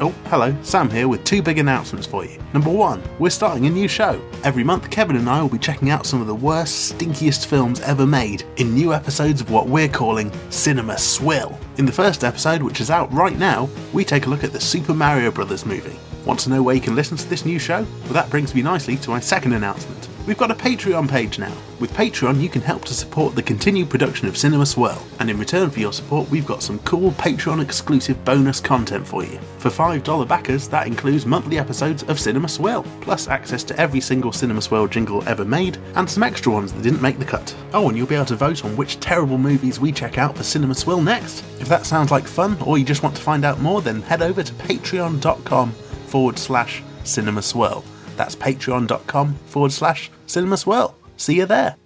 Oh, hello, Sam here with two big announcements for you. Number one, we're starting a new show. Every month, Kevin and I will be checking out some of the worst, stinkiest films ever made in new episodes of what we're calling Cinema Swill. In the first episode, which is out right now, we take a look at the Super Mario Bros. Movie. Want to know where you can listen to this new show? Well, that brings me nicely to my second announcement. We've got a Patreon page now. With Patreon, you can help to support the continued production of Cinema Swirl, and in return for your support, we've got some cool Patreon-exclusive bonus content for you. For $5 backers, that includes monthly episodes of Cinema Swirl, plus access to every single Cinema Swirl jingle ever made, and some extra ones that didn't make the cut. Oh, and you'll be able to vote on which terrible movies we check out for Cinema Swirl next. If that sounds like fun, or you just want to find out more, then head over to patreon.com/Cinema Swirl. That's patreon.com/Cinema Swirl. See you there.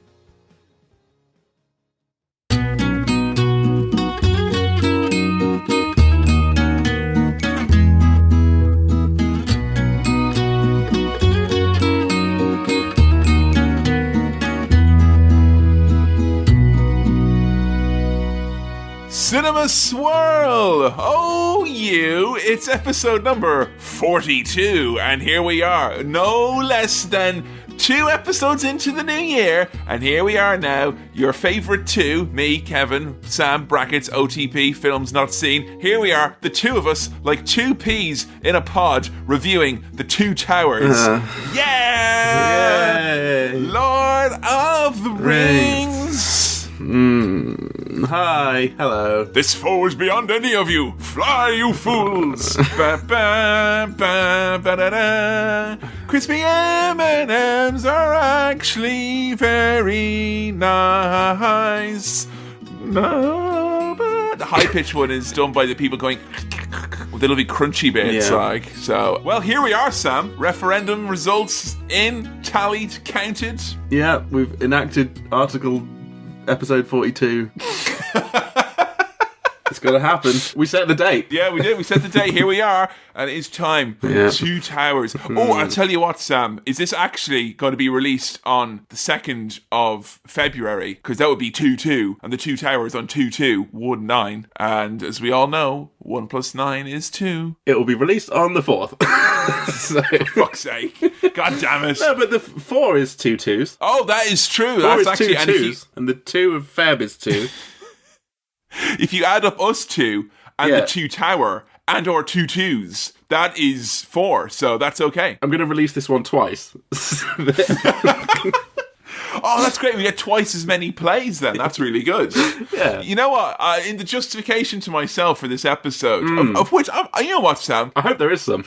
Cinema Swirl! Oh, it's episode number 42, and here we are, no less than 2 episodes into the new year, and here we are now, your favourite two, me, Kevin, Sam, brackets, OTP, films not seen. Here we are, the two of us, like two peas in a pod, reviewing The Two Towers. Yeah! Yay! Lord of the Rings! Hi, hello. This foe is beyond any of you. Fly, you fools! Ba, ba, ba, ba, da, da. Crispy M&Ms are actually very nice. No, but the high-pitched one is done by the people going with the lovely crunchy bits, like. So, well, here we are, Sam. Referendum results in, tallied, counted. Yeah, we've enacted episode 42. It's gonna happen. We set the date. Yeah, we did. We set the date. Here we are. And it is time. Yeah. Two Towers. Oh, I'll tell you what, Sam. Is this actually going to be released on the 2nd of February? Because that would be 2-2. And the Two Towers on 2-2, 1-9. And as we all know, 1 + 9 is 2. It will be released on the 4th. So, for fuck's sake. God damn it. No, but the 4 is 2 2s. Oh, that is true. 4 That's is actually 2 2s. And the 2 of Feb is 2. If you add up us two and the Two Tower and or 2 2s, that is 4, so that's okay. I'm going to release this one twice. Oh, that's great. We get twice as many plays then. That's really good. Yeah. You know what? In the justification to myself for this episode, of which, you know what, Sam? I hope there is some.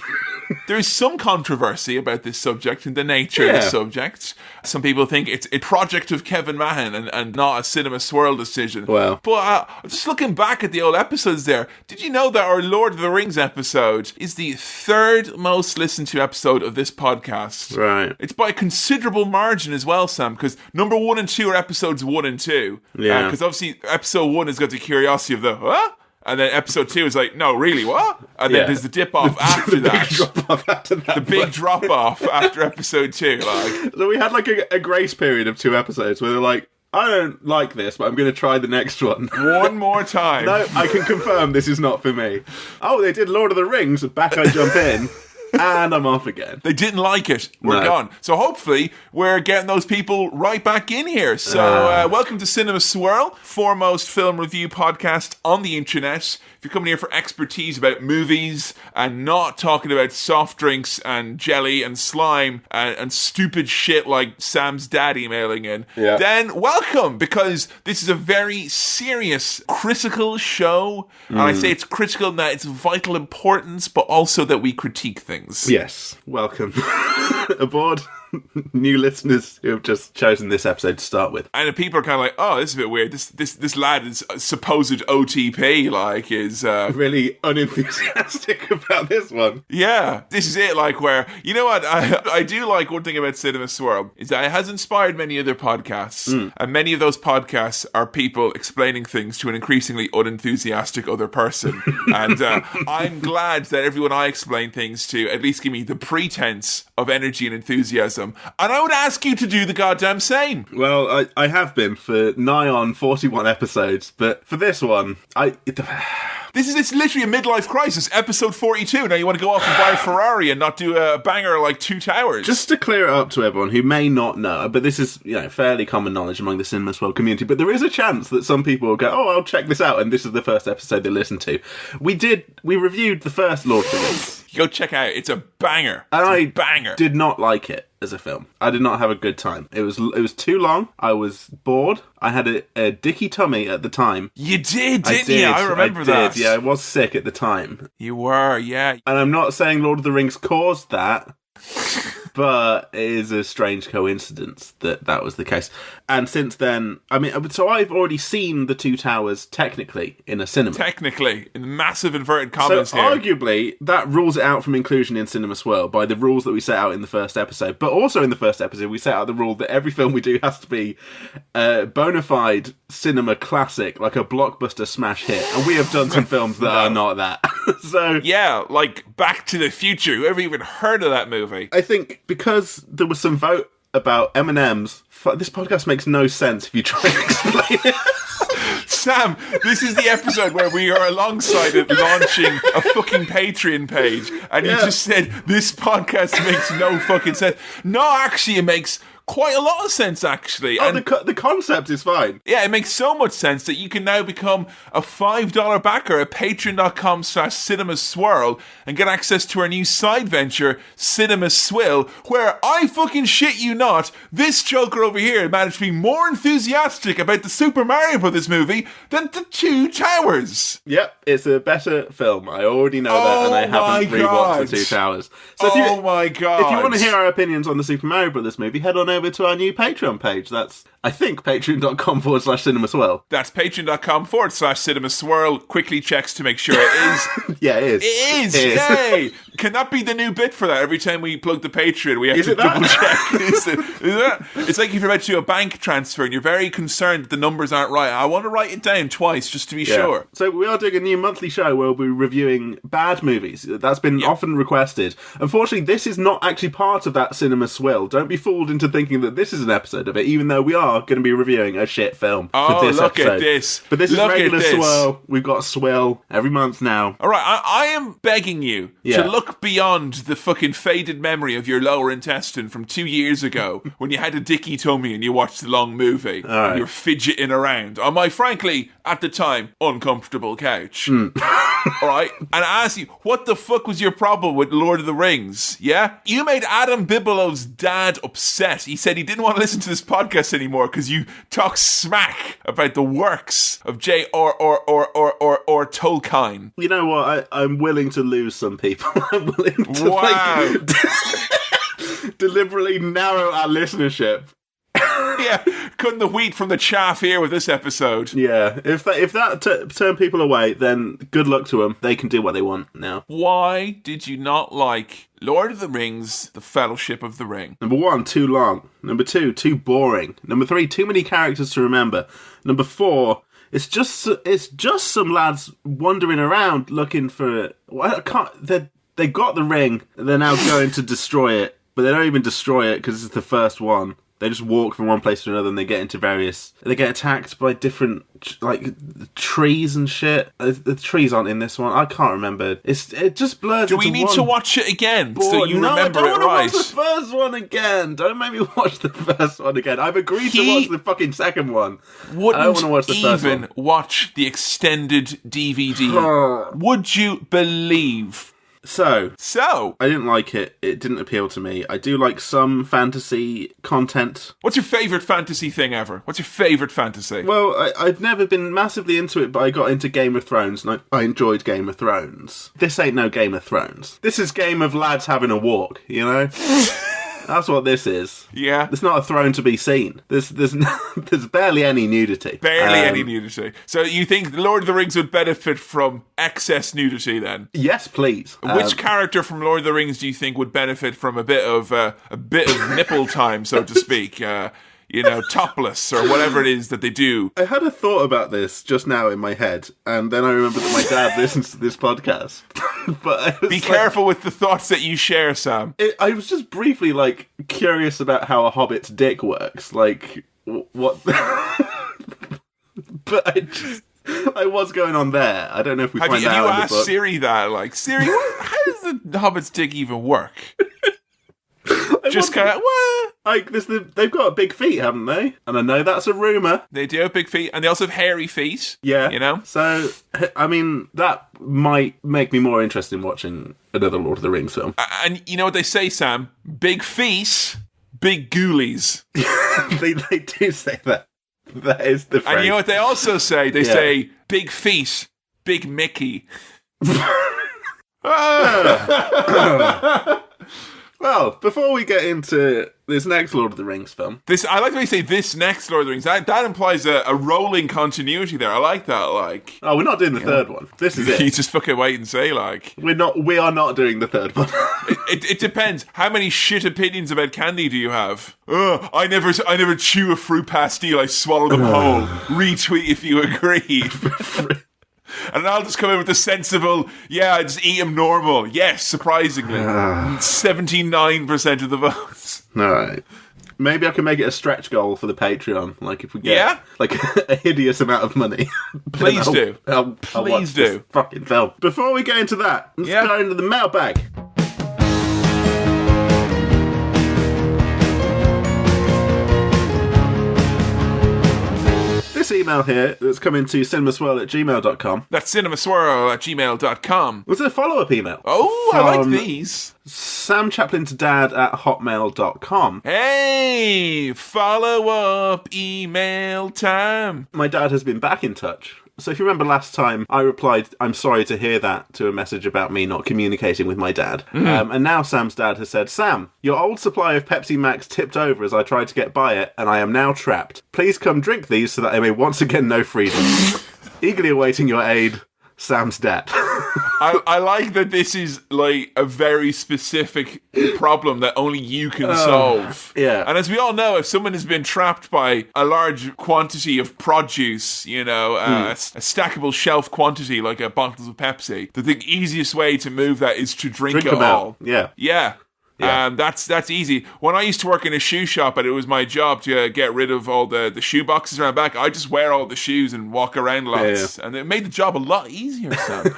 There is some controversy about this subject and the nature of the subject. Some people think it's a project of Kevin Mahan and not a Cinema Swirl decision. Well. But just looking back at the old episodes there, did you know that our Lord of the Rings episode is the 3rd most listened to episode of this podcast? Right. It's by a considerable margin as well, Sam, because number 1 and 2 are episodes 1 and 2. Yeah. Because obviously episode 1 has got the curiosity of the, huh? And then episode 2 is like, no, really, what? And then there's the dip off after that. Big drop off after that. The big drop off after episode 2. Like, so we had like a grace period of 2 episodes where they're like, I don't like this, but I'm going to try the next one. One more time. No, I can confirm this is not for me. Oh, they did Lord of the Rings. Back I jump in. And I'm off again. They didn't like it. We're gone. So hopefully we're getting those people right back in here. So welcome to Cinema Swirl, foremost film review podcast on the internet. If you're coming here for expertise about movies and not talking about soft drinks and jelly and slime and stupid shit like Sam's dad emailing in, then welcome, because this is a very serious, critical show. And I say it's critical in that it's vital importance, but also that we critique things. Yes, welcome aboard. New listeners who have just chosen this episode to start with. And people are kind of like, oh, this is a bit weird. This lad is supposed OTP, like, is... really unenthusiastic about this one. Yeah, this is it, like, where... You know what? I do like one thing about Cinema Swirl, is that it has inspired many other podcasts. And many of those podcasts are people explaining things to an increasingly unenthusiastic other person. And I'm glad that everyone I explain things to at least give me the pretense of energy and enthusiasm. And I would ask you to do the goddamn same. Well, I have been for nigh on 41 episodes, but for this one, It's literally a midlife crisis. Episode 42. Now you want to go off and buy a Ferrari and not do a banger like Two Towers. Just to clear it up to everyone who may not know, but this is, fairly common knowledge among the Cinema Swirl community, but there is a chance that some people will go, oh, I'll check this out, and this is the first episode they listen to. We reviewed the first Lord of the Rings. Go check out. It's a banger. Banger. Did not like it as a film. I did not have a good time. It was too long. I was bored. I had a dicky tummy at the time. You didn't you? I remember that. Yeah, I was sick at the time. You were, yeah. And I'm not saying Lord of the Rings caused that, but it is a strange coincidence that was the case. And since then, so I've already seen the Two Towers technically in a cinema. Technically, in massive inverted commas so here. Arguably, that rules it out from inclusion in Cinema Swirl by the rules that we set out in the first episode. But also in the first episode, we set out the rule that every film we do has to be a bona fide cinema classic, like a blockbuster smash hit. And we have done some films that are not that. So yeah, like Back to the Future. Whoever even heard of that movie? I think because there was some vote about M&M's, this podcast makes no sense if you try and explain it. Sam, this is the episode where we are alongside it launching a fucking Patreon page, and you just said, this podcast makes no fucking sense. No, actually, it makes quite a lot of sense, actually. Oh, and the concept is fine. Yeah, it makes so much sense that you can now become a $5 backer at patreon.com/cinemaswirl and get access to our new side venture, Cinema Swill, where I fucking shit you not, this joker over here managed to be more enthusiastic about the Super Mario Brothers movie than the Two Towers. Yep, it's a better film. I already know that, and I haven't rewatched the Two Towers. So my God. If you want to hear our opinions on the Super Mario Brothers movie, head on over to our new Patreon page. That's, I think, patreon.com/cinemaswirl. That's patreon.com/cinemaswirl. Quickly checks to make sure it is. Yeah, it is. It is. Yay! Can that be the new bit for that? Every time we plug the Patreon, we have to double check. Is it? It's like if you're about to do a bank transfer and you're very concerned that the numbers aren't right. I want to write it down twice just to be sure. So we are doing a new monthly show where we'll be reviewing bad movies. That's been often requested. Unfortunately, this is not actually part of that Cinema Swill. Don't be fooled into thinking that this is an episode of it, even though we are going to be reviewing a shit film for this look episode. At this. But this is regular Swirl. We've got a Swill every month now. All right, I am begging you to look beyond the fucking faded memory of your lower intestine from 2 years ago when you had a dicky tummy and you watched the long movie. Right. And you were fidgeting around on my, frankly, at the time, uncomfortable couch. All right? And I ask you, what the fuck was your problem with Lord of the Rings? Yeah? You made Adam Bigelow's dad upset. He said he didn't want to listen to this podcast anymore because you talk smack about the works of J.R.R. Tolkien. You know what? I'm willing to lose some people. I'm willing to deliberately narrow our listenership. Yeah, cutting the wheat from the chaff here with this episode. Yeah, if that turned people away, then good luck to them. They can do what they want now. Why did you not like Lord of the Rings, The Fellowship of the Ring? Number 1, too long. Number 2, too boring. Number 3, too many characters to remember. Number 4, it's just some lads wandering around looking for. Well, they got the ring. They're now going to destroy it, but they don't even destroy it because it's the first one. They just walk from one place to another and they get into they get attacked by different, trees and shit. The trees aren't in this one. I can't remember. It just blurs into one. Do we need to watch it again so you remember it right? I don't want to watch the first one again. Don't make me watch the first one again. I've agreed to watch the fucking second one. I don't want to watch the first one. Even watch the extended DVD. Would you believe? So, I didn't like it. It didn't appeal to me. I do like some fantasy content. What's your favourite fantasy thing ever? What's your favourite fantasy? Well, I've never been massively into it, but I got into Game of Thrones, and I enjoyed Game of Thrones. This ain't no Game of Thrones. This is Game of lads having a walk, you know? That's what this is. Yeah. There's not a throne to be seen. There's barely any nudity. Barely any nudity. So you think Lord of the Rings would benefit from excess nudity then? Yes, please. Which character from Lord of the Rings do you think would benefit from a bit of nipple time, so to speak? Topless or whatever it is that they do. I had a thought about this just now in my head, and then I remembered that my dad listens to this podcast. But be careful with the thoughts that you share, Sam. I was just briefly curious about how a hobbit's dick works. What? But Like, what's going on there? I don't know if we find out in the book. Have you asked Siri that? Like, Siri, how does the Hobbit's dick even work? Just kind of, what? Like, they've got big feet, haven't they? And I know that's a rumour. They do have big feet, and they also have hairy feet. Yeah. You know? So, I mean, that might make me more interested in watching another Lord of the Rings film. And you know what they say, Sam? Big feet, big ghoulies. they do say that. That is the phrase. And you know what they also say? They say, big feet, big Mickey. Well, before we get into this next Lord of the Rings film... I like the way you say this next Lord of the Rings. That implies a rolling continuity there. I like that, like... Oh, we're not doing the third one. This is it. You just fucking wait and say, like... We are not doing the third one. It depends. How many shit opinions about candy do you have? I never chew a fruit pastille. I swallow them whole. Retweet if you agree. And I'll just come in with the sensible, I just eat them normal. Yes, surprisingly. 79% of the votes. All right. Maybe I can make it a stretch goal for the Patreon. Like, if we get like a hideous amount of money. Please do. I'll watch this fucking film. Before we get into that, let's go into the mailbag. This email here that's come into cinemaswirl@gmail.com. That's cinemaswirl@gmail.com. Was it a follow-up email? Oh, I like these. Sam Chaplin to Dad @hotmail.com. Hey, follow-up email time. My dad has been back in touch. So if you remember last time, I replied, I'm sorry to hear that, to a message about me not communicating with my dad. And now Sam's dad has said, Sam, your old supply of Pepsi Max tipped over as I tried to get by it, and I am now trapped. Please come drink these so that I may once again know freedom. Eagerly awaiting your aid, Sam's dad. I like that this is like a very specific problem that only you can solve. Yeah. And as we all know, if someone has been trapped by a large quantity of produce, a stackable shelf quantity like a bottles of Pepsi, the easiest way to move that is to drink it all. Yeah. Yeah. That's easy. When I used to work in a shoe shop and it was my job to get rid of all the shoe boxes around back, I just wear all the shoes and walk around lots. And it made the job a lot easier, Sam.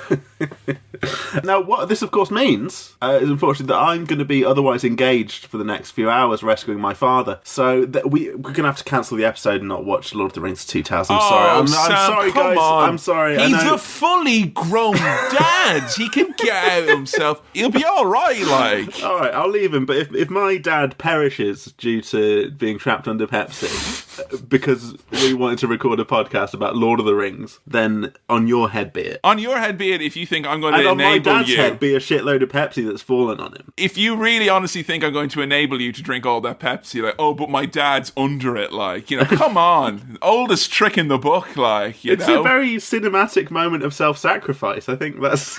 Now, what this, of course, means is, unfortunately, that I'm going to be otherwise engaged for the next few hours rescuing my father. So we're going to have to cancel the episode and not watch Lord of the Rings 2000. I'm sorry. I'm sorry, come guys. on. I'm sorry. He's a fully grown dad. He can get out himself. He'll be all right, like. All right, I'll leave him. But if my dad perishes due to being trapped under Pepsi because we wanted to record a podcast about Lord of the Rings, then on your head be it. On your head be it if you think I'm going to and enable on my dad's you. head be a shitload of Pepsi that's fallen on him. If you really honestly think I'm going to enable you to drink all that Pepsi, like, oh, but my dad's under it, like, come on. Oldest trick in the book, like, It's a very cinematic moment of self-sacrifice. I think that's...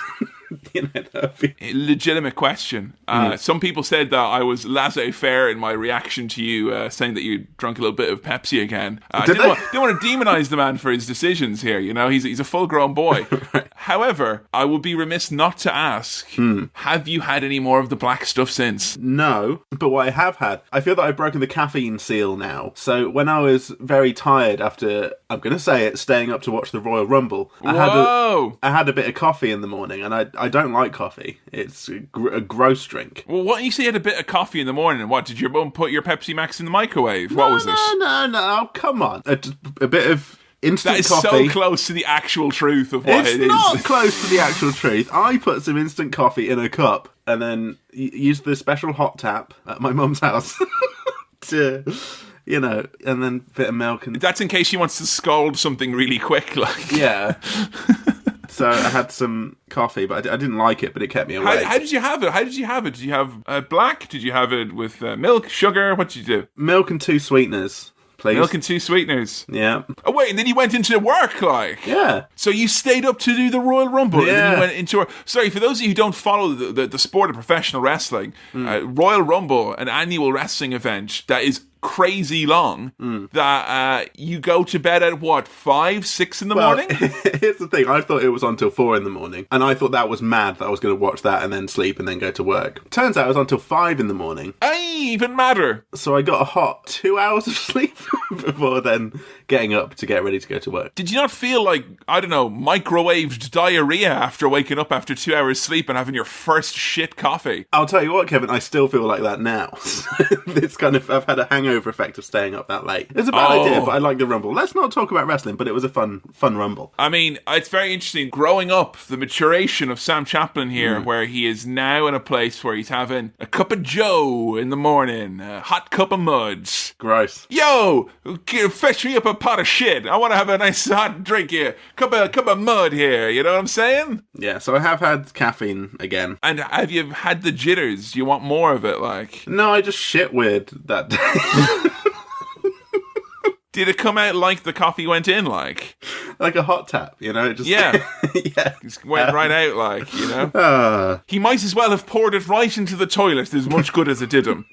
A legitimate question. Some people said that I was laissez-faire in my reaction to you saying that you drunk a little bit of Pepsi again. Didn't want to demonize the man for his decisions here. He's a full-grown boy. Right. However, I would be remiss not to ask: have you had any more of the black stuff since? No, but what I have had, I feel that I've broken the caffeine seal now. So when I was very tired after, I'm going to say it, staying up to watch the Royal Rumble, I had a bit of coffee in the morning, and I don't like coffee. It's a gross drink. Well, what you say you had a bit of coffee in the morning, and what, did your mum put your Pepsi Max in the microwave? What was this? No, come on. A bit of instant that is coffee. So close to the actual truth of what it is. It's not close to the actual truth. I put some instant coffee in a cup and then used the special hot tap at my mum's house to... and then a bit of milk. And that's in case she wants to scald something really quick, like. Yeah. So I had some coffee, but I didn't like it, but it kept me awake. How did you have it? Did you have black? Did you have it with milk, sugar? What did you do? Milk and 2 sweeteners, please. Milk and 2 sweeteners. Yeah. Oh, wait, and then you went into work, like. Yeah. So you stayed up to do the Royal Rumble, yeah. And then you went into work. Sorry, for those of you who don't follow the sport of professional wrestling, Royal Rumble, an annual wrestling event that is crazy long, that you go to bed at 5, 6 in the morning? Here's the thing, I thought it was on till 4 in the morning, and I thought that was mad that I was going to watch that and then sleep and then go to work. Turns out it was until 5 in the morning. Hey! even matter? So I got a hot 2 hours of sleep before then getting up to get ready to go to work. Did you not feel like, I don't know, microwaved diarrhea after waking up after 2 hours sleep and having your first shit coffee? I'll tell you what, Kevin, I still feel like that now. It's kind of, I've had a hangover effect of staying up that late. It's a bad idea, but I like the rumble. Let's not talk about wrestling, but it was a fun rumble. I mean, it's very interesting. Growing up, the maturation of Sam Chaplin here, where he is now in a place where he's having a cup of joe in the morning, a hot cup of mud. Gross. Yo, fetch me up a pot of shit. I want to have a nice hot drink here. Cup of mud here. You know what I'm saying? Yeah, so I have had caffeine again. And have you had the jitters? Do you want more of it, like? No, I just shit weird that day. Did it come out like the coffee went in, like? Like a hot tap, you know? It just, yeah. Yeah. Just went right out, like, you know? He might as well have poured it right into the toilet, as much good as it did him.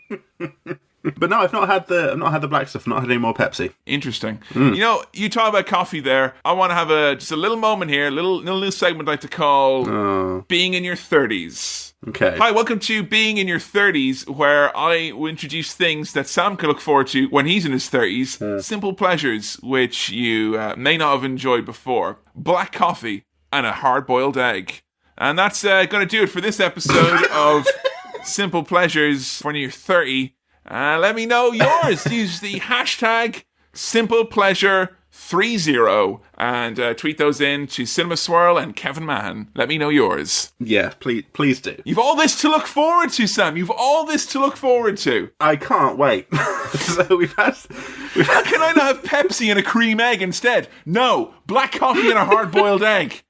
But no, I've not had the black stuff. Not had any more Pepsi. Interesting. You know, you talk about coffee there. I want to have just a little moment here, a little segment I'd like to call Being in Your 30s. Okay. Hi, welcome to Being in Your 30s, where I will introduce things that Sam can look forward to when he's in his 30s. Simple pleasures, which you may not have enjoyed before. Black coffee and a hard-boiled egg. And that's going to do it for this episode of Simple Pleasures when you're 30. Let me know yours. Use the hashtag SimplePleasure30 and tweet those in to Cinema Swirl and Kevin Mahan. Let me know yours. Yeah, please do. You've all this to look forward to, Sam. You've all this to look forward to. I can't wait. So we've had. How can I not have Pepsi and a cream egg instead? No, black coffee and a hard-boiled egg.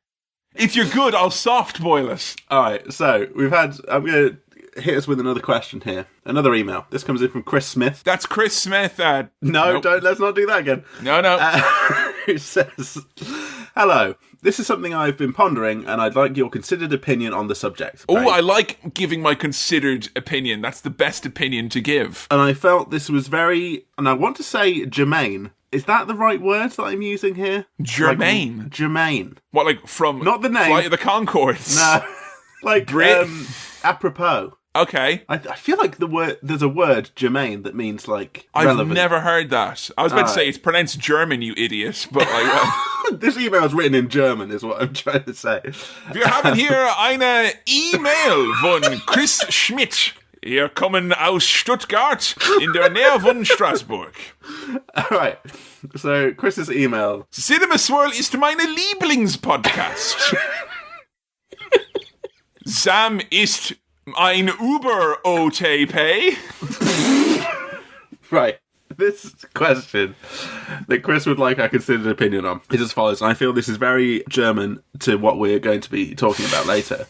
If you're good, I'll soft boil it. All right, so we've had. I'm going to hit us with another question here. Another email. This comes in from Chris Smith. That's Chris Smith. No, nope. Don't. Let's not do that again. No. Who says, "Hello. This is something I've been pondering, and I'd like your considered opinion on the subject." Oh, I like giving my considered opinion. That's the best opinion to give. And I felt this was very, and I want to say germane. Is that the right word that I'm using here? Germane? Like, germane. What, like from not the name. Flight of the Conchords? No. Like, Brit? Apropos. Okay. I feel like there's a word, germane, that means, like, relevant. I've never heard that. I was about to say, it's pronounced German, you idiot, but like... This email is written in German, is what I'm trying to say. Wir haben hier eine E-Mail von Chris Schmidt. Wir kommen aus Stuttgart in der Nähe von Straßburg. Alright, so Chris's email. Cinema Swirl ist meine Lieblingspodcast. Sam ist ein Uber-OTP. Right. This question that Chris would like our considered opinion on is as follows. And I feel this is very German to what we're going to be talking about later.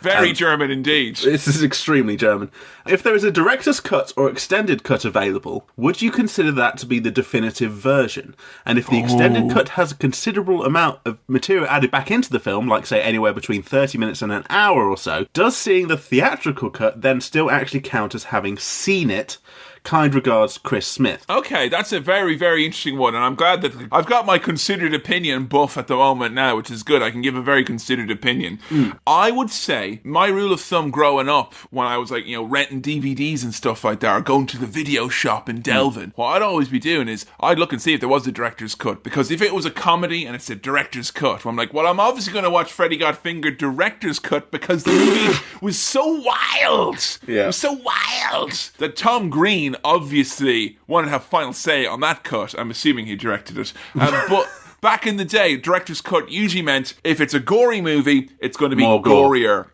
Very German indeed. This is extremely German. If there is a director's cut or extended cut available, would you consider that to be the definitive version? And if the extended cut has a considerable amount of material added back into the film, like say anywhere between 30 minutes and an hour or so, does seeing the theatrical cut then still actually count as having seen it? Kind regards, Chris Smith. Okay, that's a very, very interesting one, and I'm glad that I've got my considered opinion buff at the moment now, which is good. I can give a very considered opinion. I would say my rule of thumb growing up, when I was like, renting DVDs and stuff like that, or going to the video shop and delving, what I'd always be doing is I'd look and see if there was a director's cut, because if it was a comedy and it's a director's cut, well, I'm like, well, I'm obviously going to watch Freddy Got Fingered director's cut because the movie was so wild. Yeah. It was so wild that Tom Green obviously wanted to have final say on that cut. I'm assuming he directed it. But back in the day, director's cut usually meant if it's a gory movie, it's going to be more gorier.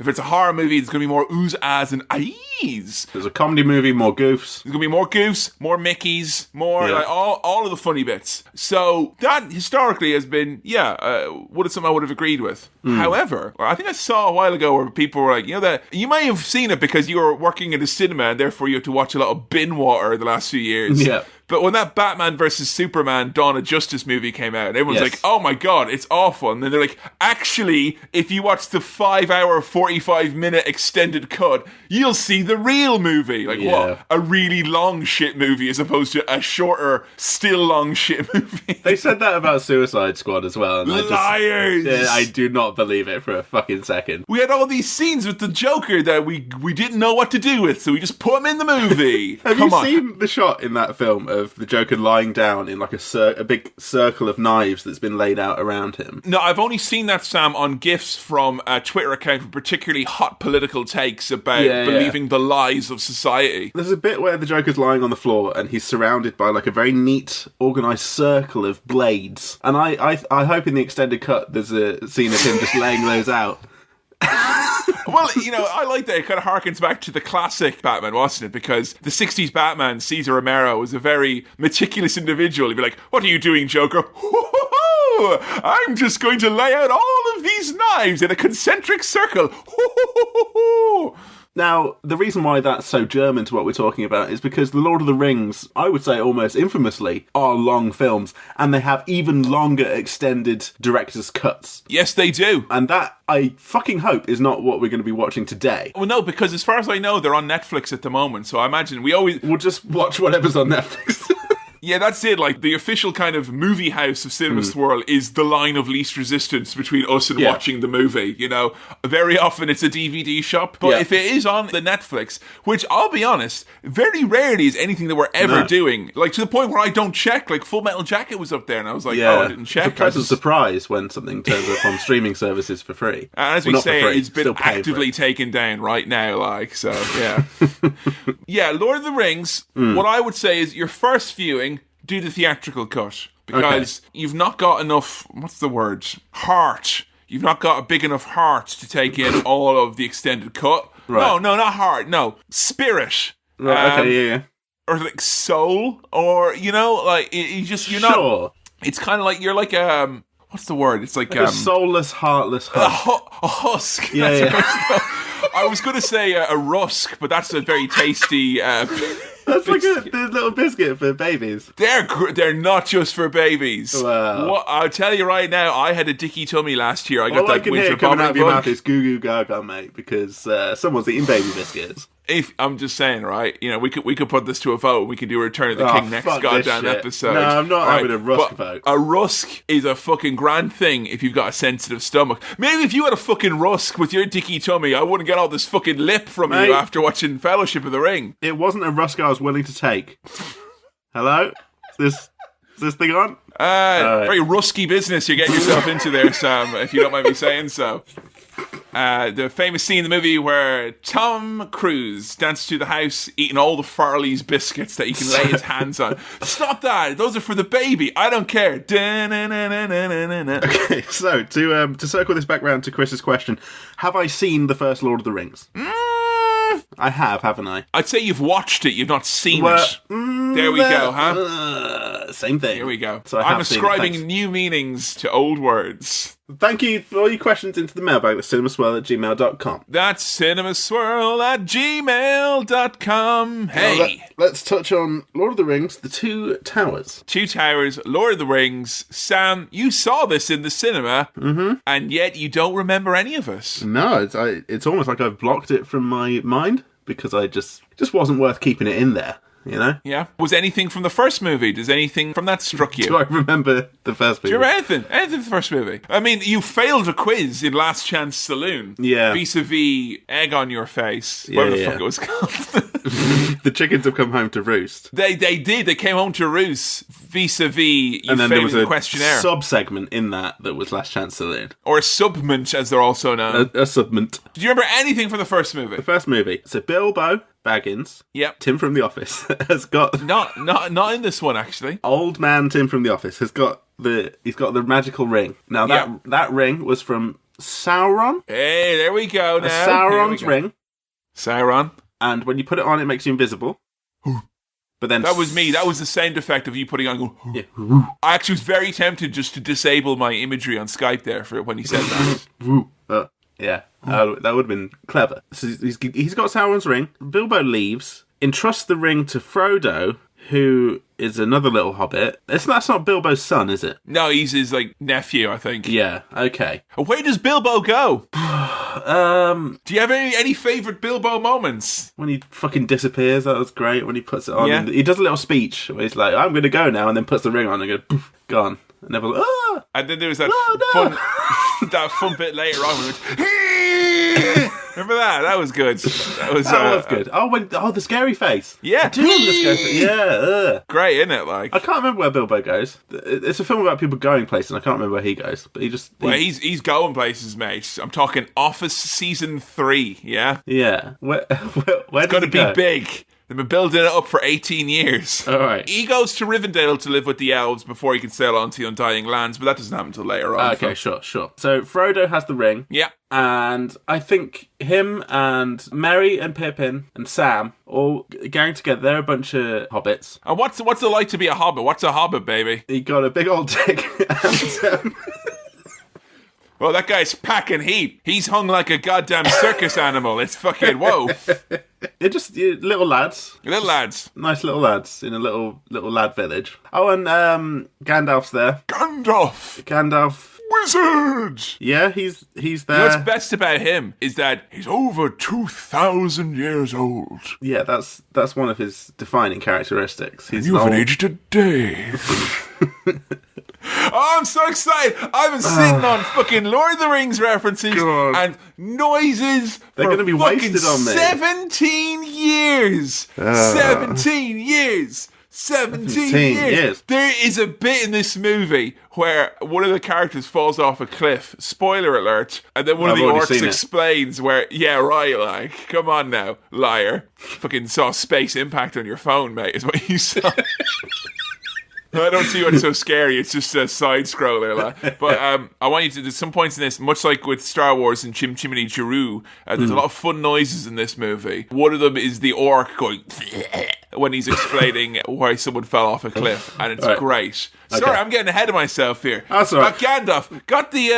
If it's a horror movie, it's going to be more oohs, ahs, and ahs. There's a comedy movie, more goofs. There's going to be more goofs, more Mickeys, more like all of the funny bits. So that historically has been, what is something I would have agreed with. However, I think I saw a while ago where people were like, that you may have seen it because you were working in a cinema and therefore you had to watch a lot of bin water the last few years. Yeah. But when that Batman versus Superman Dawn of Justice movie came out, everyone's like, oh my god, it's awful. And then they're like, actually, if you watch the 5-hour, 45-minute extended cut, you'll see the real movie. Like, what? A really long shit movie as opposed to a shorter, still long shit movie. They said that about Suicide Squad as well. And Liars! I do not believe it for a fucking second. We had all these scenes with the Joker that we didn't know what to do with, so we just put him in the movie. Have you seen the shot in that film of the Joker lying down in like a big circle of knives that's been laid out around him? No, I've only seen that, Sam, on GIFs from a Twitter account with particularly hot political takes about believing the lies of society. There's a bit where the Joker's lying on the floor and he's surrounded by like a very neat, organised circle of blades. And I hope in the extended cut there's a scene of him just laying those out. Well, I like that it kind of harkens back to the classic Batman, wasn't it? Because the 60s Batman, Cesar Romero, was a very meticulous individual. He'd be like, what are you doing, Joker? I'm just going to lay out all of these knives in a concentric circle. Now, the reason why that's so German to what we're talking about is because The Lord of the Rings, I would say almost infamously, are long films, and they have even longer extended director's cuts. Yes, they do. And that, I fucking hope, is not what we're going to be watching today. Well, no, because as far as I know, they're on Netflix at the moment, so I imagine we'll just watch whatever's on Netflix. Yeah, that's it. Like, the official kind of movie house of Cinema Swirl is the line of least resistance between us and watching the movie, Very often it's a DVD shop, but if it is on the Netflix, which, I'll be honest, very rarely is anything that we're ever doing. Like, to the point where I don't check. Like, Full Metal Jacket was up there, and I was like, I didn't check. It's a pleasant surprise when something turns up on streaming services for free. And as we say, it's been actively taken down right now, like, so, yeah. Yeah, Lord of the Rings, what I would say is your first viewing, do the theatrical cut, because you've not got enough, what's the word? Heart. You've not got a big enough heart to take in all of the extended cut. Right. No, not heart. No, spirit. Right. Okay. Or like soul, or you're not. It's kind of like you're like what's the word? It's like a soulless, heartless husk. A husk. Yeah. I was going to say a rusk, but that's a very tasty. That's biscuit. Like a little biscuit for babies. They're not just for babies. Wow. I'll tell you right now, I had a dicky tummy last year. I got all that I can winter hear coming out of your bug. mouth is goo goo gaga, mate, because someone's eating baby biscuits. If I'm just saying, right? We could put this to a vote. We could do Return of the King next goddamn episode. No, I'm not having a rusk vote. A rusk is a fucking grand thing if you've got a sensitive stomach. Maybe if you had a fucking rusk with your dicky tummy, I wouldn't get all this fucking lip from you after watching Fellowship of the Ring. It wasn't a rusk I was willing to take. Hello? Is this thing on? Very rusky business you're getting yourself into there, Sam, if you don't mind me saying so. The famous scene in the movie where Tom Cruise dances through the house eating all the Farley's biscuits that he can lay his hands on. Stop that! Those are for the baby. I don't care. Okay, so to circle this back round to Chris's question, have I seen the first Lord of the Rings? I have, haven't I? I'd say you've watched it, you've not seen it. There we go, huh? Same thing. Here we go. So I'm ascribing new meanings to old words. Thank you for all your questions into the mailbag at cinemaswirl@gmail.com. That's cinemaswirl@gmail.com. Hey! Now, let's touch on Lord of the Rings, The Two Towers. Two Towers, Lord of the Rings. Sam, you saw this in the cinema, and yet you don't remember any of it. No, it's almost like I've blocked it from my mind, because I just wasn't worth keeping it in there. Yeah. Was anything from the first movie? Does anything from that struck you? Do I remember the first movie? Do you remember anything? Anything from the first movie? I mean, you failed a quiz in Last Chance Saloon. Yeah. Vis-a-vis Egg on Your Face. Whatever the fuck it was called. The chickens have come home to roost. They did. They came home to roost vis-a-vis you and then there was a questionnaire. Sub-segment in that was Last Chance Saloon. Or a subment, as they're also known. A subment. Do you remember anything from the first movie? The first movie. So Bilbo Baggins, Tim from The Office, has got... Not in this one, actually. Old man Tim from The Office has got the magical ring. Now, that ring was from Sauron. Hey, there we go now. Sauron's ring. Sauron. And when you put it on, it makes you invisible. But then that was me. That was the sound effect of you putting on. I actually was very tempted just to disable my imagery on Skype there for when he said that. Yeah, that would have been clever. So he's got Sauron's ring. Bilbo leaves, entrusts the ring to Frodo, who is another little hobbit. That's not Bilbo's son, is it? No, he's his, like, nephew, I think. Yeah, okay. Where does Bilbo go? Do you have any favourite Bilbo moments? When he fucking disappears, that was great. When he puts it on, Yeah. he does a little speech where he's like, I'm going to go now, and then puts the ring on and goes, poof, gone. And everyone's like, ah! And then there was that fun bit later on where it went, remember that? That was good. That was good. The scary face. Yeah. I do remember the scary face. Yeah. Great, isn't it? Like, I can't remember where Bilbo goes. It's a film about people going places, and I can't remember where he goes. But he's going places, mate. I'm talking Office Season 3, yeah? Yeah. Where it's going to be big. They've been building it up for 18 years. All right. He goes to Rivendell to live with the elves before he can sail on to the Undying Lands, but that doesn't happen until later on. Okay, sure. So Frodo has the ring. Yeah. And I think him and Merry and Pippin and Sam all gang together. They're a bunch of hobbits. And what's it like to be a hobbit? What's a hobbit, baby? He got a big old dick. And, well, that guy's packing heat. He's hung like a goddamn circus animal. It's fucking, whoa. they're just little lads. Little lads. Nice little lads in a little lad village. Oh, and Gandalf's there. Gandalf. Wizard! Yeah, he's there. You know what's best about him is that he's over 2,000 years old. Yeah, that's one of his defining characteristics. You haven't aged a day. Oh, I'm so excited. I've been sitting on fucking Lord of the Rings references and noises They're going to be wasted on me. 17 years. 17 years. 17 years. There is a bit in this movie where one of the characters falls off a cliff. Spoiler alert. And then one of the orcs explains where, yeah, right, like, come on now, liar. Fucking saw Space Impact on your phone, mate, is what you saw. I don't see what's so scary. It's just a side scroller. Like. But I want you to, there's some points in this, much like with Star Wars and Chim Chimney Chiru, there's a lot of fun noises in this movie. One of them is the orc going when he's explaining why someone fell off a cliff, and it's great. Okay. Sorry, I'm getting ahead of myself here. That's all right. Got Gandalf, got the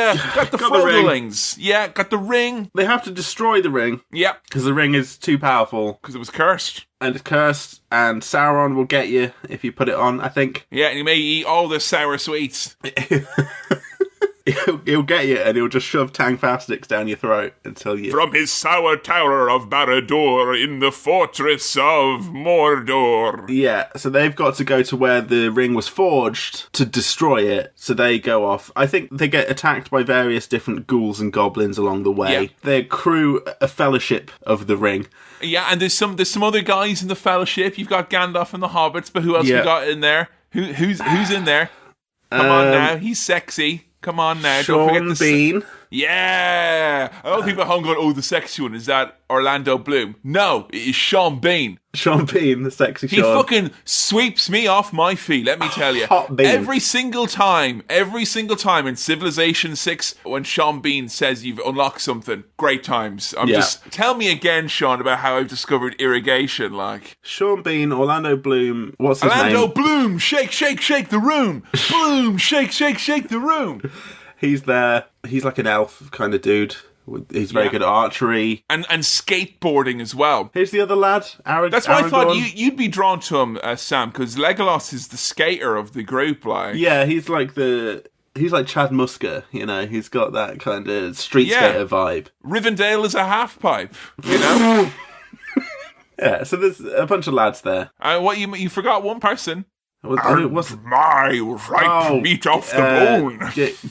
Frodelings. Yeah, got the ring. They have to destroy the ring. Yeah. Because the ring is too powerful. Because it was cursed. And it's cursed, and Sauron will get you if you put it on, I think. Yeah, and you may eat all the sour sweets. He'll get you, and he'll just shove Tang Fastics down your throat until you... From his sour tower of Barad-dûr in the fortress of Mordor. Yeah, so they've got to go to where the ring was forged to destroy it, so they go off. I think they get attacked by various different ghouls and goblins along the way. Yeah. They accrue a fellowship of the ring. Yeah, and there's some other guys in the fellowship. You've got Gandalf and the hobbits, but who else we got in there? Who's in there? Come on now, he's sexy. Come on now. Sean don't forget Bean. Yeah. A lot of people at home going, oh, the sexy one. Is that Orlando Bloom? No, it is Sean Bean. Sean Bean, the sexy Sean. He fucking sweeps me off my feet, let me tell you. Hot Bean. Every single time in Civilization 6, when Sean Bean says you've unlocked something, great times. Tell me again, Sean, about how I've discovered irrigation, like. Sean Bean, Orlando Bloom, what's his name? Orlando Bloom, shake, shake, shake the room. Bloom, shake, shake, shake the room. He's there. He's like an elf kind of dude. He's very good at archery. And skateboarding as well. Here's the other lad, That's why I thought you'd be drawn to him, Sam, because Legolas is the skater of the group. Like, yeah, he's like Chad Musker, you know. He's got that kind of street skater vibe. Rivendell is a half pipe, you know. Yeah, so there's a bunch of lads there. What you forgot one person. What's my ripe meat off the bone?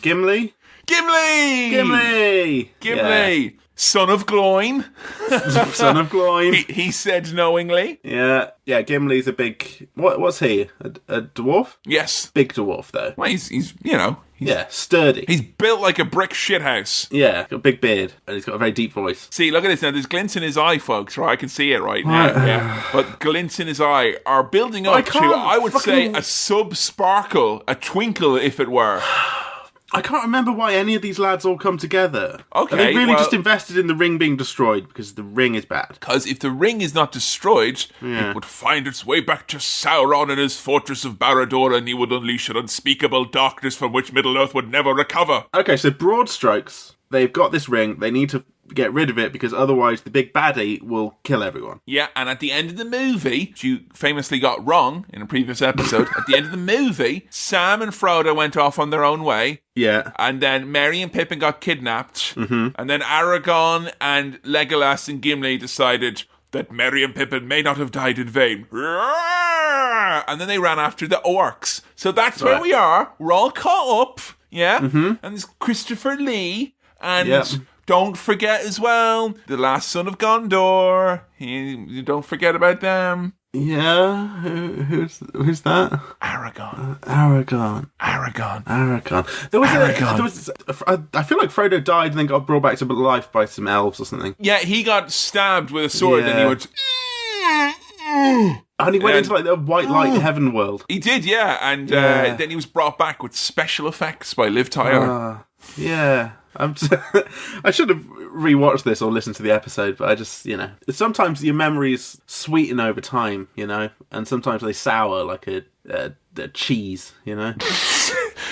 Gimli. Yeah. Son of Gloin. Son of Gloin. He said knowingly. Yeah. Gimli's a big. What's he? A dwarf? Yes. Big dwarf though. Well, he's you know. Sturdy. He's built like a brick shithouse. Yeah, got a big beard, and he's got a very deep voice. See, look at this now. There's glints in his eye, folks, right? I can see it right now. Yeah. But glints in his eye are building up to, I would say, a sub-sparkle, a twinkle, if it were. I can't remember why any of these lads all come together. Okay, Are they really just invested in the ring being destroyed because the ring is bad? Because if the ring is not destroyed, it would find its way back to Sauron and his fortress of Barad-dûr, and he would unleash an unspeakable darkness from which Middle-earth would never recover. Okay, so broad strokes. They've got this ring. They need to get rid of it because otherwise the big baddie will kill everyone. Yeah, and at the end of the movie, which you famously got wrong in a previous episode, at the end of the movie, Sam and Frodo went off on their own way. Yeah. And then Merry and Pippin got kidnapped. Mm-hmm. And then Aragorn and Legolas and Gimli decided that Merry and Pippin may not have died in vain. And then they ran after the orcs. So that's where we are. We're all caught up. Yeah? Mm-hmm. And there's Christopher Lee. And don't forget as well, the last son of Gondor. You don't forget about them. Yeah, who's that? Aragorn. Aragorn. I feel like Frodo died and then got brought back to life by some elves or something. Yeah, he got stabbed with a sword and he went... And he went into like the white light heaven world. He did, yeah. And then he was brought back with special effects by Liv Tyler. Yeah. I should have rewatched this or listened to the episode, but I just, sometimes your memories sweeten over time, and sometimes they sour like a cheese,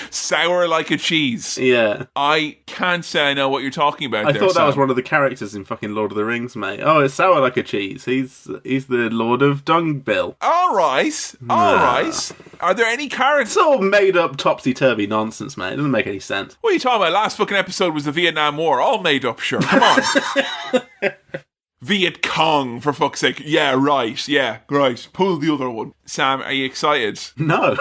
Sour like a cheese. Yeah. I can't say I know what you're talking about. I thought that was one of the characters in fucking Lord of the Rings, mate. Oh, it's sour like a cheese. He's the Lord of Dungbill. All right. Are there any characters? It's all made up topsy-turvy nonsense, mate. It doesn't make any sense. What are you talking about? Last fucking episode was the Vietnam War. All made up, sure. Come on. Viet Cong, for fuck's sake. Yeah, right. Yeah, right. Pull the other one. Sam, are you excited? No.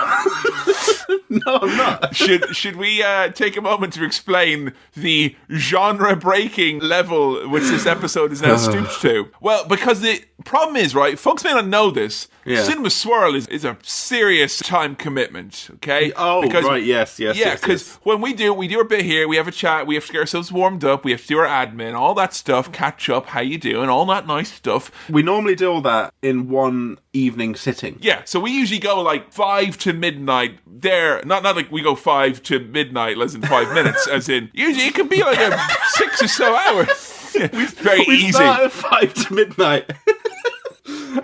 No, I'm not. Should we take a moment to explain the genre-breaking level which this episode is now stooped to? Well, because the problem is, right, folks may not know this, Cinema Swirl is a serious time commitment, okay? Right, yes. Yeah, because when we do a bit here, we have a chat, we have to get ourselves warmed up, we have to do our admin, all that stuff, catch up, how you doing, all that nice stuff. We normally do all that in one evening sitting. Yeah, so we usually go like 5 to midnight there. Not like we go 5 to midnight, less than 5 minutes, as in, usually it can be like a 6 or so hours. Very easy. We start at 5 to midnight.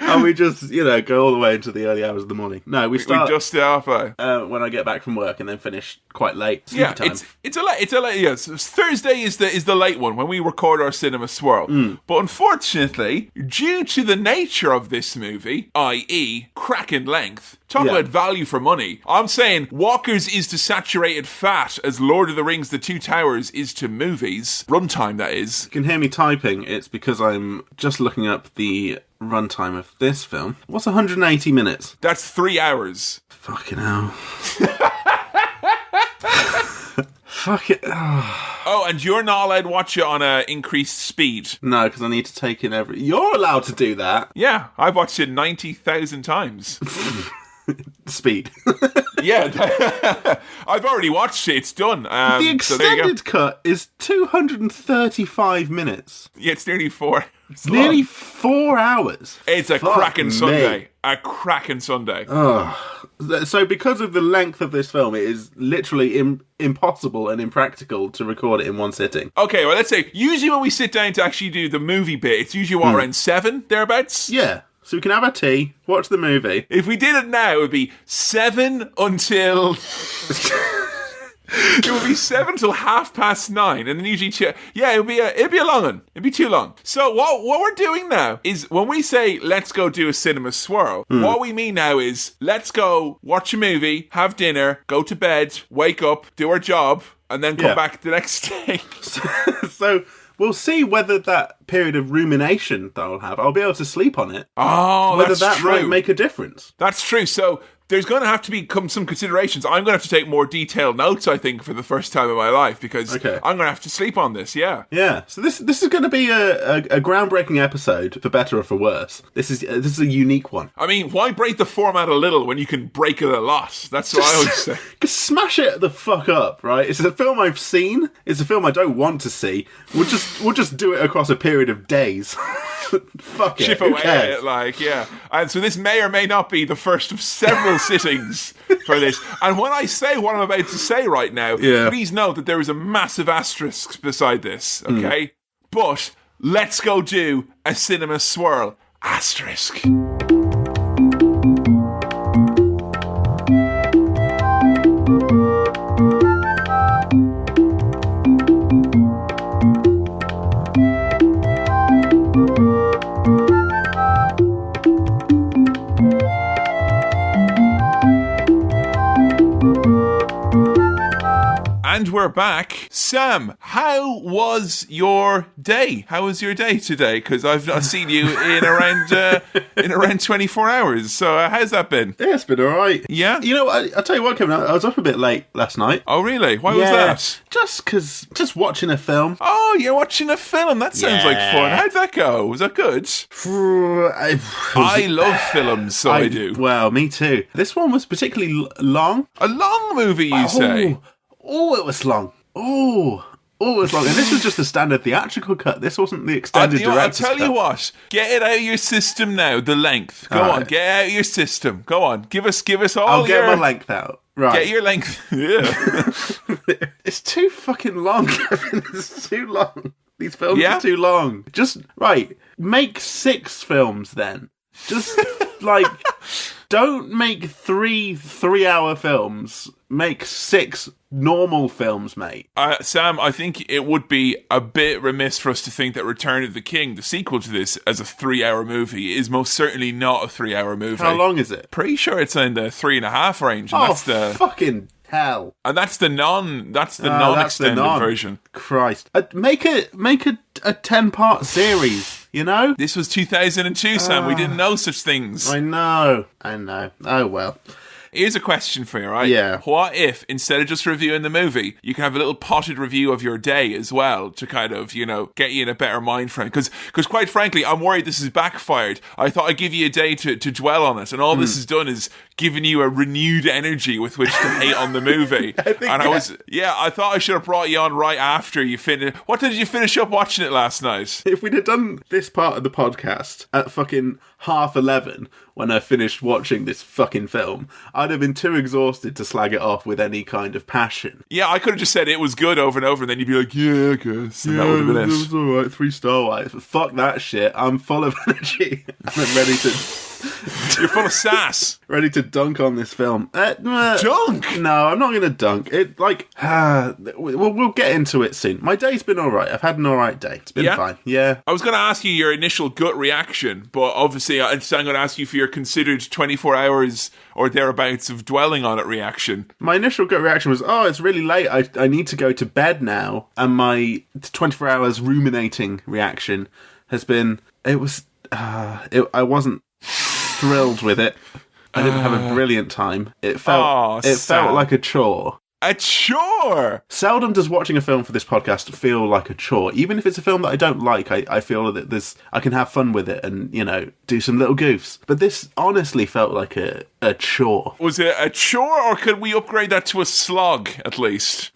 And we just, go all the way into the early hours of the morning. No, we dust it off when I get back from work and then finish quite late. Yeah, it's a late. Yes, Thursday is the late one when we record our Cinema Swirl. But unfortunately, due to the nature of this movie, i.e., cracking length, talk about value for money. I'm saying Walkers is to saturated fat as Lord of the Rings: The Two Towers is to movies. Runtime, that is. You can hear me typing. It's because I'm just looking up the runtime of this film. What's 180 minutes? That's 3 hours. Fucking hell. Fuck it. Oh, and you're not allowed to watch it on increased speed. No, because I need to take in every... You're allowed to do that. Yeah, I've watched it 90,000 times. Speed. Yeah, I've already watched it. It's done. The extended cut is 235 minutes. Yeah, it's nearly 4 hours long. Nearly 4 hours. It's a cracking Sunday. A cracking Sunday. So because of the length of this film, it is literally impossible and impractical to record it in one sitting. Okay, well, let's say, usually when we sit down to actually do the movie bit, it's usually, around 7, thereabouts? Yeah. So we can have our tea, watch the movie. If we did it now, it would be 7 until... It would be 7 till 9:30, and then usually it'd be a long one. It'd be too long. So what we're doing now is when we say let's go do a Cinema Swirl, what we mean now is let's go watch a movie, have dinner, go to bed, wake up, do our job, and then come back the next day. So we'll see whether that period of rumination that I'll have, I'll be able to sleep on it. Oh, whether that's true. Might make a difference. That's true. So there's going to have to become some considerations. I'm going to have to take more detailed notes, I think, for the first time in my life, because I'm going to have to sleep on this, yeah. Yeah, so this is going to be a groundbreaking episode, for better or for worse. This is a unique one. I mean, why break the format a little when you can break it a lot? That's what I always say. Just smash it the fuck up, right? It's a film I've seen. It's a film I don't want to see. We'll just do it across a period of days. Fuck it. Chip away at it, yeah. And so this may or may not be the first of several sittings for this. And when I say what I'm about to say right now, please note that there is a massive asterisk beside this, okay? But let's go do a Cinema Swirl asterisk. And we're back. Sam, how was your day? How was your day today? Because I've not seen you in around 24 hours. So how's that been? Yeah, it's been all right. Yeah? You know what? I'll tell you what, Kevin, I was up a bit late last night. Oh, really? Why was that? Just watching a film. Oh, you're watching a film. That sounds like fun. How'd that go? Was that good? I love films, so I do. Well, me too. This one was particularly long. A long movie, you say? Oh, it was long. Oh, it was long. And this was just the standard theatrical cut. This wasn't the extended director's cut. I'll tell you what. Get it out of your system now, the length. Go on, get it out of your system. Go on. Give us all I'll get my length out. Right. Get your length. Yeah. It's too fucking long, Kevin. It's too long. These films are too long. Just, make 6 films then. Just, don't make 3 3-hour films. Make 6 normal films, mate. Sam, I think it would be a bit remiss for us to think that Return of the King, the sequel to this, as a 3-hour movie, is most certainly not a 3-hour movie. How long is it? Pretty sure it's in the 3.5 range. And that's the fucking hell. And that's the non-extended version. Christ. Make a 10-part series, you know? This was 2002, Sam. We didn't know such things. I know. Oh, well. Here's a question for you, right? Yeah. What if, instead of just reviewing the movie, you can have a little potted review of your day as well to kind of, get you in a better mind frame? Because quite frankly, I'm worried this has backfired. I thought I'd give you a day to dwell on it, and all this has done is given you a renewed energy with which to hate on the movie. I thought I should have brought you on right after you finished. What did you finish up watching it last night? If we'd have done this part of the podcast at fucking 11:30 when I finished watching this fucking film, I'd have been too exhausted to slag it off with any kind of passion. Yeah, I could have just said it was good over and over, and then you'd be like, yeah, I guess. And that would have been it. It was alright, 3-star wise. But fuck that shit. I'm full of energy. I'm ready to... You're full of sass. Ready to dunk on this film. Dunk? No, I'm not going to dunk. We'll get into it soon. My day's been alright. I've had an alright day. It's been fine. Yeah. I was going to ask you your initial gut reaction, but obviously I'm going to ask you for your considered 24 hours or thereabouts of dwelling on it reaction. My initial gut reaction was, it's really late. I need to go to bed now. And my 24 hours ruminating reaction has been, I wasn't thrilled with it. I didn't have a brilliant time. It felt like a chore. A chore? Seldom does watching a film for this podcast feel like a chore. Even if it's a film that I don't like, I feel that I can have fun with it and, do some little goofs. But this honestly felt like a chore. Was it a chore, or could we upgrade that to a slog, at least?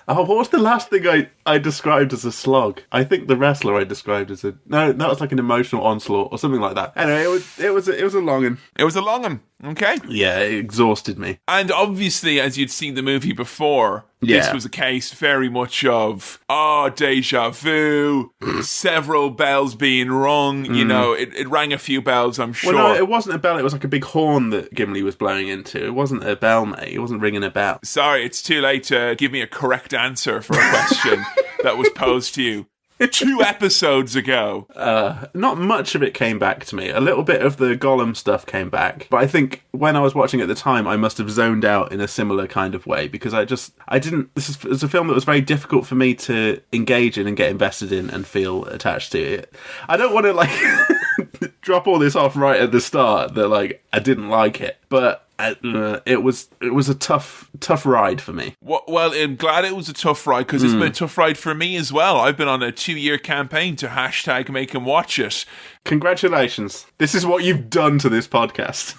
What was the last thing I described as a slog? I think the wrestler I described as no, that was like an emotional onslaught or something like that. Anyway, it was a long un. It was a long un. Okay. Yeah, it exhausted me. And obviously, as you'd seen the movie before, this was a case very much of, deja vu, several bells being rung, it rang a few bells, I'm sure. Well, no, it wasn't a bell, it was like a big horn that Gimli was blowing into. It wasn't a bell, mate. It wasn't ringing a bell. Sorry, it's too late to give me a correct answer for a question that was posed to you 2 episodes ago. Not much of it came back to me. A little bit of the Gollum stuff came back. But I think when I was watching at the time, I must have zoned out in a similar kind of way because this is a film that was very difficult for me to engage in and get invested in and feel attached to it. I don't want to drop all this off right at the start that I didn't like it. But it was a tough ride for me. Well, I'm glad it was a tough ride because it's been a tough ride for me as well. I've been on a 2-year campaign to hashtag make him watch it. Congratulations. This is what you've done to this podcast.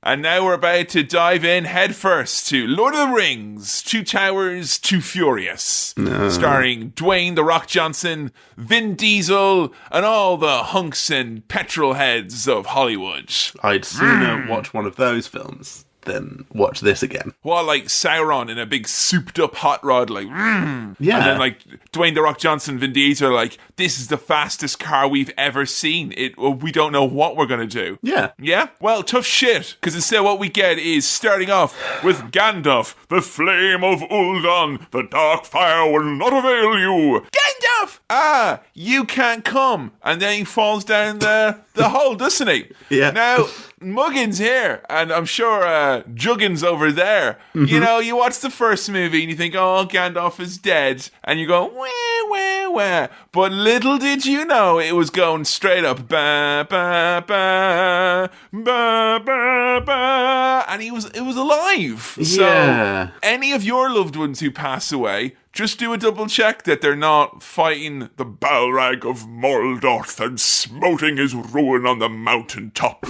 And now we're about to dive in headfirst to Lord of the Rings, 2 Towers, 2 Furious. Starring Dwayne "The Rock" Johnson, Vin Diesel, and all the hunks and petrol heads of Hollywood. I'd sooner watch one of those films than watch this again. Well, like Sauron in a big souped up hot rod, Yeah. And then Dwayne "The Rock" Johnson, Vin Diesel are this is the fastest car we've ever seen. We don't know what we're going to do. Yeah. Yeah? Well, tough shit. Because instead what we get is starting off with Gandalf, the flame of Uldan, the dark fire will not avail you. Gandalf, Gandalf? Ah, you can't come. And then he falls down the hole, doesn't he? Yeah. Now, Muggins here, and I'm sure Juggins over there, you know, you watch the first movie and you think, oh, Gandalf is dead. And you go, wah, wah, wah. But little did you know it was going straight up, ba, ba, ba, ba, ba, ba. And it was alive. Yeah. So, any of your loved ones who pass away, just do a double check that they're not fighting the Balrog of Morgoth and smoting his ruin on the mountaintop.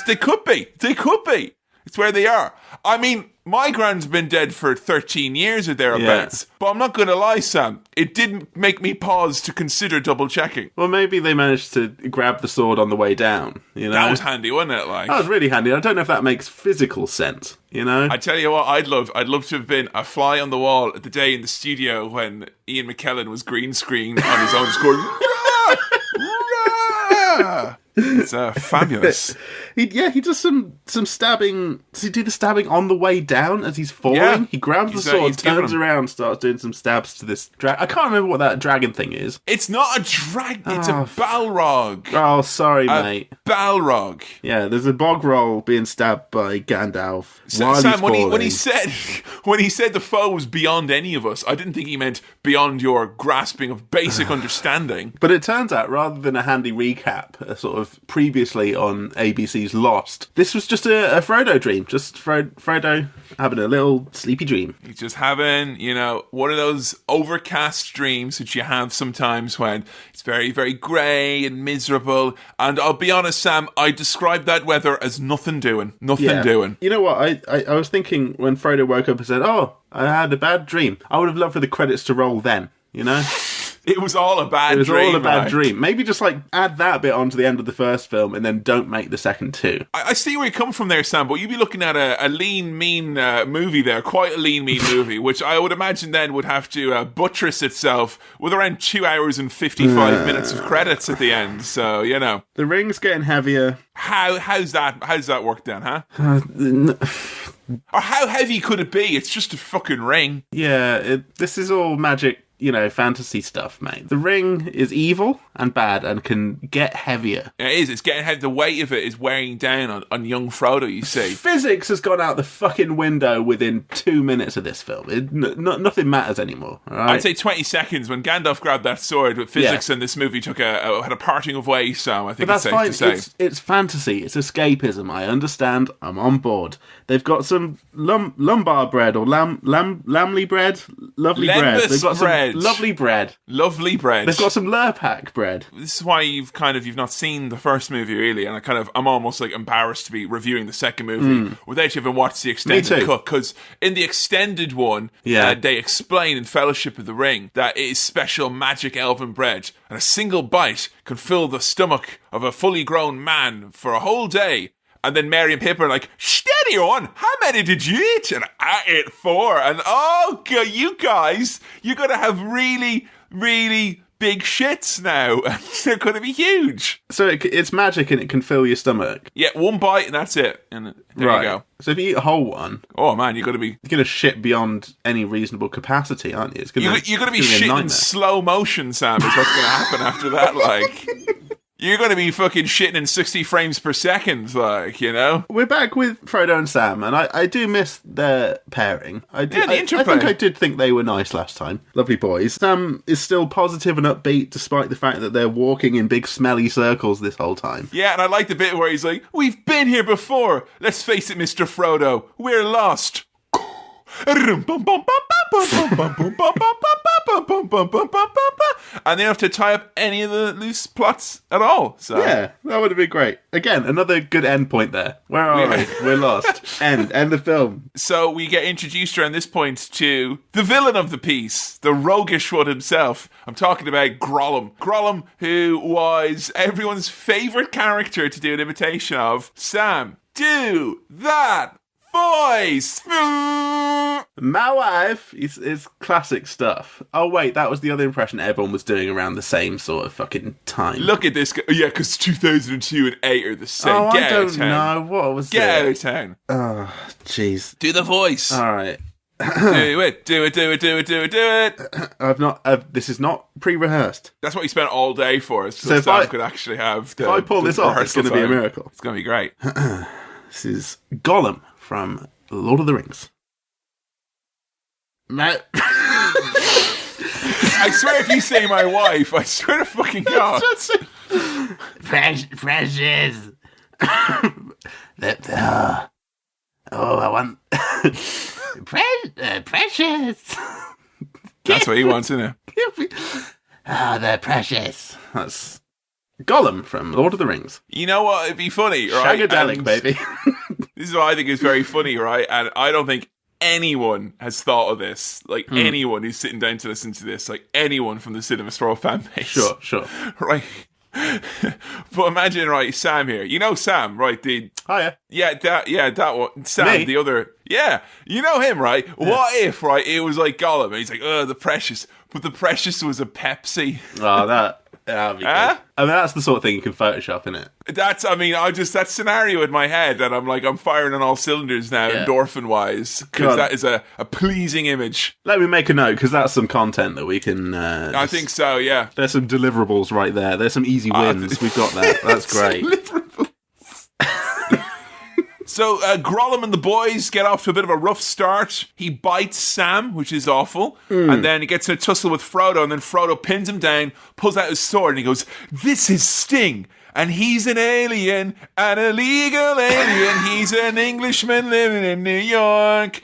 They could be. It's where they are. I mean, my grand's been dead for 13 years or thereabouts. Yeah. But I'm not going to lie, Sam. It didn't make me pause to consider double checking. Well, maybe they managed to grab the sword on the way down, you know? That was handy, wasn't it? Like, that was really handy. I don't know if that makes physical sense, you know? I tell you what, I'd love to have been a fly on the wall at the day in the studio when Ian McKellen was green screened on his own, just going, rah, rah. It's fabulous. He does some stabbing. Does he do the stabbing on the way down as he's falling? Yeah. He grabs the sword, turns around, starts doing some stabs to this dragon. I can't remember what that dragon thing is. It's not a dragon. It's a Balrog. Oh, sorry, mate. Balrog. Yeah, there's a bog roll being stabbed by Gandalf. Sam, when he said the foe was beyond any of us, I didn't think he meant beyond your grasping of basic understanding. But it turns out, rather than a handy recap, a sort of previously on ABC's Lost, this was just a Frodo dream. Just Frodo having a little sleepy dream. He's just having, one of those overcast dreams that you have sometimes when it's very, very grey and miserable. And I'll be honest, Sam, I describe that weather as nothing doing. Nothing doing. You know what? I was thinking when Frodo woke up and said, oh, I had a bad dream. I would have loved for the credits to roll then, you know? It was all a bad dream. It was all a bad dream. Maybe just add that bit onto the end of the first film and then don't make the second two. I see where you come from there, Sam, but you'd be looking at a lean, mean movie there, quite a lean, mean movie, which I would imagine then would have to buttress itself with around 2 hours and 55 minutes of credits at the end. So, The ring's getting heavier. How's that work then, huh? Or how heavy could it be? It's just a fucking ring. Yeah, this is all magic, fantasy stuff, mate. The ring is evil and bad and can get heavier. It is. It's getting heavy. The weight of it is wearing down on young Frodo, you see. Physics has gone out the fucking window within 2 minutes of this film. Nothing matters anymore. All right? I'd say 20 seconds when Gandalf grabbed that sword, but physics in this movie had a parting of ways, so I think it's safe to say. It's fantasy. It's escapism. I understand. I'm on board. They've got some lumbar bread or lamley bread. Lovely bread. They've got bread. Some lovely bread. Lovely bread. They've got some Lurpak bread. This is why you've not seen the first movie really, and I'm almost embarrassed to be reviewing the second movie without you having watched the extended cut, because in the extended one, they explain in Fellowship of the Ring that it is special magic elven bread, and a single bite can fill the stomach of a fully grown man for a whole day. And then Mary and Pip are like, steady on, how many did you eat? And I ate 4. And oh, you guys, you're going to have really, really big shits now. They're going to be huge. So it's magic and it can fill your stomach. Yeah, 1 bite and that's it. And there you go. So if you eat a whole one, oh man, you're going to shit beyond any reasonable capacity, aren't you? You're going to be shitting in slow motion, Sam, is what's going to happen after that, You're going to be fucking shitting in 60 frames per second, We're back with Frodo and Sam, and I do miss their pairing. I think I did think they were nice last time. Lovely boys. Sam is still positive and upbeat, despite the fact that they're walking in big smelly circles this whole time. Yeah, and I like the bit where he's like, we've been here before. Let's face it, Mr. Frodo, we're lost. And they don't have to tie up any of the loose plots at all. So yeah, that would have been great. Again, another good end point there. Where are we? We're lost. End the film. So we get introduced around this point to the villain of the piece, the roguish one himself. I'm talking about Gollum. Gollum, who was everyone's favourite character to do an imitation of. Sam, do that voice. My wife is classic stuff. Oh wait, that was the other impression everyone was doing around the same sort of fucking time. Look at this guy. Yeah, because 2002 and 8 are the same. Oh, I don't know. What was Get out of town. Oh, jeez. Do the voice. All right. Do it, do it, do it, do it, do it, do it. I've not. This is not pre-rehearsed. That's what you spent all day for, So if Sam I could actually have. if I pull this off, it's going to be a miracle. It's going to be great. This is Gollum from Lord of the Rings. I swear, if you say my wife, I swear to fucking God. Precious. I want precious. That's what he wants, isn't it? They're precious. That's Gollum from Lord of the Rings. You know what? It'd be funny, right? Shagadelic, And baby. This is what I think is very funny, right? And I don't think anyone has thought of this. Like, anyone who's sitting down to listen to this, like, anyone from the Cinema Swirl fan base. Sure. Right? But imagine, right, Sam here. You know Sam, right? Hiya. Yeah, that one. Sam, Me? the other. Yeah, you know him, right? Yeah. What if, right, it was like Gollum, and he's like, the Precious. But the Precious was a Pepsi. Oh, that'd be good. I mean, that's the sort of thing you can Photoshop, innit? That scenario in my head, and I'm firing on all cylinders now, endorphin-wise, because that is a pleasing image. Let me make a note, because that's some content that we can... I think so, yeah. There's some deliverables right there. There's some easy wins. We've got that. That's great. So Gollum and the boys get off to a bit of a rough start. He bites Sam, which is awful. And then he gets in a tussle with Frodo, and then Frodo pins him down, pulls out his sword, and he goes, "This is Sting. And he's an alien, an illegal alien. He's an Englishman living in New York.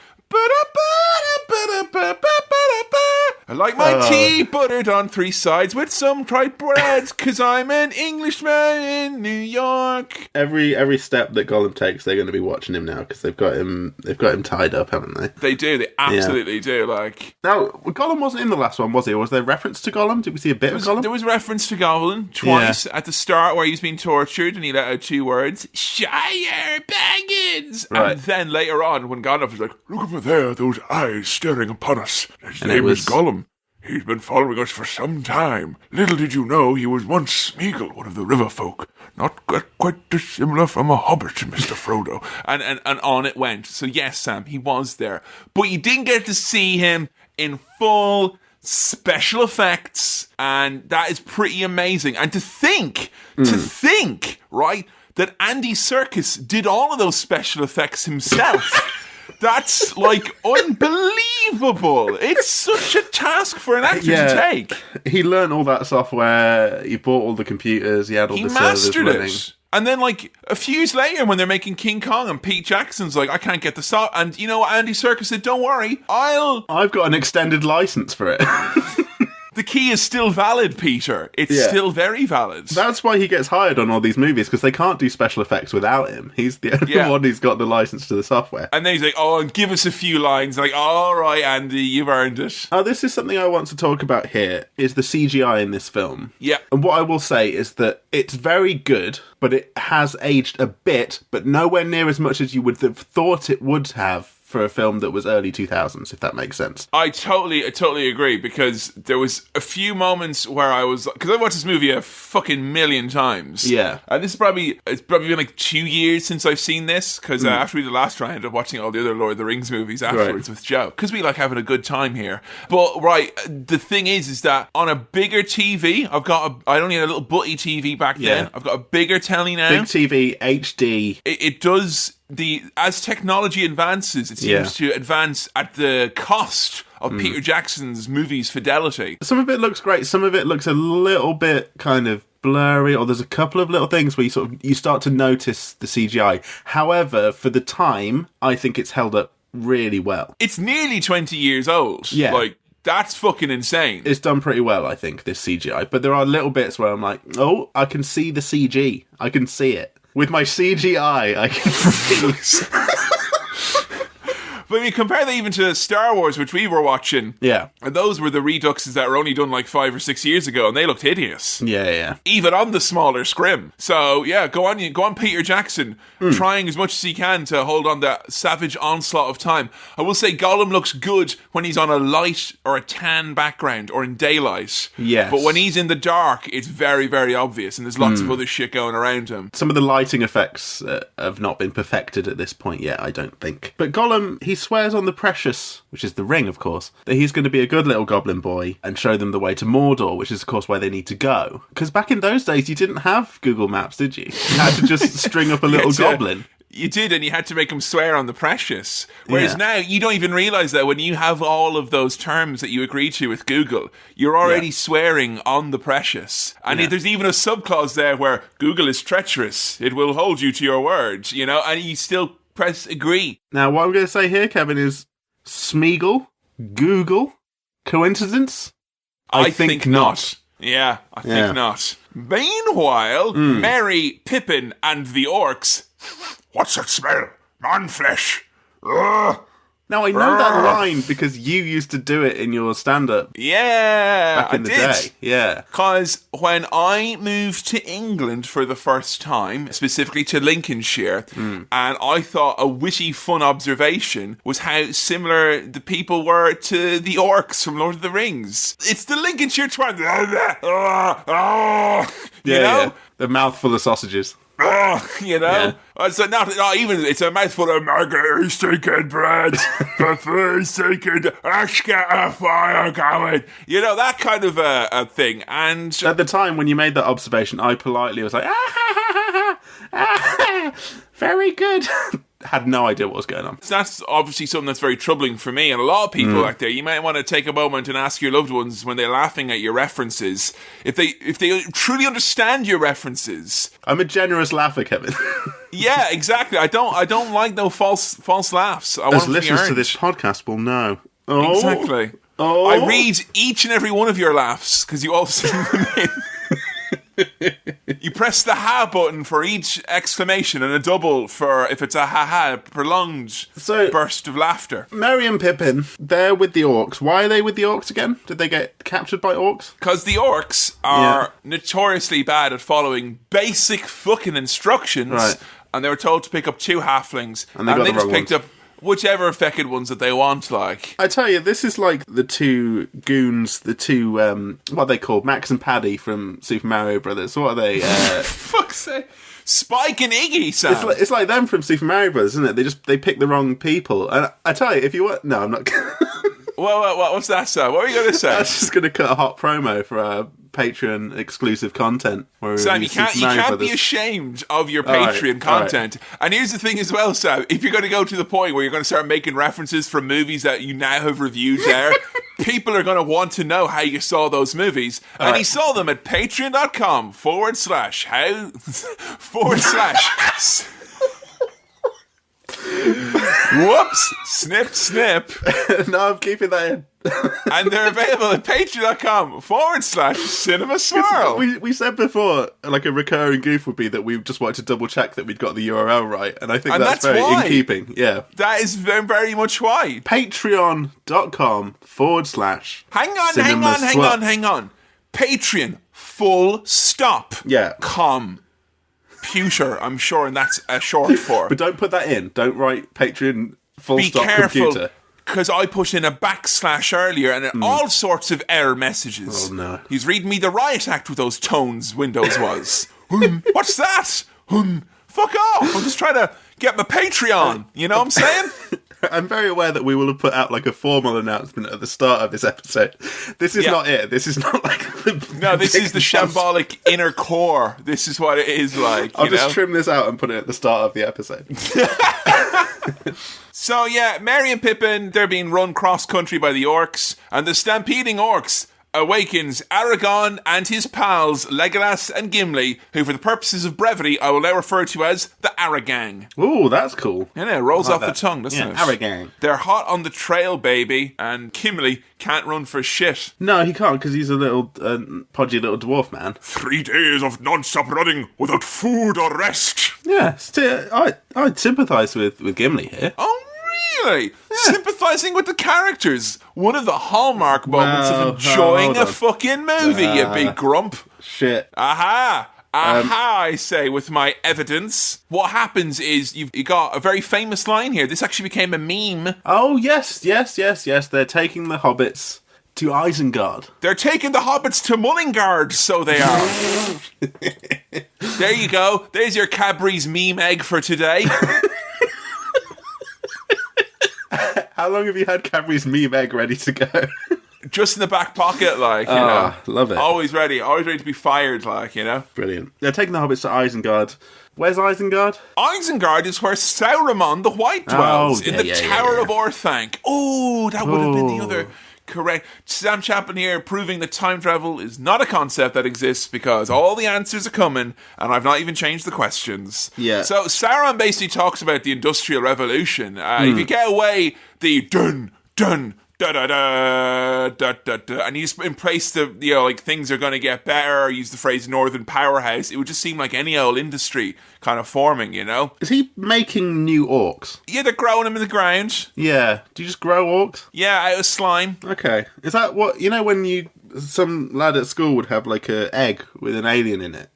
I like my tea buttered on 3 sides with some tripe bread, 'cause I'm an Englishman in New York." Every step that Gollum takes, they're going to be watching him now, because they've got him tied up, haven't they? They do. They absolutely do. Like, now, Gollum wasn't in the last one, was he? Or was there reference to Gollum? Did we see a bit of Gollum? There was reference to Gollum twice at the start, where he's being tortured and he let out 2 words, "Shire Baggins." Right. And then later on, when Gandalf was like, "Look over there, those eyes staring upon us. His And name is Gollum. He's been following us for some time. Little did you know he was once Smeagol, one of the river folk. Not quite dissimilar from a hobbit, Mr. Frodo." And on it went. So yes, Sam, he was there. But you didn't get to see him in full special effects, and that is pretty amazing. And to think, right, that Andy Serkis did all of those special effects himself. That's, like, unbelievable. It's such a task for an actor to take. He learned all that software. He bought all the computers. He had all the servers running. It. And then, like, a few years later, when they're making King Kong, and Pete Jackson's like, "I can't get this out." And you know what? Andy Serkis said, "Don't worry, I've got an extended license for it." The key is still valid, Peter. It's still very valid. That's why he gets hired on all these movies, because they can't do special effects without him. He's the only one who's got the license to the software. And then he's like, "Oh, and give us a few lines." Like, "All right, Andy, you've earned it." This is something I want to talk about here, is the CGI in this film. Yeah. And what I will say is that it's very good, but it has aged a bit, but nowhere near as much as you would have thought it would have for a film that was early 2000s, if that makes sense. I totally agree, because there was a few moments where I was, because I've watched this movie a fucking million times. Yeah. And it's probably been like 2 years since I've seen this, because after we did the last one, I ended up watching all the other Lord of the Rings movies afterwards with Joe, because we like having a good time here. But the thing is that on a bigger TV, I only had a little butty TV back then. I've got a bigger telly now. Big TV, HD. It does. As technology advances, it seems to advance at the cost of Peter Jackson's movie's fidelity. Some of it looks great. Some of it looks a little bit kind of blurry, or there's a couple of little things where you start to notice the CGI. However, for the time, I think it's held up really well. It's nearly 20 years old. Yeah. Like, that's fucking insane. It's done pretty well, I think, this CGI. But there are little bits where I'm like, oh, I can see the CG. I can see it. With my CGI, I can see. But I mean, compare that even to Star Wars, which we were watching. Yeah. And those were the reduxes that were only done like 5 or 6 years ago, and they looked hideous. Yeah. Even on the smaller scrim. So, yeah, go on Peter Jackson, trying as much as he can to hold on that savage onslaught of time. I will say Gollum looks good when he's on a light or a tan background or in daylight. Yes. But when he's in the dark, it's very, very obvious, and there's lots of other shit going around him. Some of the lighting effects have not been perfected at this point yet, I don't think. But Gollum, he swears on the precious, which is the ring, of course, that he's going to be a good little goblin boy and show them the way to Mordor, which is, of course, where they need to go. Because back in those days, you didn't have Google Maps, did you? You had to just string up a little goblin. You did, and you had to make him swear on the precious. Whereas now, you don't even realise that when you have all of those terms that you agree to with Google, you're already swearing on the precious. And there's even a subclause there where Google is treacherous. It will hold you to your word, you know, and you still press agree. Now, what I'm going to say here, Kevin, is Smeagol, Google, coincidence? I think not. Yeah, I think not. Meanwhile, Merry, Pippin, and the orcs... What's that smell? Man flesh. Ugh. Now, I know that line because you used to do it in your stand-up. Yeah, back in the day. Yeah. Because when I moved to England for the first time, specifically to Lincolnshire, and I thought a witty, fun observation was how similar the people were to the orcs from Lord of the Rings. It's the Lincolnshire twang. You know? Yeah. The mouthful of sausages. You know, it's not even. It's a mouthful of margarine stinking bread, for food's stinking. Let's get a fire going. You know, that kind of a thing. And at the time when you made that observation, I politely was like, very good. Had no idea what was going on. That's obviously something that's very troubling for me and a lot of people out there. You might want to take a moment and ask your loved ones when they're laughing at your references if they truly understand your references. I'm a generous laugher, Kevin. Yeah, exactly. I don't like no false laughs. As listeners to this podcast will know. Oh. Exactly. Oh. I read each and every one of your laughs because you all send them in. You press the ha button for each exclamation and a double for if it's a ha-ha, prolonged burst of laughter. Merry and Pippin, they're with the orcs. Why are they with the orcs again? Did they get captured by orcs? Because the orcs are notoriously bad at following basic fucking instructions. Right. And they were told to pick up 2 halflings. And they just picked up whichever affected ones that they want, like. I tell you, this is like the 2 goons, the 2, what are they called? Max and Paddy from Super Mario Brothers. What are they? Fuck's sake. Spike and Iggy, Sam. It's like them from Super Mario Brothers, isn't it? They pick the wrong people. And I tell you, if you want... No, I'm not... What's that, Sam? What are you going to say? I was just going to cut a hot promo for our Patreon exclusive content. Sam, you can't be ashamed of your Patreon content. Right. And here's the thing as well, Sam. If you're going to go to the point where you're going to start making references from movies that you now have reviewed there, people are going to want to know how you saw those movies. And he saw them at patreon.com/ Whoops! Snip, snip. No, I'm keeping that in. And they're available at patreon.com/ Cinema Swirl. We said before, like a recurring goof would be that we just wanted to double check that we'd got the URL right. And I think that's very in keeping. Yeah. That is very, very much why. Patreon.com/ Hang on. Patreon, full stop. Yeah. Computer, I'm sure, and that's a short for. But don't put that in. Don't write Patreon full stop careful, computer. Because I put in a / earlier and all sorts of error messages. Oh no. He's reading me the riot act with those tones Windows was. What's that? Fuck off. I'm just trying to get my Patreon. You know what I'm saying? I'm very aware that we will have put out like a formal announcement at the start of this episode. This is not it. This is not like this is the shambolic inner core. This is what it is like. I'll just trim this out and put it at the start of the episode. So yeah, Merry and Pippin, they're being run cross-country by the orcs, and the stampeding orcs awakens Aragorn and his pals Legolas and Gimli, who for the purposes of brevity I will now refer to as the Aragang. Ooh, that's cool. Yeah, it rolls off the tongue, doesn't it? Aragang. They're hot on the trail, baby, and Gimli can't run for shit. No, he can't, because he's a little podgy little dwarf man. 3 days of non-stop running without food or rest. Yeah, I'd sympathise with Gimli here. Oh, really? Yeah. Sympathising with the characters. One of the hallmark moments of enjoying a fucking movie, you big grump. Shit. Aha, I say, with my evidence. What happens is you got a very famous line here. This actually became a meme. Oh, yes. They're taking the hobbits to Isengard. They're taking the hobbits to Mullingar, so they are. There you go. There's your Cadbury's meme egg for today. How long have you had Cadbury's meme egg ready to go? Just in the back pocket, like, you know. Love it. Always ready to be fired, like, you know. Brilliant. They're taking the hobbits to Isengard. Where's Isengard? Isengard is where Sauron the White dwells, in the Tower of Orthanc. Oh, that would have been the other... Correct. Sam Chaplin here proving that time travel is not a concept that exists because all the answers are coming and I've not even changed the questions. Yeah. So Sauron basically talks about the Industrial Revolution. If you get away the dun, dun, da da da da da da, and you just embrace the, you know, like things are going to get better, or use the phrase northern powerhouse, it would just seem like any old industry kind of forming, you know. Is he making new orcs? Yeah, they're growing them in the ground. Yeah. Do you just grow orcs? Yeah, out of slime. Okay. Is that what, you know, when some lad at school would have like a egg with an alien in it?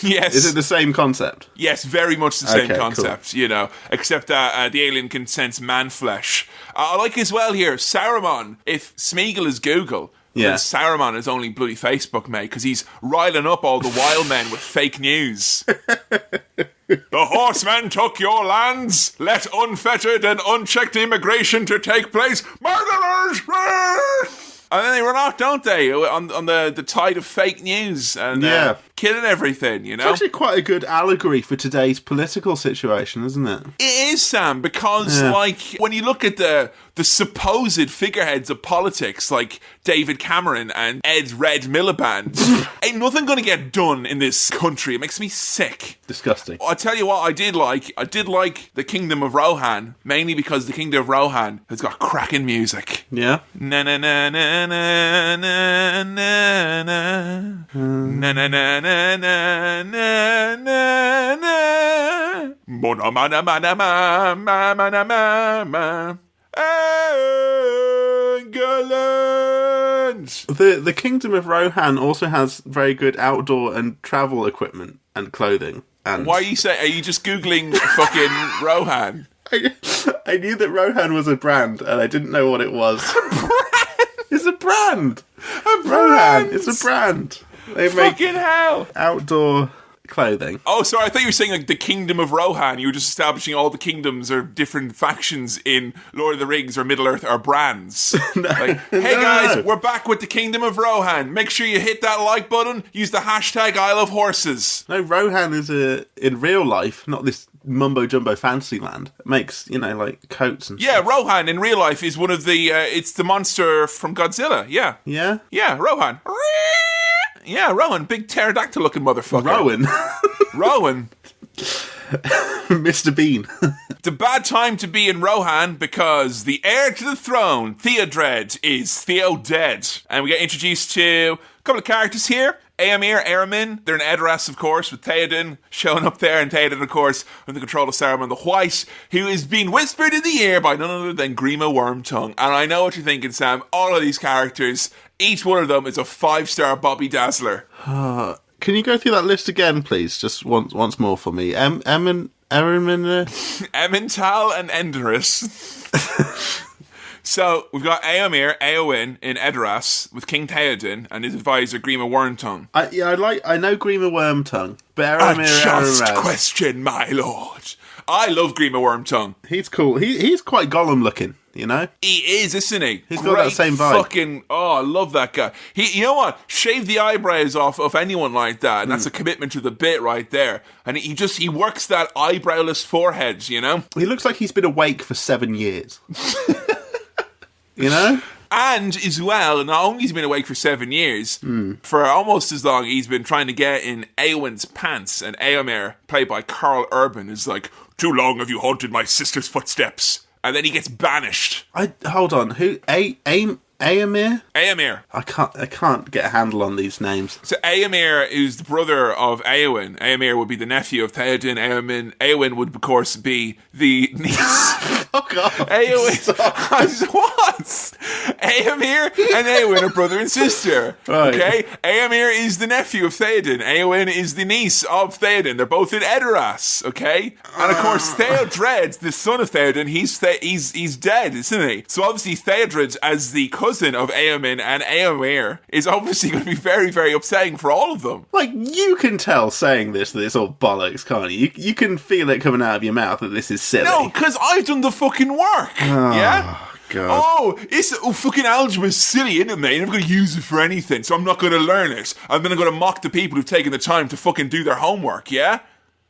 Yes. Is it the same concept? Yes, very much the same Okay, concept, you know, except that the alien can sense man flesh. I like as well here, Saruman, if Smeagol is Google, then Saruman is only bloody Facebook, mate, because he's riling up all the wild men with fake news. The horsemen took your lands. Let unfettered and unchecked immigration to take place. Murderers! And then they run off, don't they, on the tide of fake news and killing everything, you know? It's actually quite a good allegory for today's political situation, isn't it? It is, Sam, because, like, when you look at the supposed figureheads of politics, like David Cameron and Ed Red Miliband, ain't nothing going to get done in this country. It makes me sick. Disgusting. I tell you what, I did like the Kingdom of Rohan, mainly because the Kingdom of Rohan has got cracking music. Yeah? Na na na na na na na na na na na na na na na na mana mana ma ma mana ma. England! The Kingdom of Rohan also has very good outdoor and travel equipment and clothing. And Why are you just Googling fucking Rohan? I knew that Rohan was a brand, and I didn't know what it was. It's a brand! Rohan, it's a brand. They Fucking make hell! outdoor clothing. Oh, sorry, I thought you were saying like the Kingdom of Rohan. You were just establishing all the kingdoms or different factions in Lord of the Rings or Middle-earth are brands. Like, hey guys, we're back with the Kingdom of Rohan. Make sure you hit that like button. Use the hashtag I love horses. No, Rohan is in real life, not this mumbo-jumbo fantasy land. It makes, you know, like coats and stuff. Rohan in real life is one of the, it's the monster from Godzilla, yeah. Yeah? Yeah, Rohan. Yeah, Rowan, big pterodactyl looking motherfucker. Rowan. Rowan. Mr. Bean. It's a bad time to be in Rohan because the heir to the throne, Theodred, is Theodead. And we get introduced to a couple of characters here. Éomer, Eärendil, they're in Edoras, of course, with Theoden showing up there, and Theoden, of course, under the control of Saruman the White, who is being whispered in the ear by none other than Grima Wormtongue. And I know what you're thinking, Sam. All of these characters, each one of them is a 5-star Bobby Dazzler. Can you go through that list again, please? Just once more for me. Emmental and Endoras. So, we've got Éomer, Éowyn in Edoras with King Theoden and his advisor Grima Wormtongue. I know Grima Wormtongue, but Éomer, a just question, my lord. I love Grima Wormtongue. He's cool. He's quite Gollum looking, you know? He is, isn't he? He's got that same vibe. I love that guy. You know what? Shave the eyebrows off of anyone like that, and that's a commitment to the bit right there. And he works that eyebrowless forehead, you know? He looks like he's been awake for 7 years. You know? And as well, not only has he been awake for 7 years, for almost as long, he's been trying to get in Éowyn's pants. And Éomer, played by Carl Urban, is like, "Too long have you haunted my sister's footsteps." And then he gets banished. Hold on, who? Éomer? Éomer. I can't get a handle on these names. So Éomer is the brother of Éowyn. Éomer would be the nephew of Theoden. Éowyn would, of course, be the niece. Fuck off. Éowyn. What? Éomer and Éowyn are brother and sister. Right. Okay? Éomer is the nephew of Theoden. Éowyn is the niece of Theoden. They're both in Edoras, okay? And of course, Theodred, the son of Theoden, he's dead, isn't he? So obviously Theodred, as the cousin of Éomer and Éomer, is obviously going to be very, very upsetting for all of them. Like, you can tell saying this that it's all bollocks, can't you? You can feel it coming out of your mouth that this is silly. No, because I've done the fucking work. Yeah? God. Fucking algebra is silly, isn't it, mate? I'm never going to use it for anything, so I'm not going to learn it. I'm then going to mock the people who've taken the time to fucking do their homework, yeah?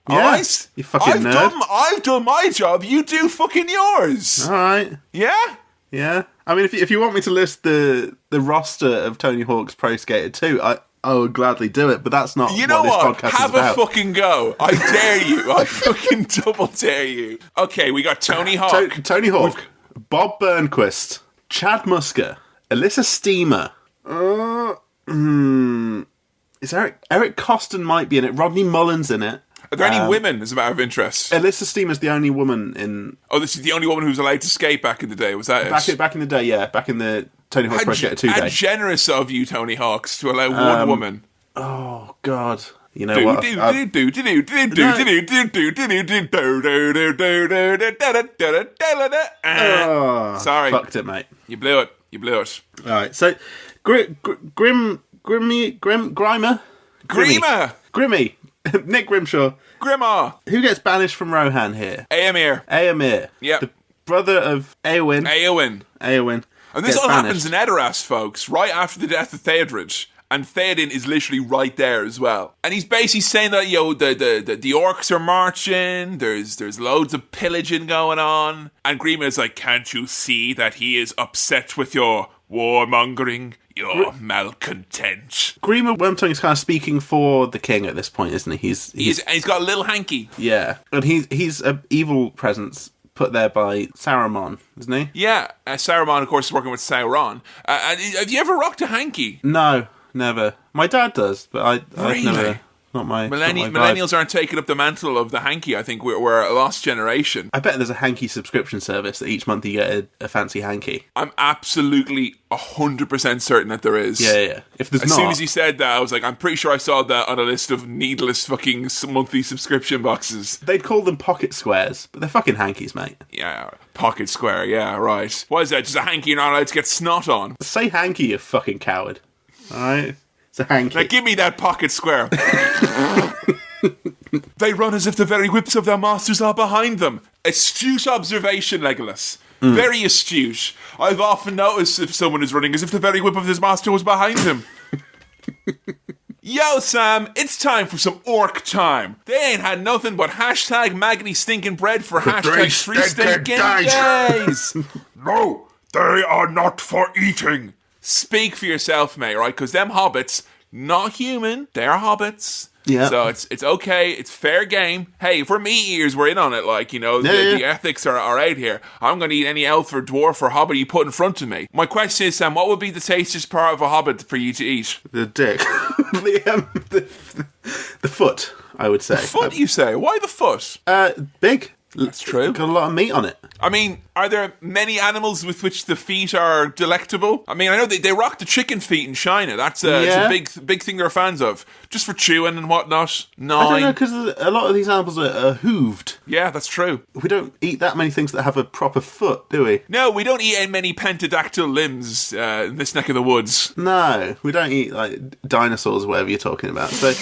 Yeah, alright? you fucking nerd. I've done my job, you do fucking yours. Alright. Yeah? Yeah. I mean, if you want me to list the roster of Tony Hawk's Pro Skater 2, I would gladly do it, but that's not you know this what? podcast Have is about. a fucking go. I dare you. I fucking double dare you. Okay, we got Tony Hawk. Tony Hawk, Bob Burnquist, Chad Musker, Alyssa Steamer. Is Eric Costin might be in it. Rodney Mullen's in it. Are there any women, as a matter of interest? Alyssa Steamer's the only woman in... Oh, this is the only woman who was allowed to skate back in the day, was that it? Back in the day, yeah. Back in the Tony Hawk Pro Skater 2 day. How generous of you, Tony Hawks, to allow one woman. Oh, God. You know what? Sorry. Fucked it, mate. You blew it. Alright, so... Grimer? Grimmy. Nick Grimshaw. Grimmer. Who gets banished from Rohan here? Éomer. Yep. The brother of Éowyn. And this all happens in Edoras, folks, right after the death of Theodred. And Theoden is literally right there as well. And he's basically saying that, the orcs are marching, there's loads of pillaging going on. And Grima is like, can't you see that he is upset with your warmongering, your malcontent? Grima Wormtongue is kind of speaking for the king at this point, isn't he? He's got a little hanky. Yeah. And he's an evil presence put there by Saruman, isn't he? Yeah. Saruman, of course, is working with Sauron. And have you ever rocked a hanky? No. Never. My dad does, but I've really? never. Not my. Millennials aren't taking up the mantle of the hanky. I think we're a lost generation. I bet there's a hanky subscription service that each month you get a fancy hanky. I'm absolutely 100% certain that there is. Yeah. If there's as soon as you said that, I was like, I'm pretty sure I saw that on a list of needless fucking monthly subscription boxes. They'd call them pocket squares, but they're fucking hankies, mate. Yeah, pocket square. Yeah, right. What is that? Just a hanky you're not allowed to get snot on? Say hanky, you fucking coward. Alright? It's a hanky. Now give me that pocket square. They run as if the very whips of their masters are behind them. Astute observation, Legolas. Very astute. I've often noticed if someone is running as if the very whip of his master was behind him. Yo, Sam, it's time for some orc time. They ain't had nothing but hashtag Magny stinking bread for hashtag 3 stinking days. No, they are not for eating. Speak for yourself, mate, right? Because them hobbits, not human, they're hobbits. Yeah. So it's okay, it's fair game. Hey, if we're meat eaters, we're in on it, the ethics are out here. I'm going to eat any elf or dwarf or hobbit you put in front of me. My question is, Sam, what would be the tastiest part of a hobbit for you to eat? The dick. the foot, I would say. The foot, you say? Why the foot? Big. That's true. Got a lot of meat on it. I mean, are there many animals with which the feet are delectable? I mean, I know they rock the chicken feet in China. It's a big thing they're fans of. Just for chewing and whatnot. I don't know, because a lot of these animals are hooved. Yeah, that's true. We don't eat that many things that have a proper foot, do we? No, we don't eat many pentadactyl limbs in this neck of the woods. No, we don't eat, dinosaurs or whatever you're talking about. So...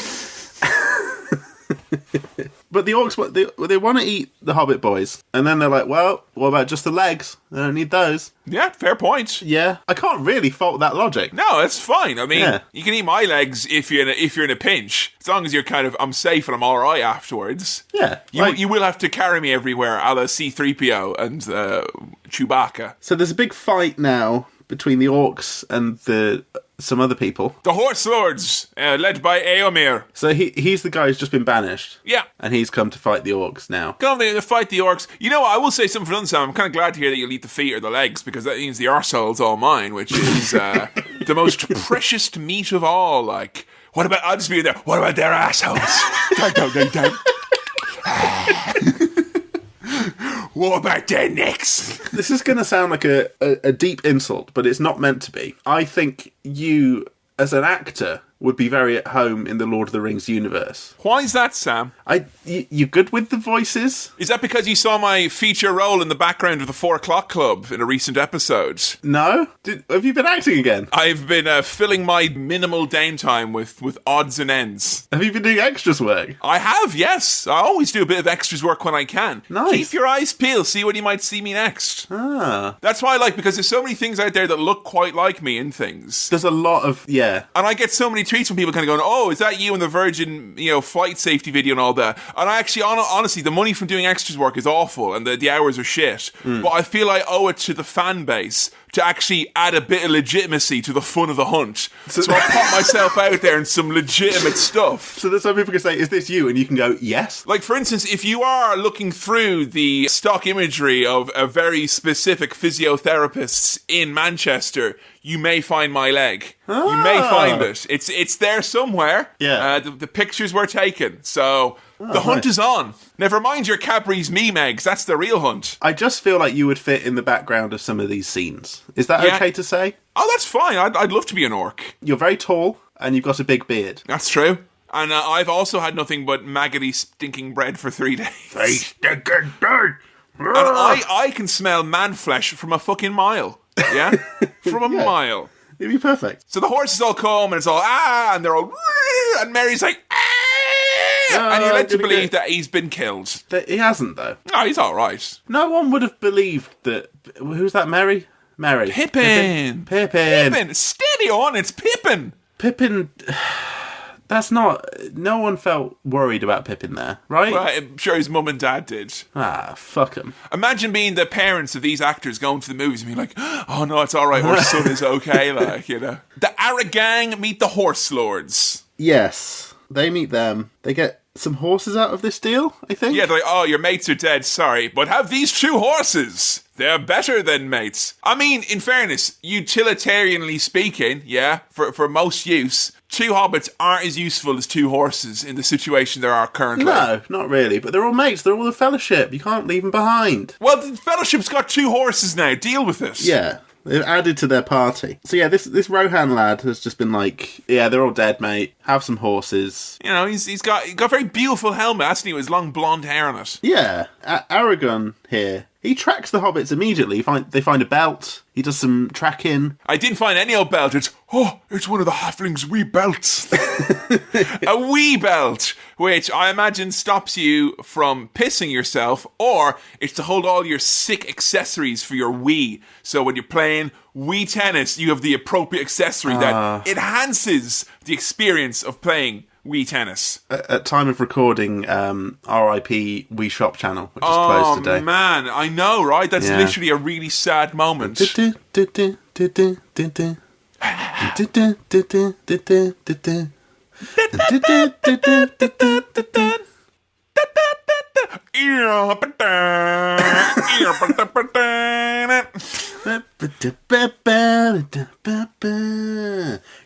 But the orcs, they want to eat the Hobbit boys. And then they're like, well, what about just the legs? They don't need those. Yeah, fair point. Yeah. I can't really fault that logic. No, that's fine. I mean, You can eat my legs if you're in a pinch. As long as you're kind of, I'm safe and I'm all right afterwards. Yeah. You will have to carry me everywhere, a la C-3PO and Chewbacca. So there's a big fight now between the orcs and some other people. The Horse Lords, led by Éomer. So he's the guy who's just been banished. Yeah. And he's come to fight the orcs now. Come to fight the orcs. You know what? I will say something for Sam. I'm kind of glad to hear that you'll eat the feet or the legs, because that means the arsehole's all mine, which is the most precious meat of all. What about, I'll just be there, what about their assholes? Don't. What about their necks? This is going to sound like a deep insult, but it's not meant to be. I think you, as an actor, would be very at home in the Lord of the Rings universe. Why is that, Sam? You good with the voices? Is that because you saw my feature role in the background of the 4 O'Clock Club in a recent episode? No? Have you been acting again? I've been filling my minimal downtime with odds and ends. Have you been doing extras work? I have, yes. I always do a bit of extras work when I can. Nice. Keep your eyes peeled, see when you might see me next. Ah. That's why I like, because there's so many things out there that look quite like me in things. There's a lot of, yeah. And I get so many tweets from people kind of going, oh, is that you in the Virgin, flight safety video and all that? And I actually, honestly, the money from doing extras work is awful and the hours are shit. But I feel I owe it to the fan base to actually add a bit of legitimacy to the fun of the hunt. So I pop myself out there in some legitimate stuff. So that some people can say, is this you? And you can go, yes. Like, for instance, if you are looking through the stock imagery of a very specific physiotherapists in Manchester, you may find my leg. You may find it. It's there somewhere. Yeah. The pictures were taken. So the hunt is on. Never mind your Cadbury's meme eggs. That's the real hunt. I just feel like you would fit in the background of some of these scenes. Is that okay to say? Oh, that's fine. I'd love to be an orc. You're very tall and you've got a big beard. That's true. And I've also had nothing but maggoty stinking bread for 3 days. They stinking dirt. And I can smell man flesh from a fucking mile. Yeah? From a mile. It'd be perfect. So the horses all come and it's all, and they're all, and Mary's like, and you're led to believe that he's been killed. He hasn't, though. Oh, he's all right. No one would have believed that... Who's that, Mary? Mary. Pippin. Steady on, it's Pippin. Pippin... That's not... No one felt worried about Pippin there, right? Well, I'm sure his mum and dad did. Ah, fuck him. Imagine being the parents of these actors going to the movies and being like, oh no, it's all right, our son is okay, The Aragang meet the Horse Lords. Yes, they meet them. They get some horses out of this deal, I think. Yeah, they're like, oh, your mates are dead, sorry, but have these 2 horses. They're better than mates. I mean, in fairness, utilitarianly speaking, yeah, for most use, 2 hobbits aren't as useful as 2 horses in the situation there are currently. No, not really, but they're all mates. They're all the Fellowship. You can't leave them behind. Well, the Fellowship's got 2 horses now. Deal with it. Yeah. They've added to their party. So yeah, this Rohan lad has just been like, yeah, they're all dead, mate. Have some horses. He's got a very beautiful helmet, hasn't he, with his long blonde hair on it. Yeah. Aragon here, he tracks the hobbits immediately. They find a belt. He does some tracking. I didn't find any old belt. It's one of the halflings' wee belts. A wee belt, which I imagine stops you from pissing yourself, or it's to hold all your sick accessories for your Wii. So when you're playing Wii tennis, you have the appropriate accessory that enhances the experience of playing Wii tennis. At time of recording, RIP Wii Shop channel, which is closed today. Oh man, I know, right? That's literally a really sad moment.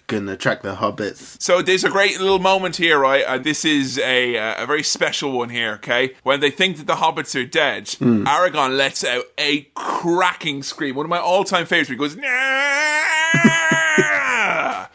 Gonna track the hobbits. So there's a great little moment here, right? And this is a very special one here, okay? When they think that the hobbits are dead, Aragorn lets out a cracking scream. One of my all-time favorites. He goes, nah!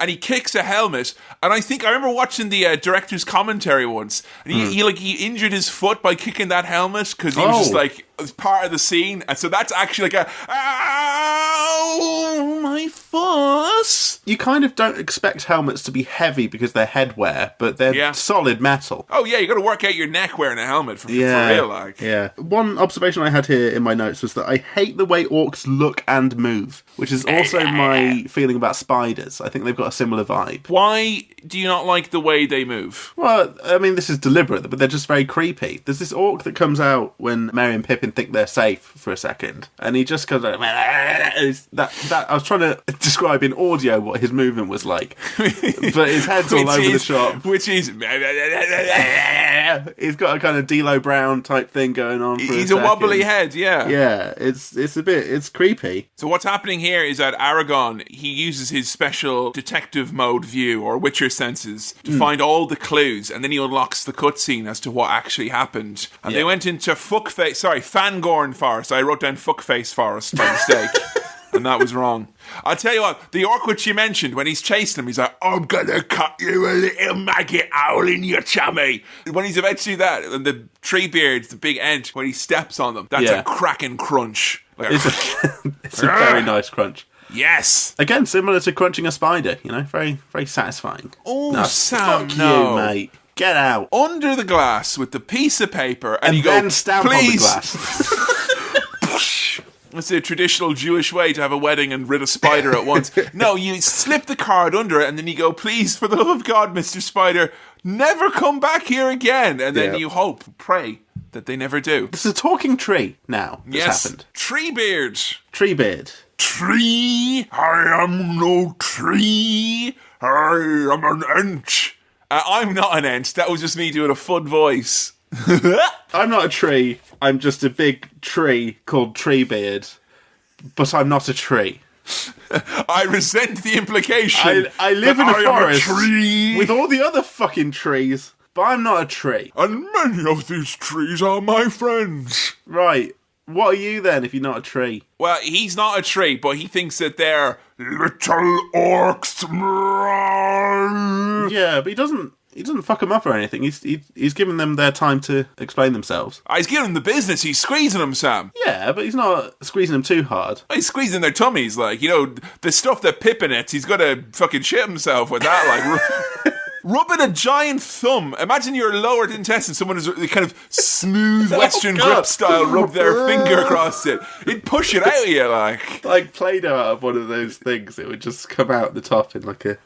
And he kicks a helmet. And I remember watching the director's commentary once. And he injured his foot by kicking that helmet because he was just like, it was part of the scene. And so that's actually like ow, my foot. You kind of don't expect helmets to be heavy because they're headwear, but they're solid metal. Oh yeah, you got to work out your neck wearing a helmet for real, like. Yeah. One observation I had here in my notes was that I hate the way orcs look and move, which is also my feeling about spiders. I think they've got a similar vibe. Why do you not like the way they move? Well, I mean, this is deliberate, but they're just very creepy. There's this orc that comes out when Merry and Pippin think they're safe for a second, and he just goes like, that I was trying to describe in audio what his movement was like, but his head's all over the shop. Which is... He's got a kind of D'Lo Brown type thing going on. He's a wobbly head, yeah. Yeah, it's creepy. So what's happening here is that Aragorn, he uses his special detective mode view, or Witcher senses, to find all the clues, and then he unlocks the cutscene as to what actually happened. And they went into Fangorn Forest. I wrote down Fuckface Forest by mistake. And that was wrong. I'll tell you what, the orc which you mentioned, when he's chasing him, he's like, I'm gonna cut you a little maggot owl in your tummy. When he's about to do that, and the tree beards, the big ent, when he steps on them, that's a cracking crunch. Like it's a very nice crunch. Yes. Again, similar to crunching a spider, very, very satisfying. Oh, no, Sam, fuck no. you, mate. Get out. Under the glass with the piece of paper, and you then go, stamp please. on the glass. That's the traditional Jewish way to have a wedding and rid a spider at once. No, you slip the card under it, and then you go, please, for the love of God, Mr. Spider, never come back here again. And then you pray that they never do. It's a talking tree now. That's happened. Treebeard. Treebeard. Tree, I am no tree, I am an ent. I'm not an ent. That was just me doing a fun voice. I'm not a tree. I'm just a big tree called Treebeard. But I'm not a tree. I resent the implication. I live in a forest tree. with all the other fucking trees, but I'm not a tree. And many of these trees are my friends. Right. What are you then if you're not a tree? Well, he's not a tree, but he thinks that they're little orcs. Yeah, but he doesn't fuck them up or anything. He's giving them their time to explain themselves. He's giving them the business. He's squeezing them, Sam. Yeah, but he's not squeezing them too hard. He's squeezing their tummies, the stuff that Pippin eats. He's got to fucking shit himself with that, rubbing a giant thumb. Imagine your lower intestine. Someone is kind of smooth Western grip style. Rub their finger across it. It'd push it out of you, like Play-Doh out of one of those things. It would just come out the top in like a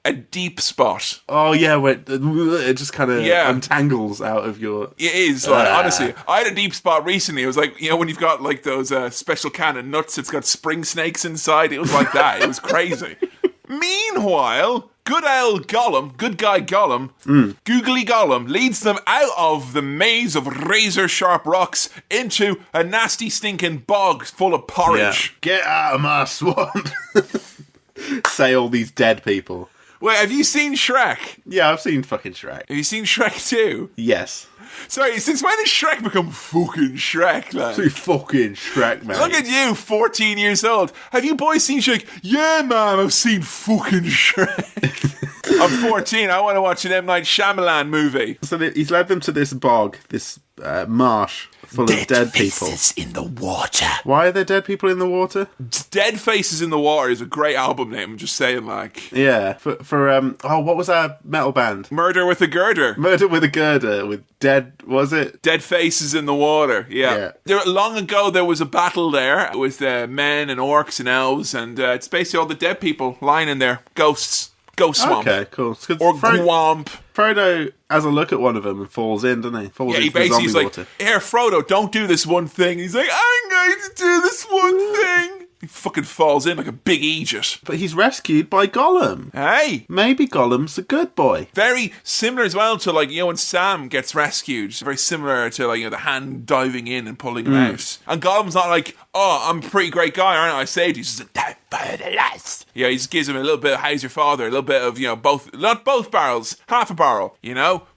a deep spot. Oh yeah, where it just kind of untangles out of your. It is honestly. I had a deep spot recently. It was like when you've got like those special can of nuts. It's got spring snakes inside. It was like that. It was crazy. Meanwhile, good guy Gollum, Googly Gollum, leads them out of the maze of razor-sharp rocks into a nasty, stinking bog full of porridge. Yeah. Get out of my swamp! Say all these dead people. Wait, have you seen Shrek? Yeah, I've seen fucking Shrek. Have you seen Shrek 2? Yes. Sorry, since when did Shrek become fucking Shrek, like? So fucking Shrek, man. Look at you, 14 years old. Have you boys seen Shrek? Yeah, man, I've seen fucking Shrek. I'm 14, I want to watch an M. Night Shyamalan movie. So he's led them to this bog, this marsh full of dead people. Faces in the water. Why are there dead people in the water? Dead Faces in the Water is a great album name, I'm just saying, Yeah, for what was our metal band? Murder with a Girder. Murder with a Girder, with dead, was it? Dead Faces in the Water, yeah. Long ago there was a battle there with men and orcs and elves, and it's basically all the dead people lying in there. Ghost swamp. Okay, cool. Or Gwamp. Frodo has a look at one of them and falls in, doesn't he? Falls he basically he's like, water. Here, Frodo, don't do this one thing. He's like, I'm going to do this one thing. He fucking falls in like a big Aegis. But he's rescued by Gollum. Hey! Maybe Gollum's a good boy. Very similar as well to, when Sam gets rescued. Very similar to, the hand diving in and pulling him out. And Gollum's not like, oh, I'm a pretty great guy, aren't I? I saved you. He's just like, don't buy the last. Yeah, he just gives him a little bit of how's your father, a little bit of, both, not both barrels, half a barrel,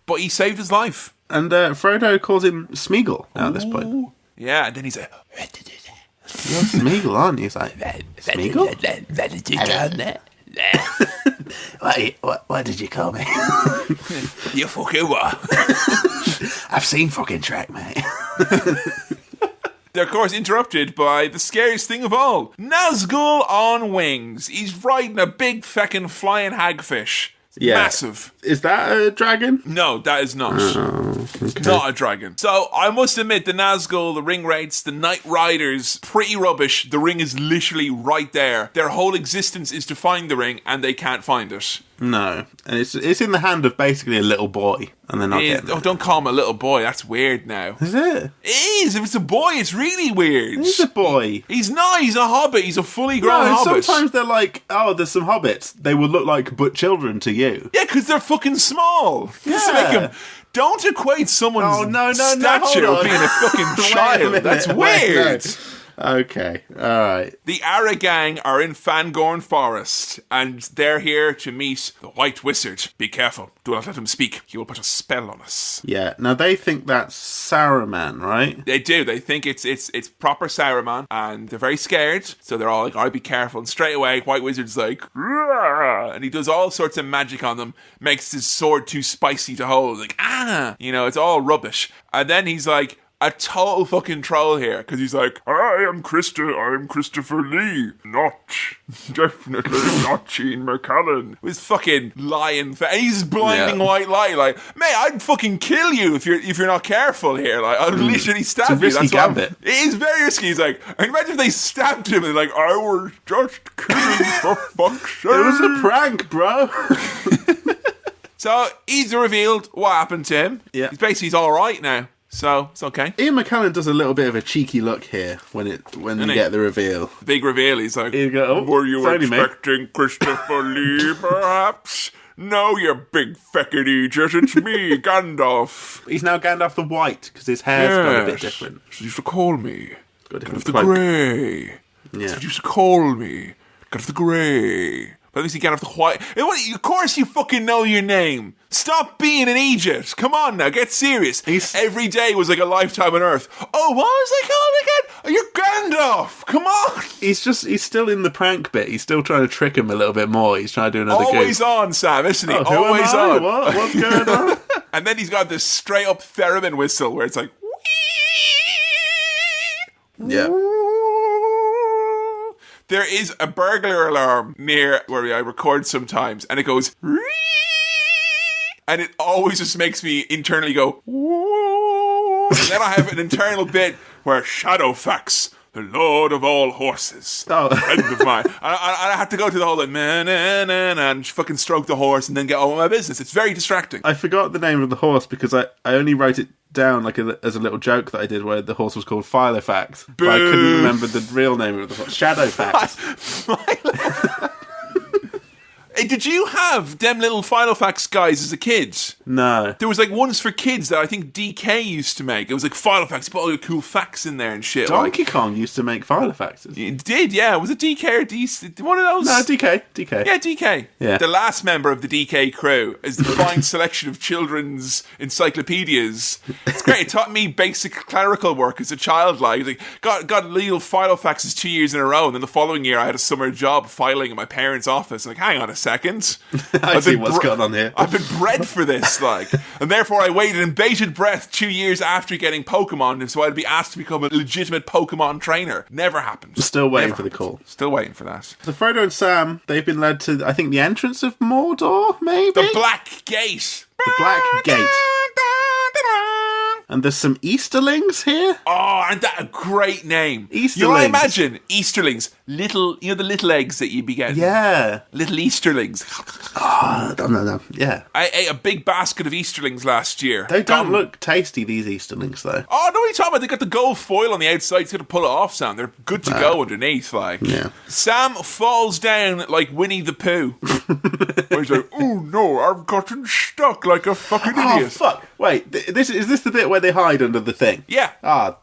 But he saved his life. And Frodo calls him Smeagol at this point. Yeah, and then he's like, you're Smeagol, aren't you? He's like, Smeagol? Where did you come there? What did you call me? You fucking what? I've seen fucking Shrek, mate. They're, of course, interrupted by the scariest thing of all. Nazgul on wings. He's riding a big feckin' flying hagfish. Yeah. Massive. Is that a dragon? No, that is not. Okay. Not a dragon. So, I must admit, the Nazgul, the Ring Wraiths, the Night Riders, pretty rubbish. The ring is literally right there. Their whole existence is to find the ring, and they can't find it. No. And it's in the hand of basically a little boy, and they're not getting it. Oh, don't call him a little boy. That's weird now. Is it? It is. If it's a boy, it's really weird. He's a boy. He's not. He's a hobbit. He's a fully grown hobbit. Sometimes they're like, oh, there's some hobbits. They will look like but children to you. Yeah, because they're fucking small. Yeah. Don't equate someone's stature with being a fucking child. That's weird. Okay, alright. The Ara gang are in Fangorn Forest, and they're here to meet the White Wizard. Be careful. Do not let him speak. He will put a spell on us. Yeah, now they think that's Saruman, right? They do. They think it's proper Saruman, and they're very scared. So they're all like, "All right, be careful." And straight away, White Wizard's like, "Rah!" And he does all sorts of magic on them, makes his sword too spicy to hold. Like, it's all rubbish. And then he's like a total fucking troll here, because he's like, I'm Christopher Lee, definitely not Gene McCallan. With fucking lying face, he's blinding white light, like, mate, I'd fucking kill you if you're not careful here, like, I'll literally stab you. It's a risky gambit. It is very risky. He's like, I can imagine if they stabbed him and like, I was just kidding for fuck's sake. It was a prank, bro. So he's revealed what happened to him. Yeah. He's all right now. So it's okay. Ian McKellen does a little bit of a cheeky look here when you get the reveal. Big reveal. He's like, You go, were you it's only me." expecting Christopher Lee, perhaps? No, you big feckin' idiot. It's me, Gandalf. He's now Gandalf the White because his hair's got a bit different. So you used to call me Got a Gandalf different the cloak. Grey. Yeah. So you used to call me Gandalf the Grey. But at least you Gandalf the White. Of course you fucking know your name. Stop being an idiot. Come on now, get serious. Every day was like a lifetime on Earth. Oh, what was I called again? Oh, you're Gandalf. Come on. He's still in the prank bit. He's still trying to trick him a little bit more. He's trying to do another Always goof. on, Sam, isn't he? Oh, who Always am I? on. What's going on? And then he's got this straight up theremin whistle where it's like, Yeah. there is a burglar alarm near where I record sometimes, and it goes, and it always just makes me internally go, and then I have an internal bit where Shadowfax, the Lord of all horses, friend of mine, and I had to go to the whole like, and fucking stroke the horse and then get on with my business. It's very distracting. I forgot the name of the horse because I only wrote it down like as a little joke that I did where the horse was called Filofax. But I couldn't remember the real name of the horse. Shadowfax. Hey, did you have them little Filofax guys as a kid? No. There was like ones for kids that I think DK used to make. It was like Filofax, put all your cool facts in there and shit. Donkey Kong used to make Filofaxes. It did, yeah. Was it DK or DC? One of those? No, DK. Yeah, DK. Yeah. The last member of the DK crew is the fine selection of children's encyclopedias. It's great. It taught me basic clerical work as a child. Like got little Filofaxes 2 years in a row, and then the following year I had a summer job filing in my parents' office. Like, hang on a second. I see what's going on here. I've been bred for this, like. And therefore I waited in bated breath 2 years after getting Pokemon, so I'd be asked to become a legitimate Pokemon trainer. Never happened. Still waiting Never for the happened. call. Still waiting for that. So Frodo and Sam, they've been led to, I think, the entrance of Mordor, maybe? The Black Gate. The Black Gate. And there's some Easterlings here? Oh, and that a great name. Easterlings. You know, I imagine Easterlings, little, the little eggs that you'd be getting. Yeah. Little Easterlings. No. Yeah. I ate a big basket of Easterlings last year. They don't look tasty, these Easterlings, though. Oh, no, what are you talking about? They got the gold foil on the outside. You got to pull it off, Sam. They're good to go underneath, like. Yeah. Sam falls down like Winnie the Pooh. Where he's like, oh no, I've gotten stuck like a fucking idiot. Oh, fuck. Wait, is this the bit where they hide under the thing? Yeah.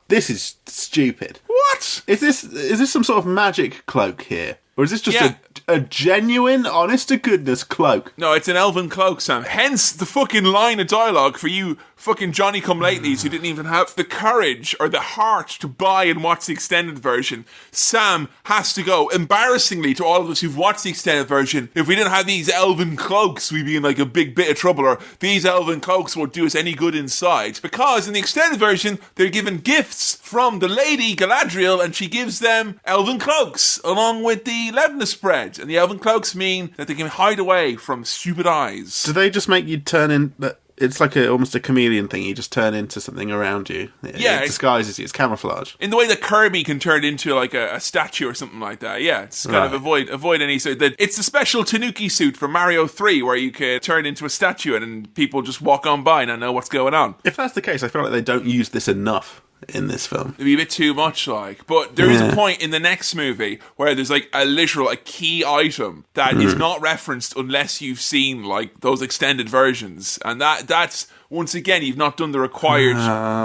This is stupid. What? Is this some sort of magic cloak here? Or is this just Yeah. a genuine, honest-to-goodness cloak? No, it's an elven cloak, Sam. Hence the fucking line of dialogue for you fucking Johnny-come-latelys who didn't even have the courage or the heart to buy and watch the extended version. Sam has to go, embarrassingly to all of us who've watched the extended version, if we didn't have these elven cloaks, we'd be in like a big bit of trouble, or these elven cloaks won't do us any good inside. Because in the extended version, they're given gifts from the lady Galadriel, and she gives them elven cloaks, along with the Lebanus bread. And the elven cloaks mean that they can hide away from stupid eyes. Do they just make you turn in... It's like almost a chameleon thing. You just turn into something around you. Yeah, It disguises you. It's camouflage. In the way that Kirby can turn into like a statue or something like that. Yeah, it's kind of avoid any... So it's the special Tanuki suit from Mario 3 where you can turn into a statue and people just walk on by and not know what's going on. If that's the case, I feel like they don't use this enough in this film. It'd be a bit too much, like. But there is a point in the next movie where there's like a key item that is not referenced unless you've seen like those extended versions, and that's once again you've not done the required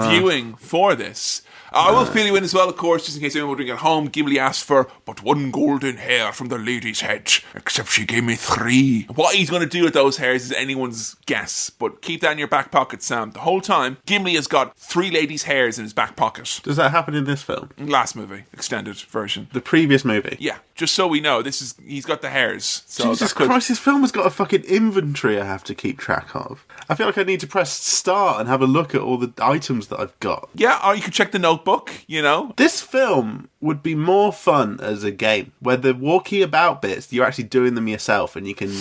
viewing for this. I will fill you in as well, of course, just in case anyone wondering at home. Gimli asked for but one golden hair from the lady's head, except she gave me 3. What he's going to do with those hairs is anyone's guess, but keep that in your back pocket, Sam. The whole time, Gimli has got 3 ladies' hairs in his back pocket. Does that happen in this film? Last movie, extended version. The previous movie? Yeah, just so we know, he's got the hairs. So Jesus Christ, this film has got a fucking inventory I have to keep track of. I feel like I need to press start and have a look at all the items that I've got. Yeah, or you could check the notebook, you know. This film would be more fun as a game, where the walkie about bits, you're actually doing them yourself and you can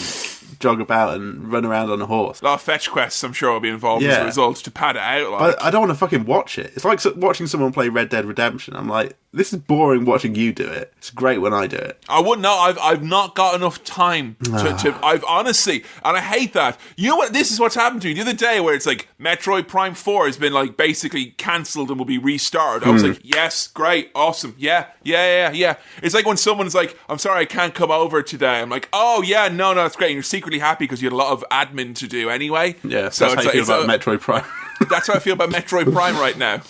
jog about and run around on a horse. A lot of fetch quests, I'm sure, will be involved as a result to pad it out. But I don't want to fucking watch it. It's like watching someone play Red Dead Redemption. I'm like, this is boring watching you do it. It's great when I do it. I wouldn't know. I've not got enough time to I've honestly, and I hate that. You know what? This is what's happened to me the other day, where it's like Metroid Prime 4 has been like basically cancelled and will be restarted. I was like, yes, great, awesome, yeah. It's like when someone's like, I'm sorry, I can't come over today. I'm like, oh yeah, no, that's great. And you're secretly happy because you had a lot of admin to do anyway. Yeah, so that's how you feel about Metroid Prime. That's how I feel about Metroid Prime right now.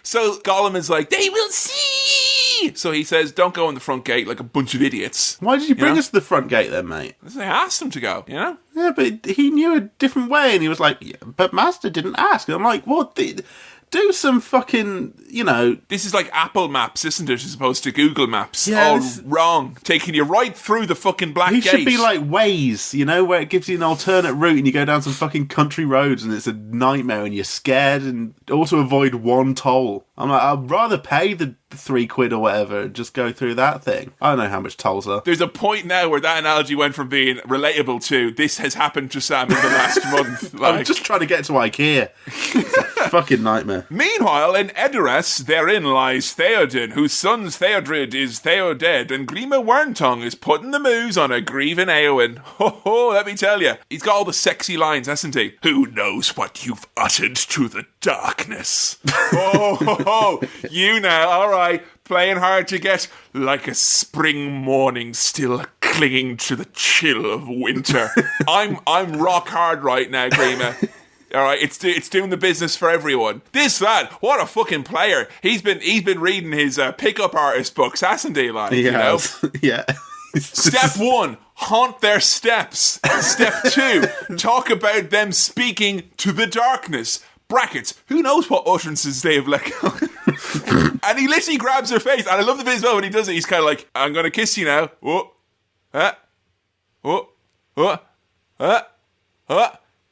So Gollum is like, they will see. So he says, don't go in the front gate like a bunch of idiots. Why did you bring us to the front gate then, mate? Because I asked him to go, you know? Yeah, but he knew a different way, and he was like, yeah, but Master didn't ask. And I'm like, what? Do some fucking, you know... This is like Apple Maps, isn't it, as opposed to Google Maps? Yeah, wrong. Taking you right through the fucking black gate. He should be like Waze, you know, where it gives you an alternate route and you go down some fucking country roads and it's a nightmare and you're scared, and also avoid one toll. I'm like, I'd rather pay the £3 or whatever and just go through that thing. I don't know how much tolls are. There's a point now where that analogy went from being relatable to this has happened to Sam in the last month. Like, I'm just trying to get to IKEA. It's a fucking nightmare. Meanwhile, in Edoras, therein lies Theoden, whose son Theodred is Theodead, and Grima Wormtongue is putting the moves on a grieving Eowyn. Ho ho, let me tell you. He's got all the sexy lines, hasn't he? Who knows what you've uttered to the darkness? Oh, you know, all right. Playing hard to get, like a spring morning still clinging to the chill of winter. I'm rock hard right now, Grima. All right, it's doing the business for everyone. This lad, what a fucking player! He's been reading his pickup artist books, hasn't he? Like, you know, yeah. Step 1, haunt their steps. Step 2, talk about them speaking to the darkness. Brackets, who knows what utterances they have let go. And he literally grabs her face, and I love the bit as well when he does it. He's kind of like, I'm gonna kiss you now.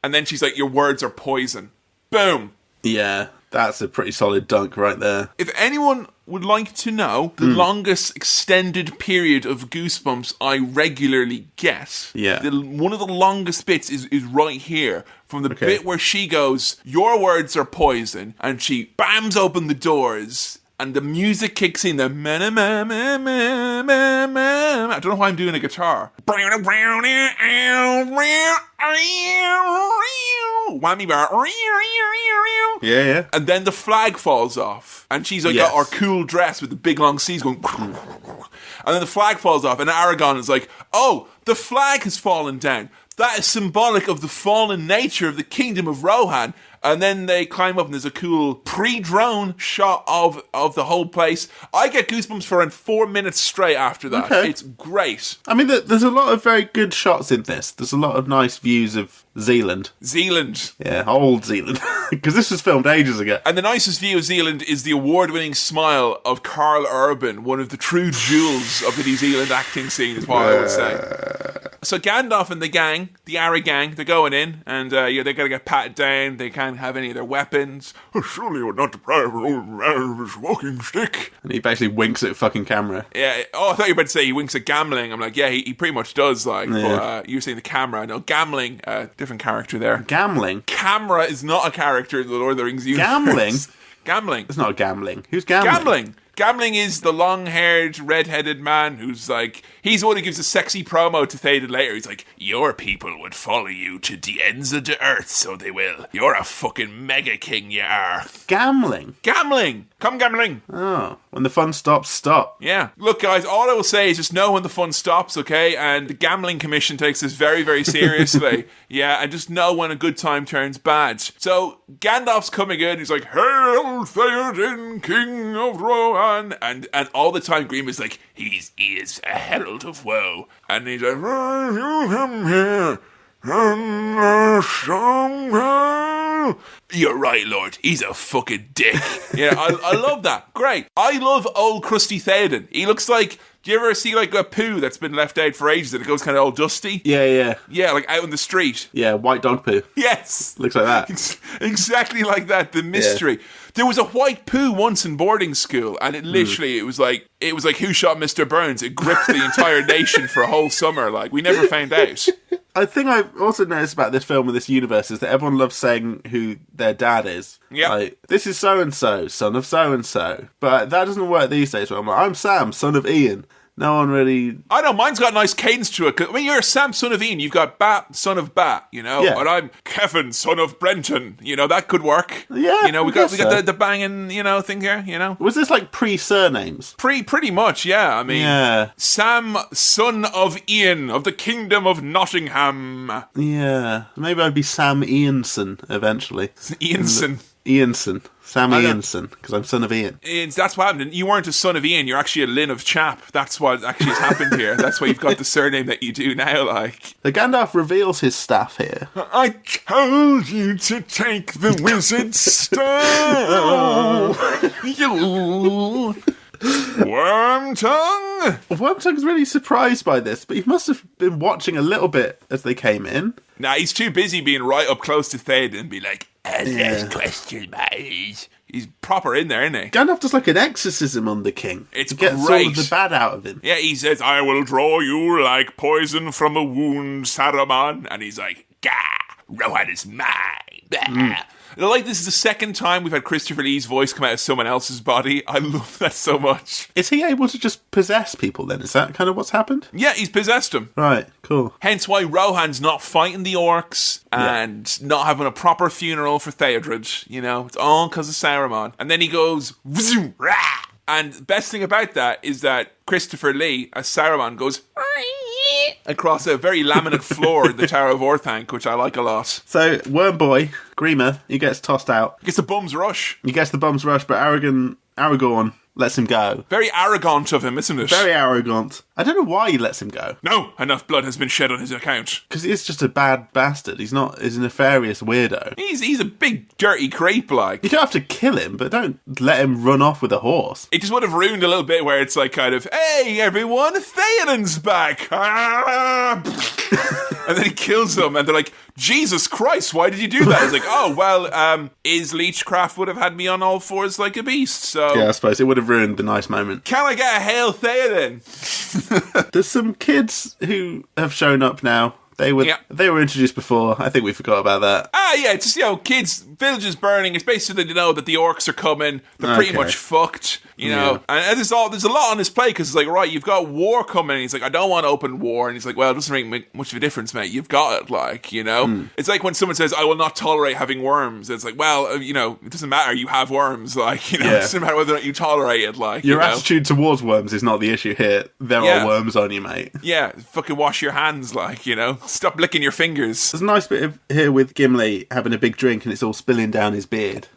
And then she's like, your words are poison. Boom. Yeah, that's a pretty solid dunk right there. If anyone would like to know the longest extended period of goosebumps I regularly get, one of the longest bits is right here. From the bit where she goes, your words are poison, and she bams open the doors, and the music kicks in, the I don't know why I'm doing a guitar. Whammy bar. Yeah. And then the flag falls off, and she's like got her cool dress with the big long sleeves going, and then the flag falls off, and Aragorn is like, oh, the flag has fallen down. That is symbolic of the fallen nature of the kingdom of Rohan. And then they climb up and there's a cool pre-drone shot of the whole place. I get goosebumps for around 4 minutes straight after that. Okay. It's great. I mean, there's a lot of very good shots in this. There's a lot of nice views of Zealand. Yeah, old Zealand. Because this was filmed ages ago. And the nicest view of Zealand is the award-winning smile of Carl Urban, one of the true jewels of the New Zealand acting scene, is what I would say. So Gandalf and the gang, the Ara gang, they're going in, and they're going to get patted down. They can't have any of their weapons. Oh, surely you would not deprive an old man of his walking stick. And he basically winks at fucking camera. Yeah. Oh, I thought you were about to say he winks at gambling. I'm like, yeah, he pretty much does. Like, but you're saying the camera. No, gambling. Different character there. Gambling. Camera is not a character in the Lord of the Rings universe. Gambling. It's not gambling. Who's gambling? Gambling is the long-haired, red-headed man who's like, he's the one who gives a sexy promo to Theoden later. He's like, your people would follow you to the ends of the earth, so they will. You're a fucking mega king, you are. Gambling? Because Come gambling. Oh, when the fun stops, stop. Yeah. Look, guys, all I will say is just know when the fun stops, okay? And the Gambling Commission takes this very, very seriously. Yeah, and just know when a good time turns bad. So, Gandalf's coming in, he's like, Hail Theoden, King of Rohan. And all the time Green is like, he is a herald of woe. And he's like, here. You're right, Lord. He's a fucking dick. Yeah, I love that. Great. I love old crusty Theoden. He looks like... Do you ever see like a poo that's been left out for ages and it goes kind of all dusty? Yeah. Yeah, like out in the street. Yeah, white dog poo. Yes. Looks like that. Exactly like that. The mystery. Yeah. There was a white poo once in boarding school, and it literally, it was like Who Shot Mr. Burns? It gripped the entire nation for a whole summer. Like, we never found out. I think I've also noticed about this film and this universe is that everyone loves saying who their dad is. Yeah. Like, this is so-and-so, son of so-and-so. But that doesn't work these days. Where I'm like, I'm Sam, son of Ian. No one really... I know, mine's got a nice cadence to it. When you're Sam, son of Ian, you've got Bat, son of Bat, you know? Yeah. And I'm Kevin, son of Brenton. You know, that could work. Yeah, you know, we got so. the banging, you know, thing here, you know? Was this like pre-surnames? Pretty much, yeah. I mean, yeah. Sam, son of Ian, of the kingdom of Nottingham. Yeah. Maybe I'd be Sam Ianson eventually. Ianson. Ianson. Sam Ianson, because I'm son of Ian. That's what happened. You weren't a son of Ian, you're actually a Lynn of Chap. That's what actually has happened here. That's why you've got the surname that you do now, like. The Gandalf reveals his staff here. I told you to take the wizard's staff. You... Wormtongue? Wormtongue's really surprised by this, but he must have been watching a little bit as they came in. Nah, he's too busy being right up close to Theoden and be like, last question, mate. He's proper in there, isn't he? Gandalf does like an exorcism on the king. It's to get great. All of the bad out of him. Yeah, he says, I will draw you like poison from a wound, Saruman. And he's like, gah, Rohan is mine. Like, this is the second time we've had Christopher Lee's voice come out of someone else's body. I love that so much. Is he able to just possess people then? Is that kind of what's happened? Yeah, he's possessed them. Right, cool. Hence why Rohan's not fighting the orcs and not having a proper funeral for Theodred. You know, it's all because of Saruman. And then he goes, rah! And the best thing about that is that Christopher Lee, as Saruman, goes across a very laminate floor in the Tower of Orthanc, which I like a lot. So, Worm Boy, Grima, he gets tossed out. He gets the bum's rush. He gets the bum's rush, but Aragorn lets him go. Very arrogant of him, isn't it? Very arrogant. I don't know why he lets him go. No, enough blood has been shed on his account. Because he's just a bad bastard. He's a nefarious weirdo. He's a big, dirty creep, like. You don't have to kill him, but don't let him run off with a horse. It just would have ruined a little bit where it's like kind of, hey, everyone, Theoden's back. And then he kills them, and they're like, Jesus Christ, why did you do that? It's like, oh, well, his leechcraft would have had me on all fours like a beast, so... Yeah, I suppose it would have ruined the nice moment. Can I get a Hail Theoden? There's some kids who have shown up now. They were introduced before. I think we forgot about that. Yeah, it's just, kids, villages burning. It's basically, that the orcs are coming. They're pretty much fucked, And there's a lot on his plate because it's like, right, you've got war coming. And he's like, I don't want open war. And he's like, well, it doesn't make much of a difference, mate. You've got it, It's like when someone says, I will not tolerate having worms. It's like, well, it doesn't matter. You have worms, It doesn't matter whether or not you tolerate it, Your attitude towards worms is not the issue here. There are worms on you, mate. Yeah, fucking wash your hands, Stop licking your fingers. There's a nice bit here with Gimli having a big drink and it's all spilling down his beard.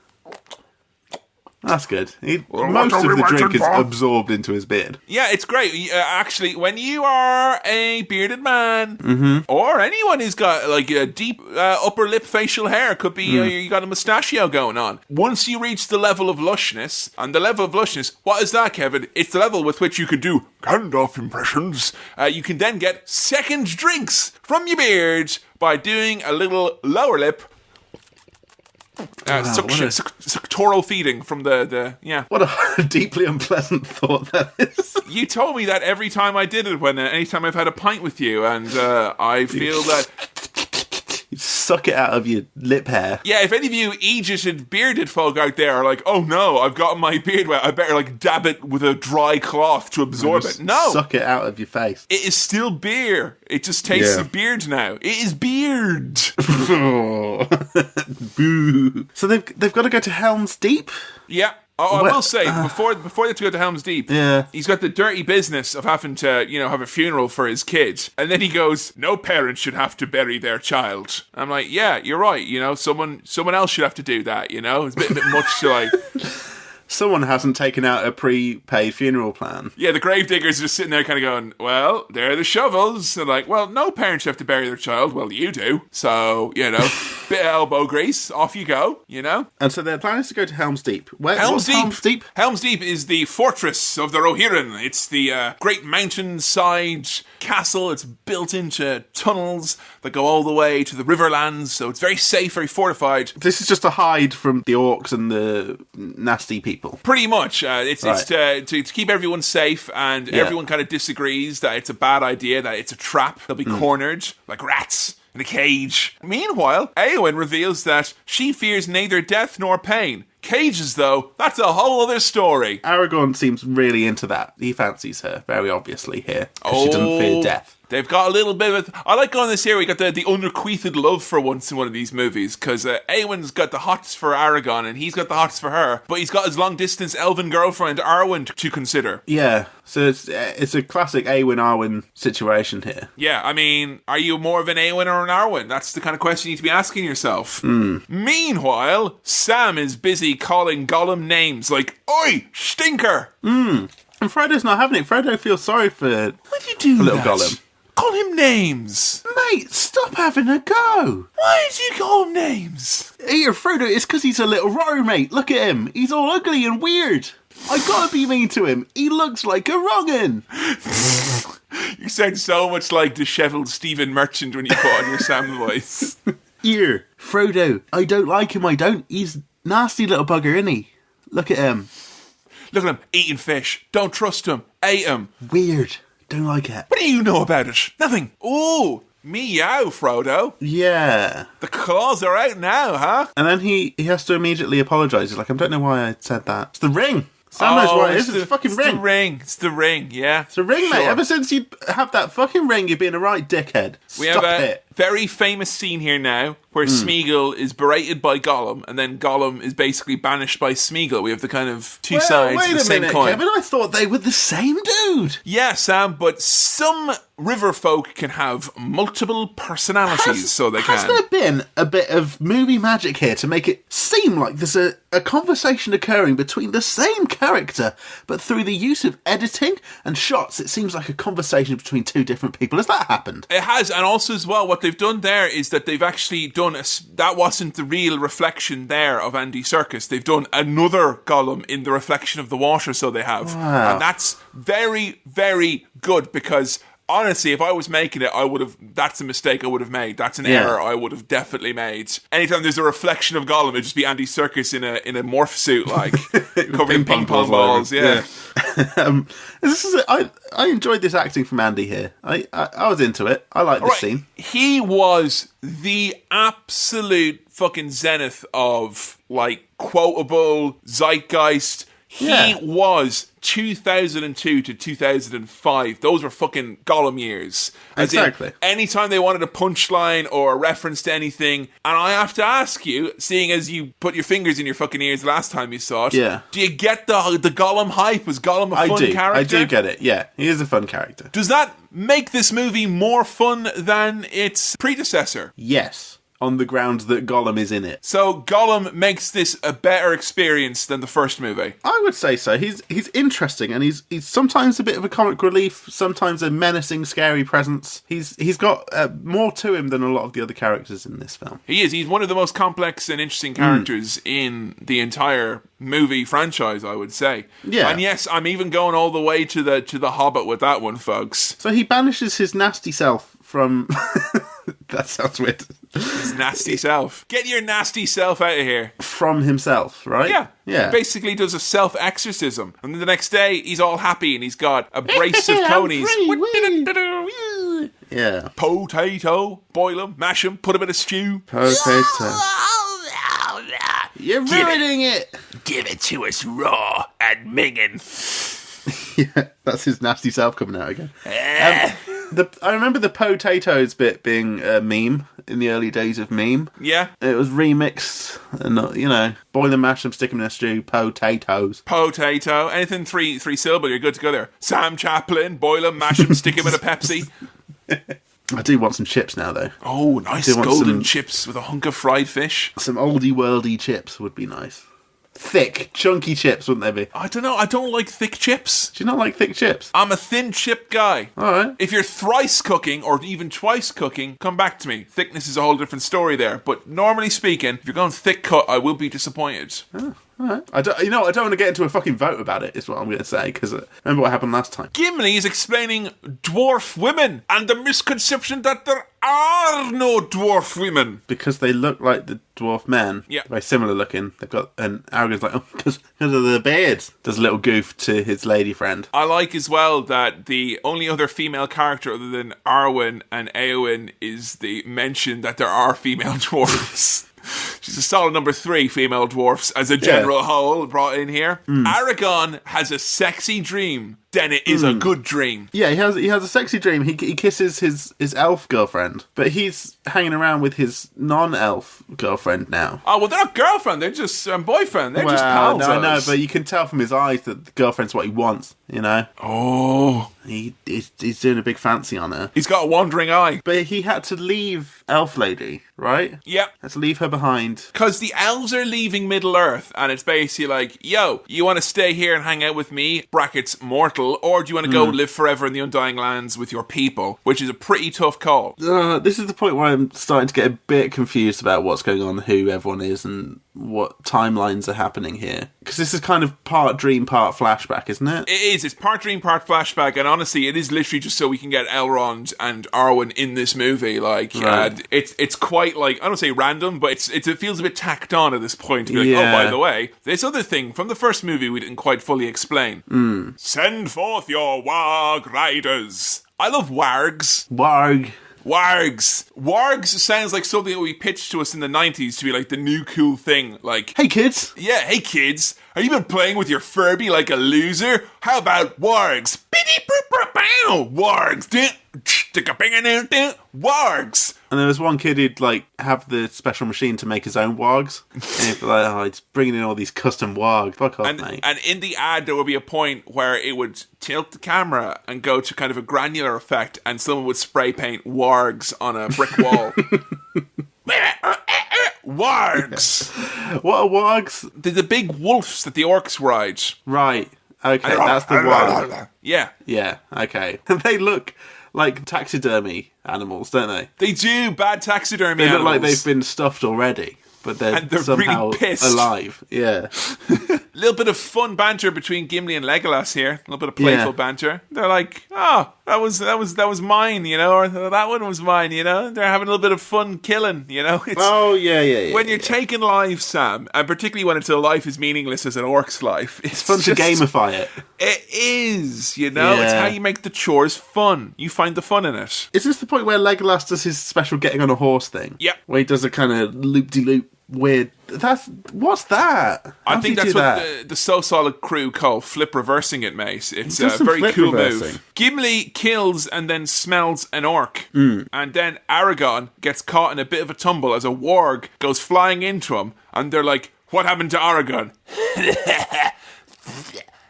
That's good. Most of the drink is absorbed into his beard. Yeah, it's great. Actually, when you are a bearded man, or anyone who's got like a deep upper lip facial hair, could be you got a mustachio going on. Once you reach the level of lushness, and the level of lushness, what is that, Kevin? It's the level with which you can do Gandalf impressions. You can then get second drinks from your beard by doing a little lower lip. Suctoral feeding from the. What a deeply unpleasant thought that is. You told me that every time I did it, anytime I've had a pint with you, and I feel that. You suck it out of your lip hair. Yeah, if any of you Aegis bearded folk out there are like, oh no, I've got my beard wet, I better dab it with a dry cloth to absorb it. No! Suck it out of your face. It is still beer. It just tastes of beard now. It is beard! Boo. So they've got to go to Helm's Deep? Yeah. I will say, before they have to go to Helm's Deep, Yeah. he's got the dirty business of having to, have a funeral for his kid. And then he goes, no parent should have to bury their child. I'm like, yeah, you're right. Someone else should have to do that, It's a bit much to like... Someone hasn't taken out a prepaid funeral plan. Yeah, the gravediggers are just sitting there kind of going, well, there are the shovels. And like, well, no parent should have to bury their child. Well, you do. So, bit of elbow grease, off you go, And so their plan is to go to Helm's Deep. Helm's Deep. Helm's Deep? Helm's Deep is the fortress of the Rohirrim. It's the great mountainside castle. It's built into tunnels that go all the way to the Riverlands. So it's very safe, very fortified. This is just a hide from the orcs and the nasty people. Pretty much. It's to keep everyone safe, and everyone kind of disagrees that it's a bad idea, that it's a trap. They'll be cornered like rats in a cage. Meanwhile, Éowyn reveals that she fears neither death nor pain. Cages, though, that's a whole other story. Aragorn seems really into that. He fancies her, very obviously, here. Because she doesn't fear death. They've got a little bit of... I like going this here, we got the underqueathed love for once in one of these movies, because Éowyn's got the hots for Aragorn, and he's got the hots for her, but he's got his long-distance elven girlfriend, Arwen, to consider. Yeah, so it's a classic Éowyn-Arwen situation here. Yeah, I mean, are you more of an Éowyn or an Arwen? That's the kind of question you need to be asking yourself. Meanwhile, Sam is busy calling Gollum names like, Oi, stinker! And Frodo's not having it. Frodo feels sorry for Why do you do little that? Gollum. Call him names. Mate, stop having a go. Why do you call him names? Here, Frodo, it's because he's a little rotter, mate. Look at him. He's all ugly and weird. I gotta be mean to him. He looks like a wrong'un. You sound so much like dishevelled Stephen Merchant when you put on your Sam voice. Here, Frodo, I don't like him, I don't. He's nasty little bugger, isn't he? Look at him. Look at him, eating fish. Don't trust him. Ate him. Weird. Don't like it. What do you know about it? Nothing. Ooh, meow, Frodo. Yeah. The claws are out now, huh? And then he has to immediately apologise. He's like, I don't know why I said that. It's the ring. Sam knows what it is. It's the fucking ring. It's the ring. It's the ring, yeah. It's the ring, mate. Sure. Ever since you have that fucking ring, you've been a right dickhead. We Stop have a it. very famous scene here now where Smeagol is berated by Gollum, and then Gollum is basically banished by Smeagol. We have the kind of two sides of the same coin. Kevin. I thought they were the same dude. Yeah, Sam, but some river folk can have multiple personalities, Has there been a bit of movie magic here to make it seem like there's a conversation occurring between the same character, but through the use of editing and shots, it seems like a conversation between two different people? Has that happened? It has, and also as well, what they've done there is that they've actually done that wasn't the real reflection there of Andy Serkis. They've done another Gollum in the reflection of the water, so they have. Wow. And that's very, very good, because honestly, if I was making it, that's a mistake I would have made. That's an error I would have definitely made. Anytime there's a reflection of Gollum, it'd just be Andy Serkis in a morph suit, like, covering ping pong balls, yeah. I enjoyed this acting from Andy here. I was into it. I like this scene. He was the absolute fucking zenith of, like, quotable zeitgeist. He was 2002 to 2005. Those were fucking Gollum years. Exactly. Anytime they wanted a punchline or a reference to anything, and I have to ask you, seeing as you put your fingers in your fucking ears last time you saw it, do you get the Gollum hype? Was Gollum a fun character? I do get it, yeah. He is a fun character. Does that make this movie more fun than its predecessor? Yes. On the grounds that Gollum is in it. So Gollum makes this a better experience than the first movie? I would say so. He's interesting, and he's sometimes a bit of a comic relief, sometimes a menacing, scary presence. He's got more to him than a lot of the other characters in this film. He is. He's one of the most complex and interesting characters in the entire movie franchise, I would say. Yeah. And yes, I'm even going all the way to the Hobbit with that one, folks. So he banishes his nasty self from... That sounds weird. His nasty self. Get your nasty self out of here. From himself, right? Yeah. Yeah. He basically does a self-exorcism. And then the next day, he's all happy and he's got a brace of conies. Yeah. Potato. Boil them, mash them, put them in a stew. Potato. You're ruining it. Give it to us raw and minging. Yeah, that's his nasty self coming out again. I remember the potatoes bit being a meme in the early days of meme. Yeah. It was remixed and, boil them, mash them, stick them in a stew, potatoes. Potato. Anything three syllable, you're good to go there. Sam Chaplin, boil them, mash them, stick them in a Pepsi. I do want some chips now, though. Oh, nice golden chips with a hunk of fried fish. Some oldie worldy chips would be nice. Thick, chunky chips, wouldn't they be? I don't know. I don't like thick chips. Do you not like thick chips? I'm a thin chip guy. All right. If you're thrice cooking or even twice cooking, come back to me. Thickness is a whole different story there. But normally speaking, if you're going thick cut, I will be disappointed. Oh. All right. I don't want to get into a fucking vote about it, is what I'm going to say, because remember what happened last time. Gimli is explaining dwarf women and the misconception that there are no dwarf women. Because they look like the dwarf men. Yeah. Very similar looking. They've got, and Aragorn's like, because of the beards. Does a little goof to his lady friend. I like as well that the only other female character other than Arwen and Eowyn is the mention that there are female dwarves. She's a solid number 3 female dwarfs as a general whole brought in here. Aragorn has a sexy dream. Then it is a good dream. Yeah, he has a sexy dream. He kisses his elf girlfriend, but he's hanging around with his non-elf girlfriend now. Oh, well, they're not girlfriend. They're just boyfriend. They're just pals. No, I know, but you can tell from his eyes that the girlfriend's what he wants, Oh. He's doing a big fancy on her. He's got a wandering eye. But he had to leave Elf Lady, right? Yep. Had to leave her behind. Because the elves are leaving Middle-earth, and it's basically like, yo, you want to stay here and hang out with me, brackets mortal, or do you want to go live forever in the Undying Lands with your people, which is a pretty tough call. This is the point where I'm starting to get a bit confused about what's going on, who everyone is, and what timelines are happening here. Because this is kind of part dream, part flashback, isn't it? It is. It's part dream, part flashback, and honestly, it is literally just so we can get Elrond and Arwen in this movie. Like, right. It's quite like, I don't say random, but it feels a bit tacked on at this point. To be like, oh, by the way, this other thing from the first movie we didn't quite fully explain. Send forth your warg riders. I love wargs. Warg. Wargs. Wargs sounds like something that we pitched to us in the 90s to be like the new cool thing. Like, hey kids. Yeah, hey kids. Have you been playing with your Furby like a loser? How about wargs? Wargs. Wargs. And there was one kid who'd have the special machine to make his own wargs. And he'd be like, oh, it's bringing in all these custom wargs. Fuck off, mate. And in the ad, there would be a point where it would tilt the camera and go to kind of a granular effect, and someone would spray paint wargs on a brick wall. Wargs. What are wargs? They're the big wolves that the orcs ride. Right. Okay, that's the warg. Yeah. Yeah, okay. They look like taxidermy animals, don't they? They do, bad taxidermy They look animals. like they've been stuffed already, but they're somehow really pissed. alive. Yeah. A little bit of fun banter between Gimli and Legolas here. A little bit of playful banter. They're like, oh, that was mine, or that one was mine, They're having a little bit of fun killing, It's, when you're taking life, Sam, and particularly when it's a life as meaningless as an orc's life, it's fun to gamify it. It is, It's how you make the chores fun. You find the fun in it. Is this the point where Legolas does his special getting on a horse thing? Yep. Where he does a kind of loop-de-loop weird... What's that? I think that's what the So Solid crew call flip reversing it, mate. It's a very cool move. Gimli kills and then smells an orc. And then Aragorn gets caught in a bit of a tumble as a warg goes flying into him. And they're like, what happened to Aragorn?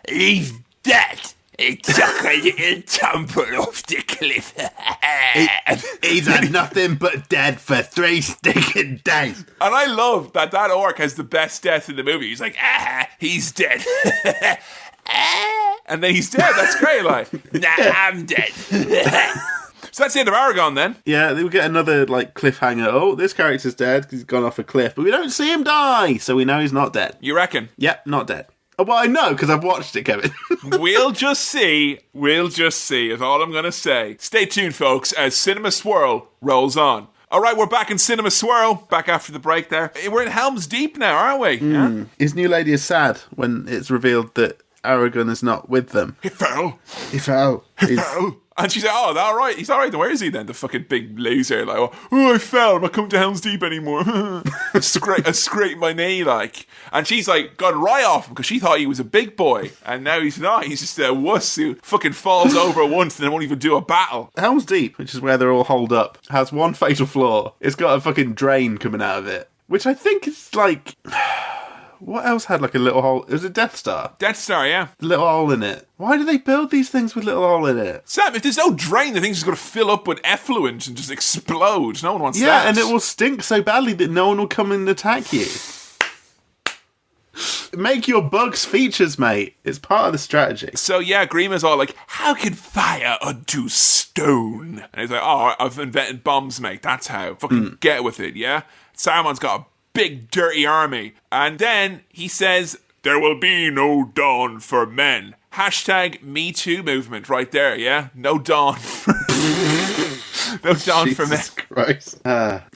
He's dead. He took a little tumble off the cliff. He's had nothing but dead for 3 stinking days. And I love that orc has the best death in the movie. He's like, he's dead. And then he's dead. That's great. I'm dead. So that's the end of Aragorn then. Yeah, we get another cliffhanger. Oh, this character's dead because he's gone off a cliff. But we don't see him die, so we know he's not dead. You reckon? Yep, not dead. Well, I know, because I've watched it, Kevin. We'll just see. We'll just see, is all I'm going to say. Stay tuned, folks, as Cinema Swirl rolls on. All right, we're back in Cinema Swirl. Back after the break there. We're in Helm's Deep now, aren't we? Yeah? His new lady is sad when it's revealed that Aragorn is not with them. He fell. He fell. And she's like, oh, all right. He's all right. Where is he then? The fucking big loser. Like, oh, I fell. I'm not coming to Helm's Deep anymore. I scraped my knee, like. And she's like, got right off him because she thought he was a big boy. And now he's not. He's just a wuss who fucking falls over once and then won't even do a battle. Helm's Deep, which is where they're all holed up, has one fatal flaw. It's got a fucking drain coming out of it, which I think is like... What else had like a little hole? It was a Death Star. Death Star, yeah. Little hole in it. Why do they build these things with little hole in it? Sam, if there's no drain, the thing's just going to fill up with effluent and just explode. No one wants that. Yeah, and it will stink so badly that no one will come and attack you. Make your bugs features, mate. It's part of the strategy. So yeah, Grima's all like, how can fire undo stone? And he's like, oh, I've invented bombs, mate. That's how. Fucking get with it, yeah? Saruman's got a big dirty army. And then he says, there will be no dawn for men. Hashtag Me Too movement right there, yeah? No dawn for no dawn for men. Jesus Christ.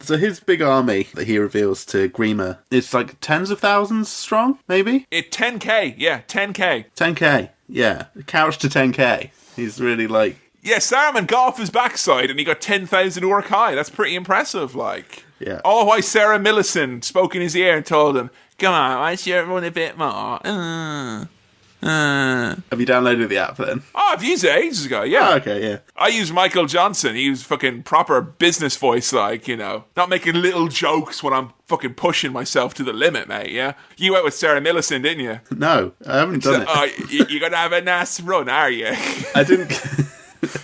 So his big army that he reveals to Grima is like tens of thousands strong, maybe? 10k, yeah, 10k. 10k, yeah. Couch to 10k. He's really like... Yeah, Saruman got off his backside and he got 10,000 orc high. That's pretty impressive, like. Yeah. All why Sarah Millicent spoke in his ear and told him, come on, why don't you run a bit more? Have you downloaded the app then? Oh, I've used it ages ago, yeah. Oh, okay, yeah. I use Michael Johnson. He was fucking proper business voice, like, you know. Not making little jokes when I'm fucking pushing myself to the limit, mate, yeah? You went with Sarah Millicent, didn't you? No, I haven't done it. Oh, you're going to have a nice run, are you? I didn't...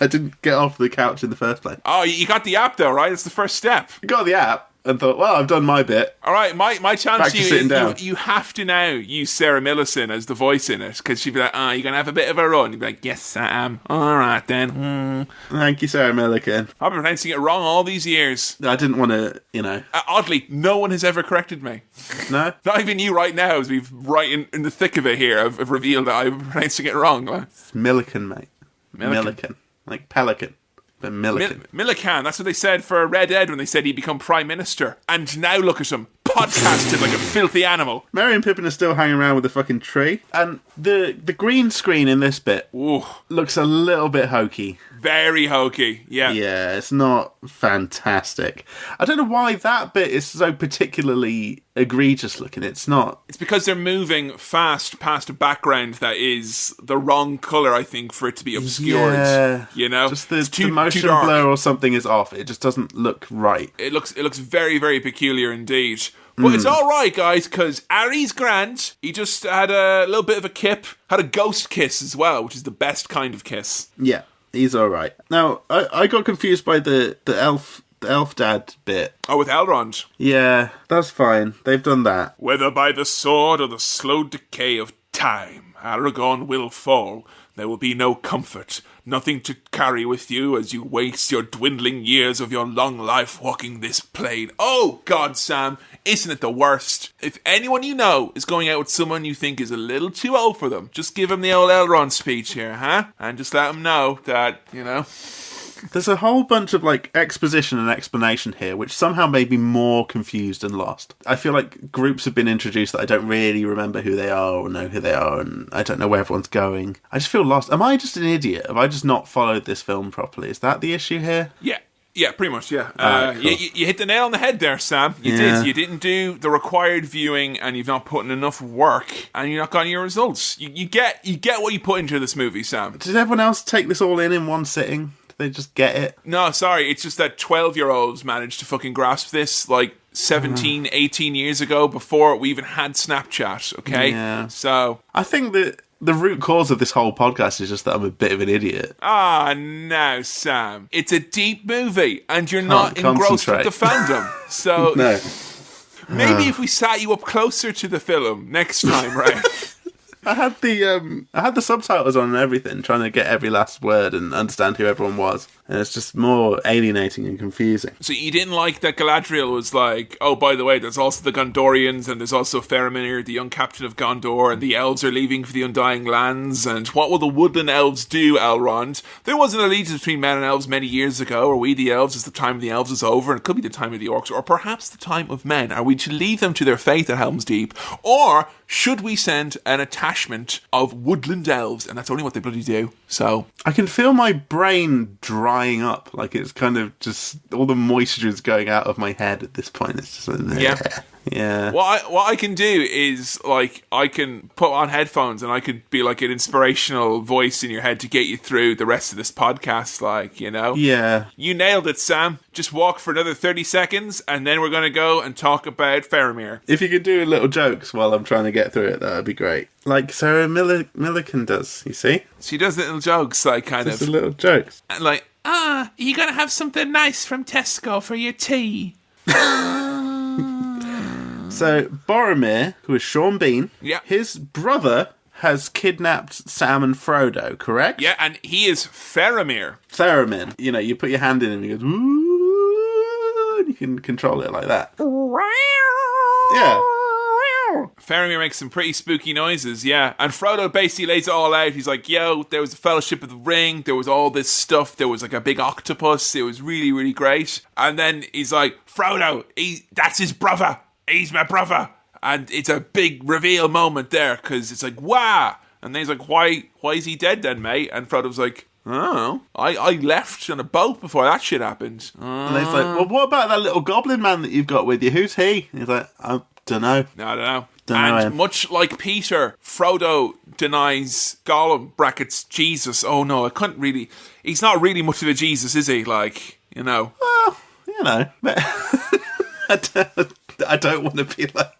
I didn't get off the couch in the first place. Oh, you got the app though, right? It's the first step. I got the app and thought, well, I've done my bit. All right, my challenge Back to to you sitting is down. you have to now use Sarah Millicent as the voice in it, because she'd be like, you're going to have a bit of a run. You'd be like, yes, I am. All right, then. Thank you, Sarah Millican. I've been pronouncing it wrong all these years. I didn't want to, you know... Oddly, no one has ever corrected me. No? Not even you right now, as we've right in the thick of it here, have revealed that I'm pronouncing it wrong. It's Millican, mate. Millican. Like pelican. But Millican. Millican, that's what they said for Red Ed when they said he'd become Prime Minister. And now look at him, podcasted like a filthy animal. Merry and Pippin are still hanging around with the fucking tree. And the green screen in this bit Ooh. looks a little bit hokey. Very hokey, yeah. Yeah, it's not fantastic. I don't know why that bit is so particularly egregious looking. It's not. It's because they're moving fast past a background that is the wrong colour, I think, for it to be obscured. Yeah. You know? Just the too motion dark. blur or something is off. It just doesn't look right. It looks very, very peculiar indeed. But it's all right, guys, because Ari's grand. He just had a little bit of a kip. Had a ghost kiss as well, which is the best kind of kiss. Yeah. He's alright. Now, I got confused by the elf dad bit. Oh, with Elrond. Yeah, that's fine. They've done that. Whether by the sword or the slow decay of time, Aragorn will fall. There will be no comfort, nothing to carry with you as you waste your dwindling years of your long life walking this plain. Oh, God, Sam, isn't it the worst? If anyone you know is going out with someone you think is a little too old for them, just give them the old Elrond speech here, huh? And just let them know that, you know... There's a whole bunch of like exposition and explanation here, which somehow made me more confused and lost. I feel like groups have been introduced that I don't really remember who they are or know who they are, and I don't know where everyone's going. I just feel lost. Am I just an idiot? Have I just not followed this film properly? Is that the issue here? Yeah, pretty much, yeah. Cool. You hit the nail on the head there, Sam. You Yeah. did. You didn't do the required viewing, and you've not put in enough work, and you're not getting your results. You get what you put into this movie, Sam. Did everyone else take this all in one sitting? Did they just get it? No, sorry, it's just that 12-year-olds managed to fucking grasp this, like, 17, 18 years ago, before we even had Snapchat, okay? Yeah. So... I think that the root cause of this whole podcast is just that I'm a bit of an idiot. No, Sam. It's a deep movie, and you're not Can't engrossed with concentrate. the fandom. So No. maybe if we sat you up closer to the film next time, right? I had the subtitles on and everything, trying to get every last word and understand who everyone was. And it's just more alienating and confusing. So you didn't like that Galadriel was like, oh, by the way, there's also the Gondorians, and there's also Faramir, the young captain of Gondor, and the elves are leaving for the Undying Lands, and what will the woodland elves do, Elrond? There was an allegiance between men and elves many years ago. Are we the elves? Is the time of the elves is over? And it could be the time of the orcs, or perhaps the time of men. Are we to leave them to their fate at Helm's Deep? Or should we send an attachment of woodland elves? And that's only what they bloody do. So I can feel my brain drying up. Like it's kind of just all the moisture is going out of my head at this point. It's just like, yeah. What I can do is, like, I can put on headphones and I could be like an inspirational voice in your head to get you through the rest of this podcast, like, you know? Yeah. You nailed it, Sam. Just walk for another 30 seconds and then we're going to go and talk about Faramir. If you could do little jokes while I'm trying to get through it, that would be great. Like Sarah Millican does, you see? She does little jokes, like, kind Just of. little jokes. Like, are you going to have something nice from Tesco for your tea? So, Boromir, who is Sean Bean, Yeah. his brother has kidnapped Sam and Frodo, correct? Yeah, and he is Faramir. Theremin. You know, you put your hand in and he goes, ooh, and you can control it like that. Yeah. Faramir makes some pretty spooky noises, yeah. And Frodo basically lays it all out. He's like, yo, there was the Fellowship of the Ring. There was all this stuff. There was like a big octopus. It was really, really great. And then he's like, Frodo, that's his brother. He's my brother. And it's a big reveal moment there because it's like, wow. And then he's like, why is he dead then, mate? And Frodo's like, oh, I left on a boat before that shit happened. And he's like, well, what about that little goblin man that you've got with you? Who's he? And he's like, I don't know. No, I don't know. Don't know And him. much like Peter, Frodo denies Gollum, brackets, Jesus. Oh no, I couldn't really... He's not really much of a Jesus, is he? Like, you know. Well, you know. I don't want to be like...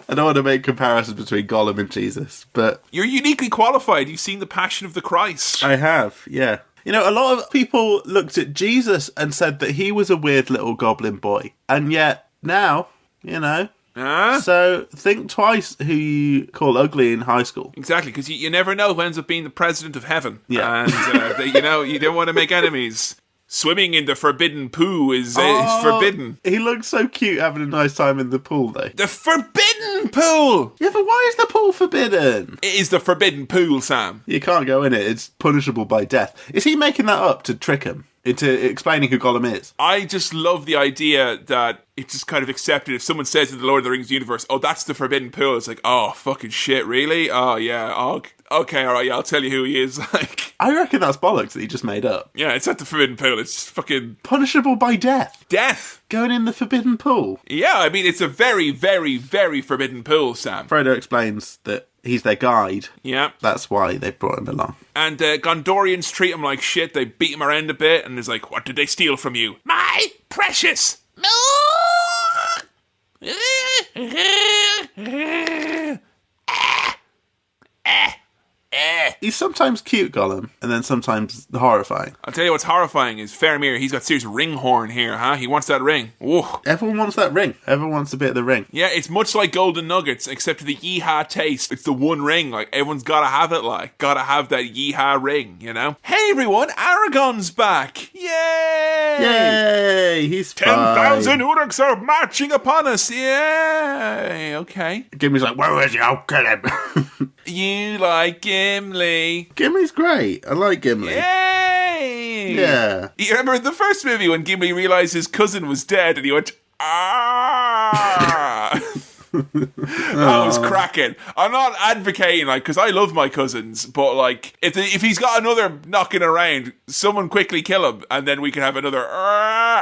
I don't want to make comparisons between Gollum and Jesus, but... You're uniquely qualified. You've seen the Passion of the Christ. I have, yeah. You know, a lot of people looked at Jesus and said that he was a weird little goblin boy. And yet, now, you know... So think twice who you call ugly in high school. Exactly, because you never know who ends up being the president of heaven. Yeah. And, you know, you don't want to make enemies. Swimming in the forbidden poo is forbidden. He looks so cute having a nice time in the pool, though. The forbidden pool! Yeah, but why is the pool forbidden? It is the forbidden pool, Sam. You can't go in it. It's punishable by death. Is he making that up to trick him into explaining who Gollum is? I just love the idea that it's just kind of accepted. If someone says in the Lord of the Rings universe, oh, that's the forbidden pool, it's like, oh, fucking shit, really? Oh, yeah, oh, okay, alright, yeah, I'll tell you who he is. Like, I reckon that's bollocks that he just made up. yeah, it's not the forbidden pool, it's just fucking... Punishable by death. death! Going in the forbidden pool. Yeah, I mean, it's a very, very, very forbidden pool, Sam. Frodo explains that he's their guide. Yeah. That's why they brought him along. And Gondorians treat him like shit, they beat him around a bit, and it's like, what did they steal from you? My precious milk! He's sometimes cute, Gollum, and then sometimes horrifying. I'll tell you what's horrifying is Faramir, he's got serious ring horn here, huh? He wants that ring. Whoa. Everyone wants that ring. Everyone wants a bit of the ring. Yeah, it's much like Golden Nuggets, except for the yeehaw taste. It's the one ring, like, everyone's gotta have it, like, gotta have that yeehaw ring, you know? Hey everyone, Aragorn's back! Yay! Yay! He's 10,000 fine. Uruks are marching upon us! Yay! Okay. Gimli's like, where is he? I'll kill him. You like Gimli. Gimli's great. I like Gimli. Yay! Yeah. You remember in the first movie when Gimli realised his cousin was dead and he went, ah! That was cracking. I'm not advocating, like, because I love my cousins, but, like, if he's got another knocking around, someone quickly kill him, and then we can have another,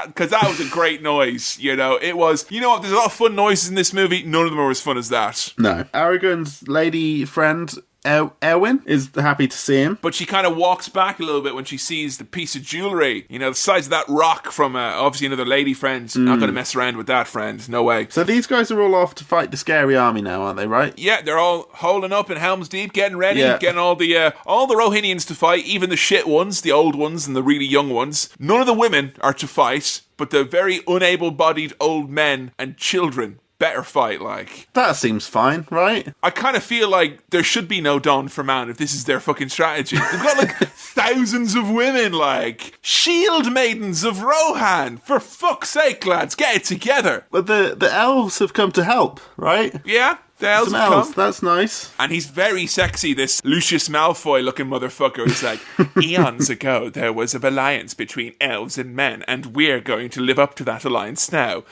because that was a great noise, you know? It was, you know what, there's a lot of fun noises in this movie, none of them are as fun as that. No. Aragorn's lady friend, Elwyn, is happy to see him. But she kind of walks back a little bit when she sees the piece of jewellery. You know, the size of that rock from obviously another lady friend. Not going to mess around with that, friend. No way. So these guys are all off to fight the scary army now, aren't they, right? Yeah, they're all holding up in Helm's Deep, getting ready, Yeah. getting all the Rohinians to fight, even the shit ones, the old ones and the really young ones. None of the women are to fight, but the very unable-bodied old men and children better fight, like. That seems fine, right? I kind of feel like there should be no Dawn for Man if this is their fucking strategy. They've got like thousands of women, like shield maidens of Rohan. For fuck's sake, lads, get it together. But the elves have come to help, right? Yeah, the elves Some have elves, come. that's nice. And he's very sexy, this Lucius Malfoy-looking motherfucker. He's like, eons ago, there was an alliance between elves and men, and we're going to live up to that alliance now.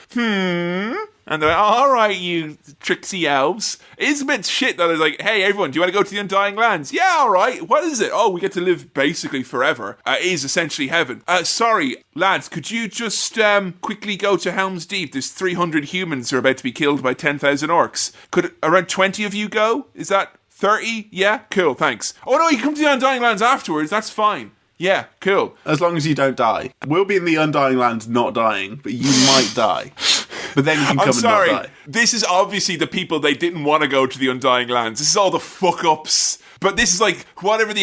And they're like, all right, you tricksy elves. It's a bit shit that it's like, hey, everyone, do you want to go to the Undying Lands? Yeah, all right. What is it? Oh, we get to live basically forever. It is essentially heaven. Sorry, lads, could you just quickly go to Helm's Deep? There's 300 humans who are about to be killed by 10,000 orcs. Could around 20 of you go? Is that 30? Yeah? Cool, thanks. Oh, no, you come to the Undying Lands afterwards. That's fine. Yeah, cool. As long as you don't die. We'll be in the Undying Lands not dying, but you might die. But then you can come I'm sorry. and not die. This is obviously the people they didn't want to go to the Undying Lands. This is all the fuck-ups. But this is like whatever the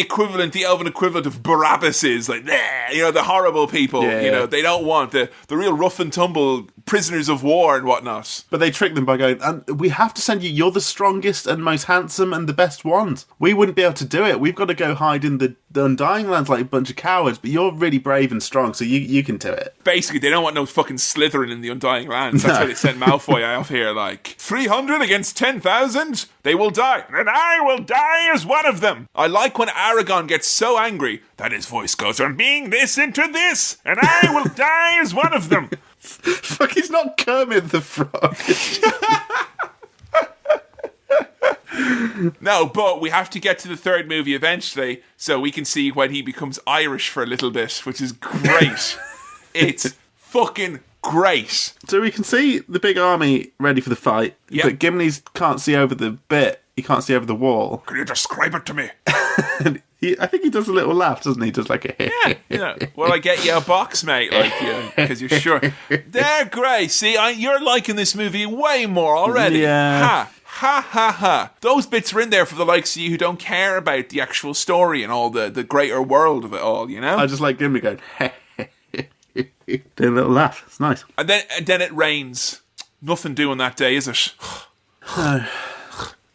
elven equivalent of Barabbas is. Like, the horrible people. Yeah. They don't want the real rough and tumble prisoners of war and whatnot. But they trick them by going, and we have to send you, you're the strongest and most handsome and the best ones. We wouldn't be able to do it. We've got to go hide in the Undying Lands like a bunch of cowards, but you're really brave and strong, so you can do it. Basically, they don't want no fucking Slytherin in the Undying Lands. That's why they sent Malfoy off here, like, 300 against 10,000? They will die. And I will die as one of them. I like when Aragorn gets so angry that his voice goes from being this into this, and I will die as one of them. Fuck, he's not Kermit the Frog. No, but we have to get to the third movie eventually, so we can see when he becomes Irish for a little bit, which is great. It's fucking great. So we can see the big army ready for the fight, but Gimli can't see over the bit. He can't see over the wall. Can you describe it to me? And I think he does a little laugh, doesn't he? Just like a Well, I get you a box, mate, because you're sure. They're great. See, you're liking this movie way more already. Yeah. Ha. Ha ha ha. Those bits are in there for the likes of you who don't care about the actual story and all the greater world of it all, I just like Gimli going, doing a little laugh. It's nice. And then it rains. Nothing doing that day, is it?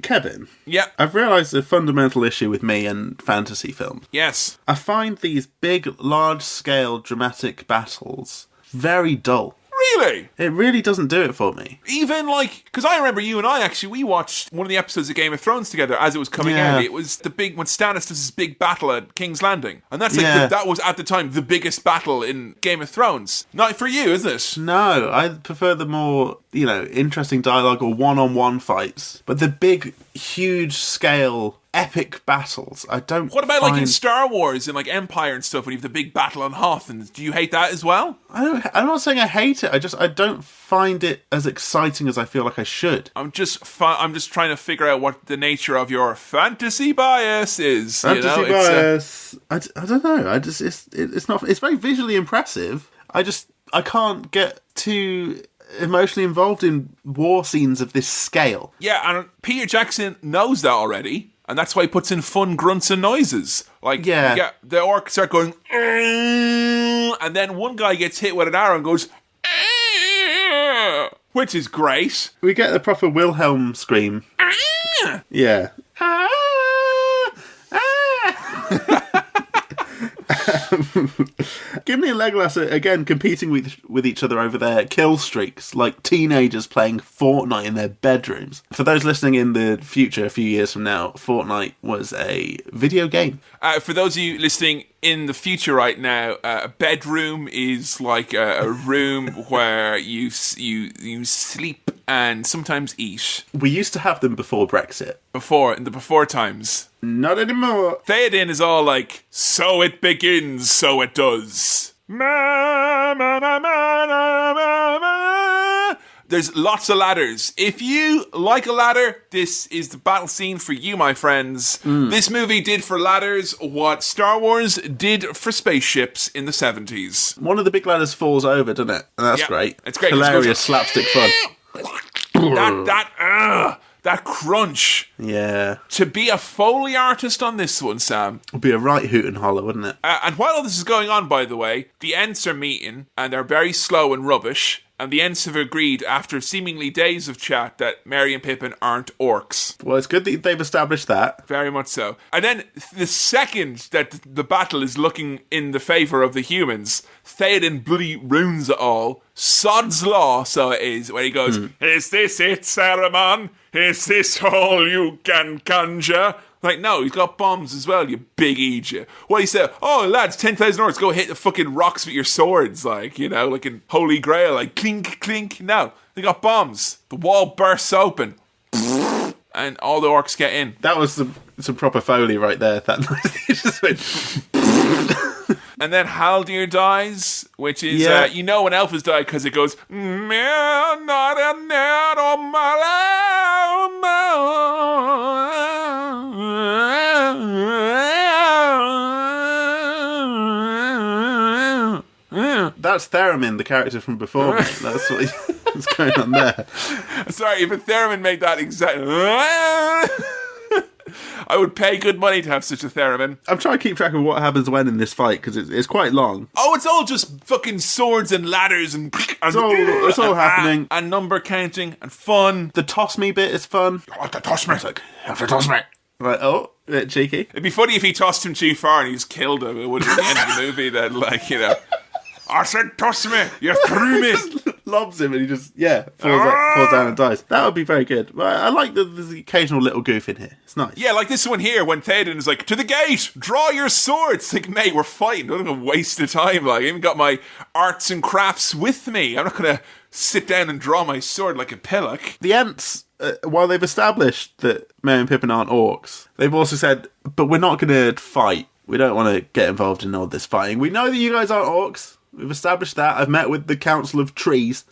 Kevin. Yeah. I've realised a fundamental issue with me and fantasy films. Yes. I find these big, large-scale dramatic battles very dull. Really? It really doesn't do it for me. Even because I remember you and I we watched one of the episodes of Game of Thrones together as it was coming out. It was when Stannis does his big battle at King's Landing. And that's that was at the time the biggest battle in Game of Thrones. Not for you, is it? No, I prefer the more, interesting dialogue or one-on-one fights. But the big, huge scale epic battles, I don't What about like in Star Wars and like Empire and stuff when you have the big battle on Hoth? And do you hate that as well? I'm not saying I hate it. I don't find it as exciting as I feel like I should. I'm just trying to figure out what the nature of your fantasy bias is. Fantasy bias. I don't know. It's not. It's very visually impressive. I can't get too emotionally involved in war scenes of this scale. Yeah, and Peter Jackson knows that already. And that's why he puts in fun grunts and noises. Like, the orcs start going, and then one guy gets hit with an arrow and goes, which is great. We get the proper Wilhelm scream. Yeah. Gimli and Legolas are again competing with each other over their kill streaks, like teenagers playing Fortnite in their bedrooms. For those listening in the future, a few years from now, Fortnite was a video game. For those of you listening in the future right now, a bedroom is like a room where you sleep and sometimes eat. We used to have them before Brexit. In the before times. Not anymore. Theoden is all like, so it begins, so it does. There's lots of ladders. If you like a ladder, this is the battle scene for you, my friends. This movie did for ladders what Star Wars did for spaceships in the 70s. One of the big ladders falls over, doesn't it? And that's great. It's great. Hilarious slapstick fun. That crunch. Yeah. To be a Foley artist on this one, Sam. Would be a right hoot and holler, wouldn't it? And while all this is going on, by the way, the Ents are meeting, and they're very slow and rubbish. And the Ents have agreed, after seemingly days of chat, that Merry and Pippin aren't orcs. Well, it's good that they've established that. Very much so. And then the second that the battle is looking in the favour of the humans, Theoden bloody ruins it all. Sod's law, so it is, where he goes, Is this it, Saruman? Is this all you can conjure? Like, no, he's got bombs as well, you big idiot. What he said, oh, lads, 10,000 orcs, go hit the fucking rocks with your swords, like, you know, like in Holy Grail, like, clink, clink. No, they got bombs. The wall bursts open. And all the orcs get in. That was some proper Foley right there. That he just went... And then Haldir dies, which is, you know when Elphas die because it goes, That's Theremin, the character from before. That's what's going on there. Sorry, if Theremin made that exact... I would pay good money to have such a theremin. I'm trying to keep track of what happens when in this fight, because it's quite long. Oh, it's all just fucking swords and ladders and... It's all happening. And number counting and fun. The toss me bit is fun. You want to toss me? You have to toss me. Like, oh, a bit cheeky. It'd be funny if he tossed him too far and he just killed him. It would have been the end of the movie then, like, you know... I said toss me. You threw me. Lobs him and he just, falls down and dies. That would be very good. But I like that there's the occasional little goof in here. It's nice. Yeah, like this one here when Theoden is like, to the gate, draw your swords. Like, mate, we're fighting. Don't even waste the time. Like, I even got my arts and crafts with me. I'm not going to sit down and draw my sword like a pillock. The Ents, while they've established that Merry and Pippin aren't orcs, they've also said, but we're not going to fight. We don't want to get involved in all this fighting. We know that you guys aren't orcs. We've established that. I've met with the Council of Trees.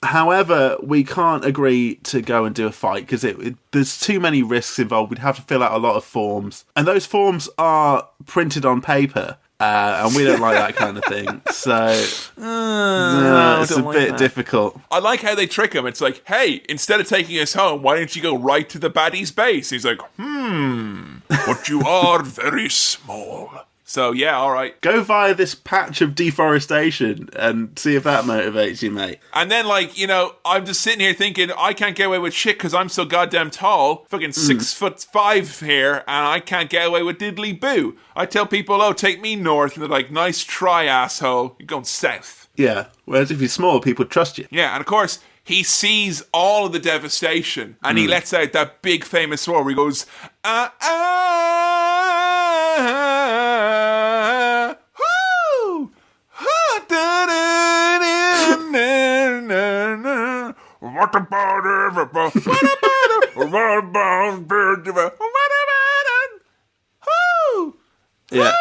However, we can't agree to go and do a fight because there's too many risks involved. We'd have to fill out a lot of forms. And those forms are printed on paper. And we don't like that kind of thing. So it's a bit difficult. I like how they trick him. It's like, hey, instead of taking us home, why don't you go right to the baddie's base? He's like, but you are very small. So, yeah, all right. Go via this patch of deforestation and see if that motivates you, mate. And then, like, you know, I'm just sitting here thinking, I can't get away with shit because I'm so goddamn tall. Fucking 6'5" here, and I can't get away with diddly boo. I tell people, oh, take me north, and they're like, nice try, asshole. You're going south. Yeah, whereas if you're small, people trust you. Yeah, and of course... He sees all of the devastation, and he lets out that big famous roar where he goes, woo! What about everybody? What about Yeah.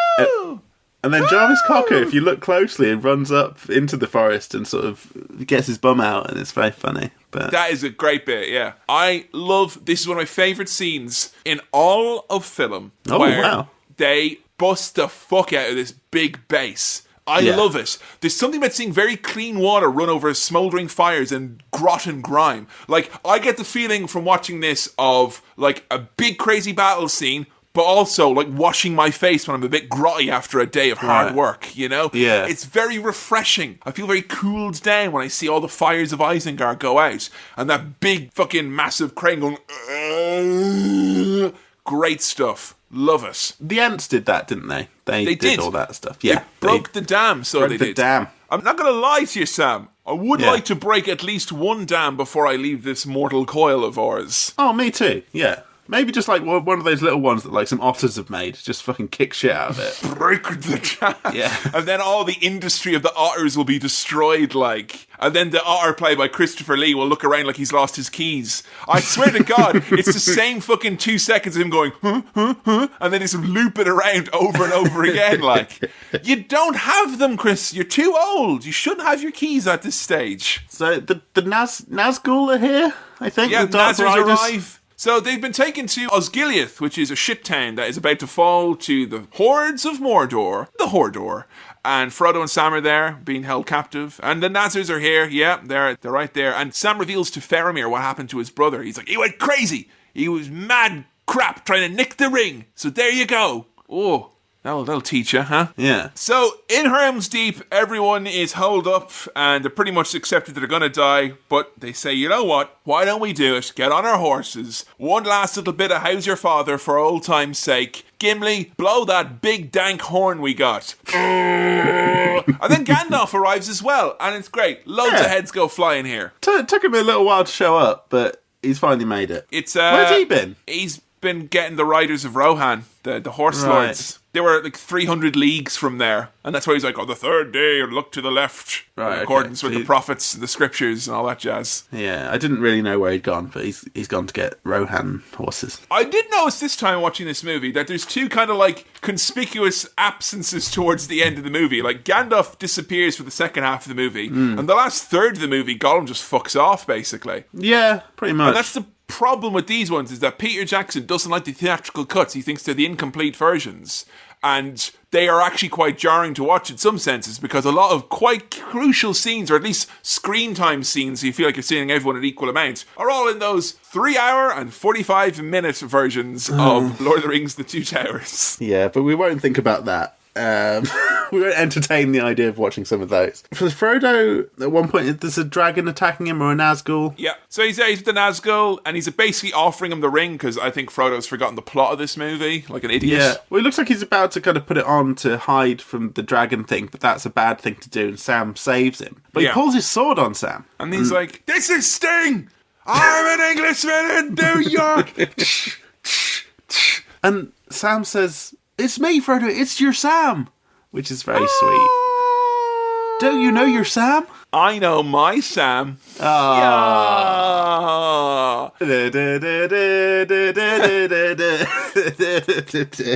And then Jarvis Cocker, if you look closely, and runs up into the forest and sort of gets his bum out, and it's very funny. But that is a great bit, yeah. I love, this is one of my favourite scenes in all of film. Oh, where wow. they bust the fuck out of this big bass. I love it. There's something about seeing very clean water run over smouldering fires and grot and grime. Like, I get the feeling from watching this of, like, a big crazy battle scene, but also, like, washing my face when I'm a bit grotty after a day of hard work, you know? Yeah. It's very refreshing. I feel very cooled down when I see all the fires of Isengard go out. And that big fucking massive crane going... Great stuff. Love it. the Ents did that, didn't they? They did all that stuff. Yeah. They broke the dam, so broke they the did. dam. I'm not going to lie to you, Sam. I would like to break at least one dam before I leave this mortal coil of ours. Oh, me too. Yeah. Maybe just like one of those little ones that like some otters have made. Just fucking kick shit out of it. Break the dam. Yeah. And then all the industry of the otters will be destroyed, like. And then the otter played by Christopher Lee will look around like he's lost his keys. I swear to God, it's the same fucking 2 seconds of him going, and then he's looping around over and over again, like. You don't have them, Chris. You're too old. You shouldn't have your keys at this stage. So the Nazgul are here, I think. Yeah, the Dark Nazars Riders arrive. So they've been taken to Osgiliath, which is a shit town that is about to fall to the hordes of Mordor, the Hordor. And Frodo and Sam are there, being held captive. And the Nazars are here. Yeah, they're right there. And Sam reveals to Faramir what happened to his brother. He's like, he went crazy. He was mad crap trying to nick the ring. So there you go. Oh, That'll teach you, huh? Yeah. So, in Helm's Deep, everyone is holed up and they're pretty much accepted that they're going to die, but they say, you know what? Why don't we do it? Get on our horses. One last little bit of how's your father for old time's sake. Gimli, blow that big dank horn we got. And then Gandalf arrives as well, and it's great. Loads of heads go flying here. Took him a little while to show up, but he's finally made it. Where's he been? He's been getting the riders of Rohan, the horse lords. They were like 300 leagues from there. And that's why he's like, on the third day, look to the left. Right, in accordance with the prophets, the scriptures, and all that jazz. Yeah, I didn't really know where he'd gone, but he's gone to get Rohan horses. I did notice this time watching this movie that there's two kind of like conspicuous absences towards the end of the movie. Like Gandalf disappears for the second half of the movie, and the last third of the movie, Gollum just fucks off, basically. Yeah, pretty much. And that's the problem with these ones, is that Peter Jackson doesn't like the theatrical cuts. He thinks they're the incomplete versions. And they are actually quite jarring to watch in some senses, because a lot of quite crucial scenes, or at least screen time scenes, so you feel like you're seeing everyone an equal amount, are all in those 3 hour and 45-minute versions of Lord of the Rings, The Two Towers. Yeah, but we won't think about that. We won't entertain the idea of watching some of those. For Frodo, at one point, there's a dragon attacking him, or a Nazgul. Yeah, so he's with the Nazgul, and he's basically offering him the ring, because I think Frodo's forgotten the plot of this movie, like an idiot. Yeah, well, it looks like he's about to kind of put it on to hide from the dragon thing, but that's a bad thing to do, and Sam saves him. But he pulls his sword on Sam. And he's like, this is Sting! I'm an Englishman in New York! And Sam says, it's me, Frodo, it's your Sam. Which is very sweet. Don't you know your Sam? I know my Sam. Oh.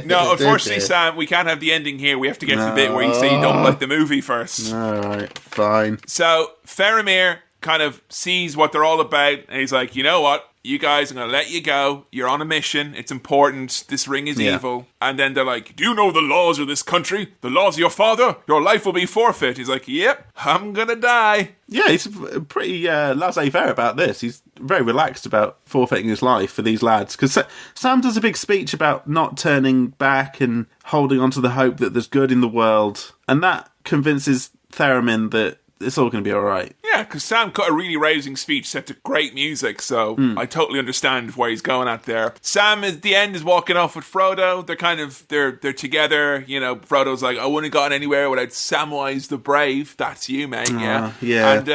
No, unfortunately, Sam, we can't have the ending here. We have to get to the bit where you say you don't like the movie first. Alright, fine. So, Faramir kind of sees what they're all about, and he's like, you know what? You guys, I'm going to let you go. You're on a mission. It's important. This ring is evil. And then they're like, do you know the laws of this country? The laws of your father? Your life will be forfeit. He's like, yep, I'm going to die. Yeah, he's pretty laissez-faire about this. He's very relaxed about forfeiting his life for these lads. Because Sam does a big speech about not turning back and holding on to the hope that there's good in the world. And that convinces Theremin that it's all going to be all right. Yeah, because Sam cut a really rousing speech set to great music, so I totally understand where he's going at there. Sam, at the end, is walking off with Frodo. They're together. You know, Frodo's like, I wouldn't have gotten anywhere without Samwise the Brave. That's you, mate. Yeah. Yeah. And,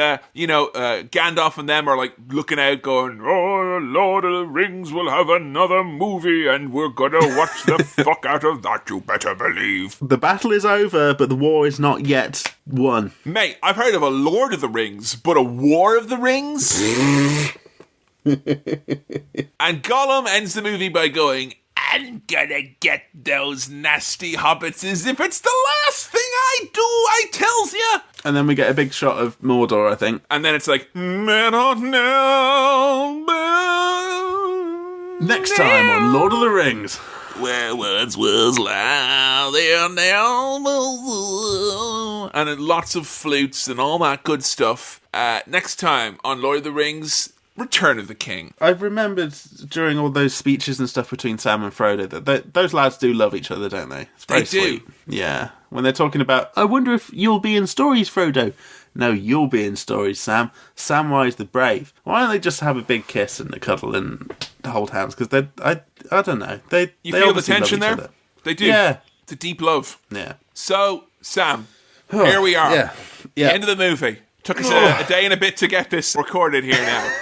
Gandalf and them are like looking out going, oh, Lord of the Rings will have another movie and we're going to watch the fuck out of that, you better believe. The battle is over, but the war is not yet won. Mate, I've heard of a Lord of the Rings, but a War of the Rings? And Gollum ends the movie by going, I'm gonna get those nasty hobbits as if it's the last thing I do, I tells ya. And then we get a big shot of Mordor, I think. And then it's like, men are now next time on Lord of the Rings. Where words was loud, they are now. And then lots of flutes and all that good stuff. Next time on Lord of the Rings, Return of the King. I've remembered during all those speeches and stuff between Sam and Frodo that those lads do love each other, don't they? It's very sweet. Yeah. When they're talking about, I wonder if you'll be in stories, Frodo. No, you'll be in stories, Sam. Samwise the Brave. Why don't they just have a big kiss and a cuddle and hold hands? Because I don't know. They feel the tension there? Other. They do. Yeah. It's a deep love. Yeah. So, Sam, here we are. Yeah. Yeah. End of the movie. Took us a day and a bit to get this recorded here now.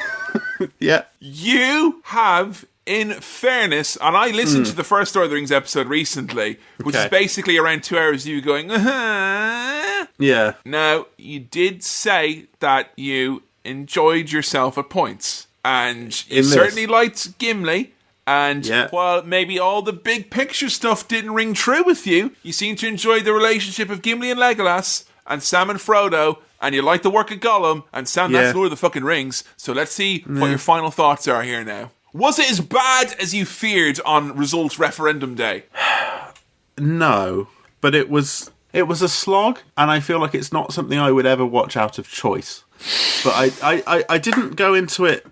Yeah. You have, in fairness, and I listened to the first Lord of the Rings episode recently, which is basically around 2 hours of you going, Yeah. Now, you did say that you enjoyed yourself at points, and you certainly liked Gimli, and while maybe all the big picture stuff didn't ring true with you, you seem to enjoy the relationship of Gimli and Legolas, and Sam and Frodo, and you like the work of Gollum, and Sam, that's Lord of the fucking Rings, so let's see what your final thoughts are here now. Was it as bad as you feared on results referendum day? No, but it was a slog, and I feel like it's not something I would ever watch out of choice. But I didn't go into it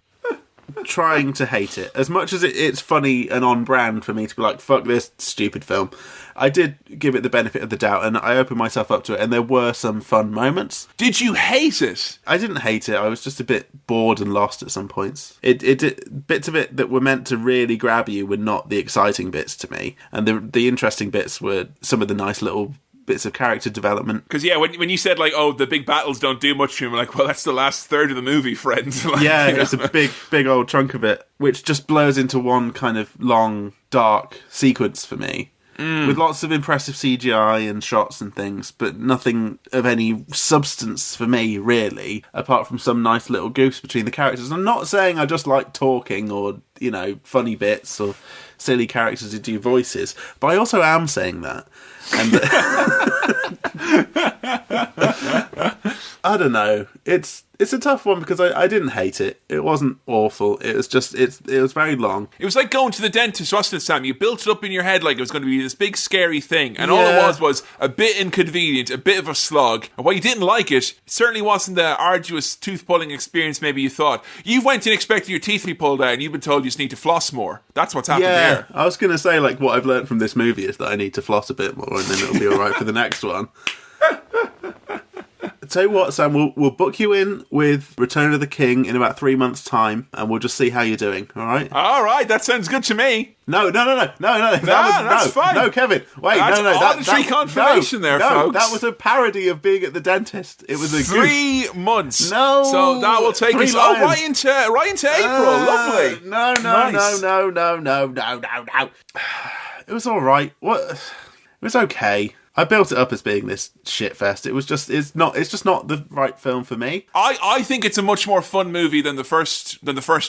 trying to hate it. As much as it's funny and on brand for me to be like, fuck this stupid film, I did give it the benefit of the doubt and I opened myself up to it, and there were some fun moments. Did you hate it? I didn't hate it. I was just a bit bored and lost at some points. Bits of it that were meant to really grab you were not the exciting bits to me, and the interesting bits were some of the nice little bits of character development. Because when you said like, oh, the big battles don't do much to him, like, well, that's the last third of the movie, friend. Like, yeah, it's a big old chunk of it, which just blurs into one kind of long, dark sequence for me. With lots of impressive CGI and shots and things, but nothing of any substance for me, really, apart from some nice little goofs between the characters. I'm not saying I just like talking or, funny bits or silly characters who do voices, but I also am saying that. And I don't know. It's a tough one because I didn't hate it. It wasn't awful. It was just it was very long. It was like going to the dentist, wasn't it, Sam? You built it up in your head like it was going to be this big scary thing, and all it was a bit inconvenient, a bit of a slog. And while you didn't like it, it certainly wasn't the arduous tooth pulling experience maybe you thought. You went in expecting your teeth to be pulled out, and you've been told you just need to floss more. That's what's happened there. I was going to say, like, what I've learned from this movie is that I need to floss a bit more, and then it'll be all right for the next one. Tell you what, Sam, we'll book you in with Return of the King in about 3 months' time, and we'll just see how you're doing, all right? All right, that sounds good to me. No. That's fine. No, Kevin. Wait, that's no. auditory confirmation there, folks. That was a parody of being at the dentist. It was a 3 months. No. So that will take us right into April. Lovely. No. It was all right. What? It was okay. I built it up as being this shitfest. It's just not the right film for me. I think it's a much more fun movie than the first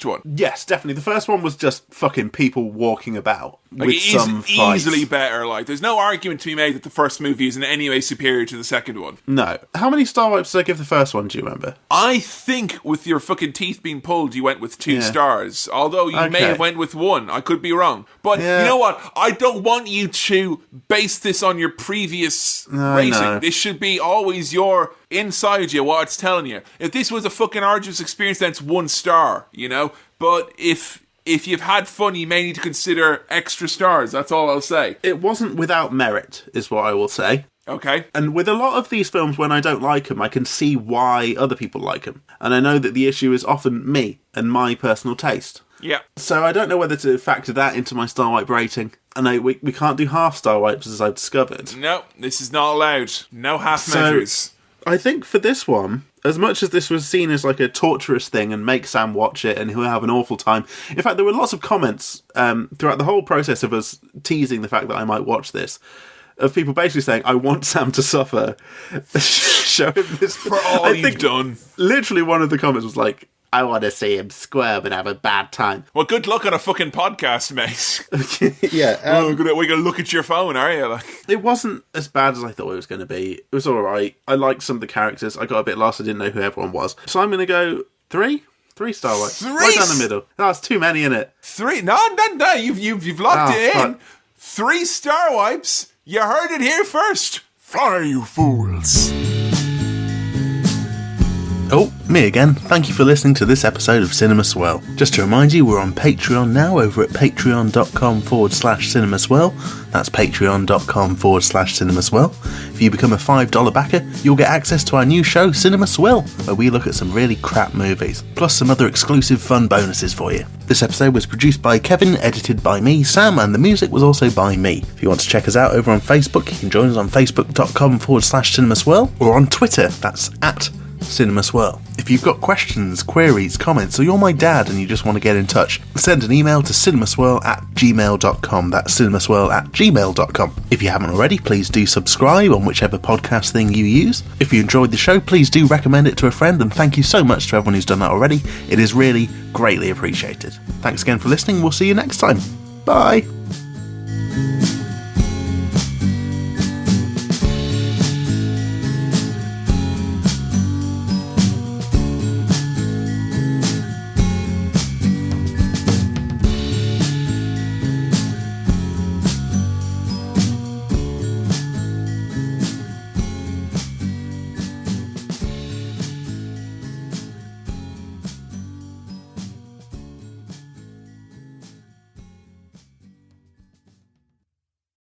one. Yes, definitely. The first one was just fucking people walking about with some fights. Easily better. Like, there's no argument to be made that the first movie is in any way superior to the second one. No. How many star wipes did I give the first one? Do you remember? I think with your fucking teeth being pulled, you went with 2 stars. Although you may have went with 1. I could be wrong. But you know what? I don't want you to base this on your previous rating. No. This should be always your inside you, what it's telling you. If this was a fucking arduous experience, then it's 1 star, But if you've had fun, you may need to consider extra stars. That's all I'll say. It wasn't without merit, is what I will say. Okay. And with a lot of these films, when I don't like them, I can see why other people like them. And I know that the issue is often me and my personal taste. Yeah. So I don't know whether to factor that into my star wipe rating. And we can't do half star wipes, as I've discovered. No, this is not allowed. No half measures. I think for this one, as much as this was seen as like a torturous thing and make Sam watch it and he'll have an awful time. In fact, there were lots of comments throughout the whole process of us teasing the fact that I might watch this, of people basically saying, I want Sam to suffer. Show him this. For all you've done. Literally one of the comments was like, I want to see him squirm and have a bad time. Well, good luck on a fucking podcast, mate. Yeah. We're gonna look at your phone, are you? It wasn't as bad as I thought it was going to be. It was all right. I liked some of the characters. I got a bit lost. I didn't know who everyone was. So I'm going to go 3. 3 star wipes. 3? Right down the middle. That's too many, innit? 3? No. You've locked it in. 3 star wipes. You heard it here first. Fly, you fools. Oh, me again. Thank you for listening to this episode of Cinema Swirl. Just to remind you, we're on Patreon now over at patreon.com/cinemaswirl. That's patreon.com/cinemaswirl. If you become a $5 backer, you'll get access to our new show, Cinema Swirl, where we look at some really crap movies, plus some other exclusive fun bonuses for you. This episode was produced by Kevin, edited by me, Sam, and the music was also by me. If you want to check us out over on Facebook, you can join us on facebook.com/cinemaswirl, or on Twitter, that's @Cinema Swirl. If you've got questions, queries, comments, or you're my dad and you just want to get in touch, send an email to cinemaswirl@gmail.com. That's cinemaswirl@gmail.com. If you haven't already, please do subscribe on whichever podcast thing you use. If you enjoyed the show, please do recommend it to a friend, and thank you so much to everyone who's done that already. It is really greatly appreciated. Thanks again for listening. We'll see you next time. Bye.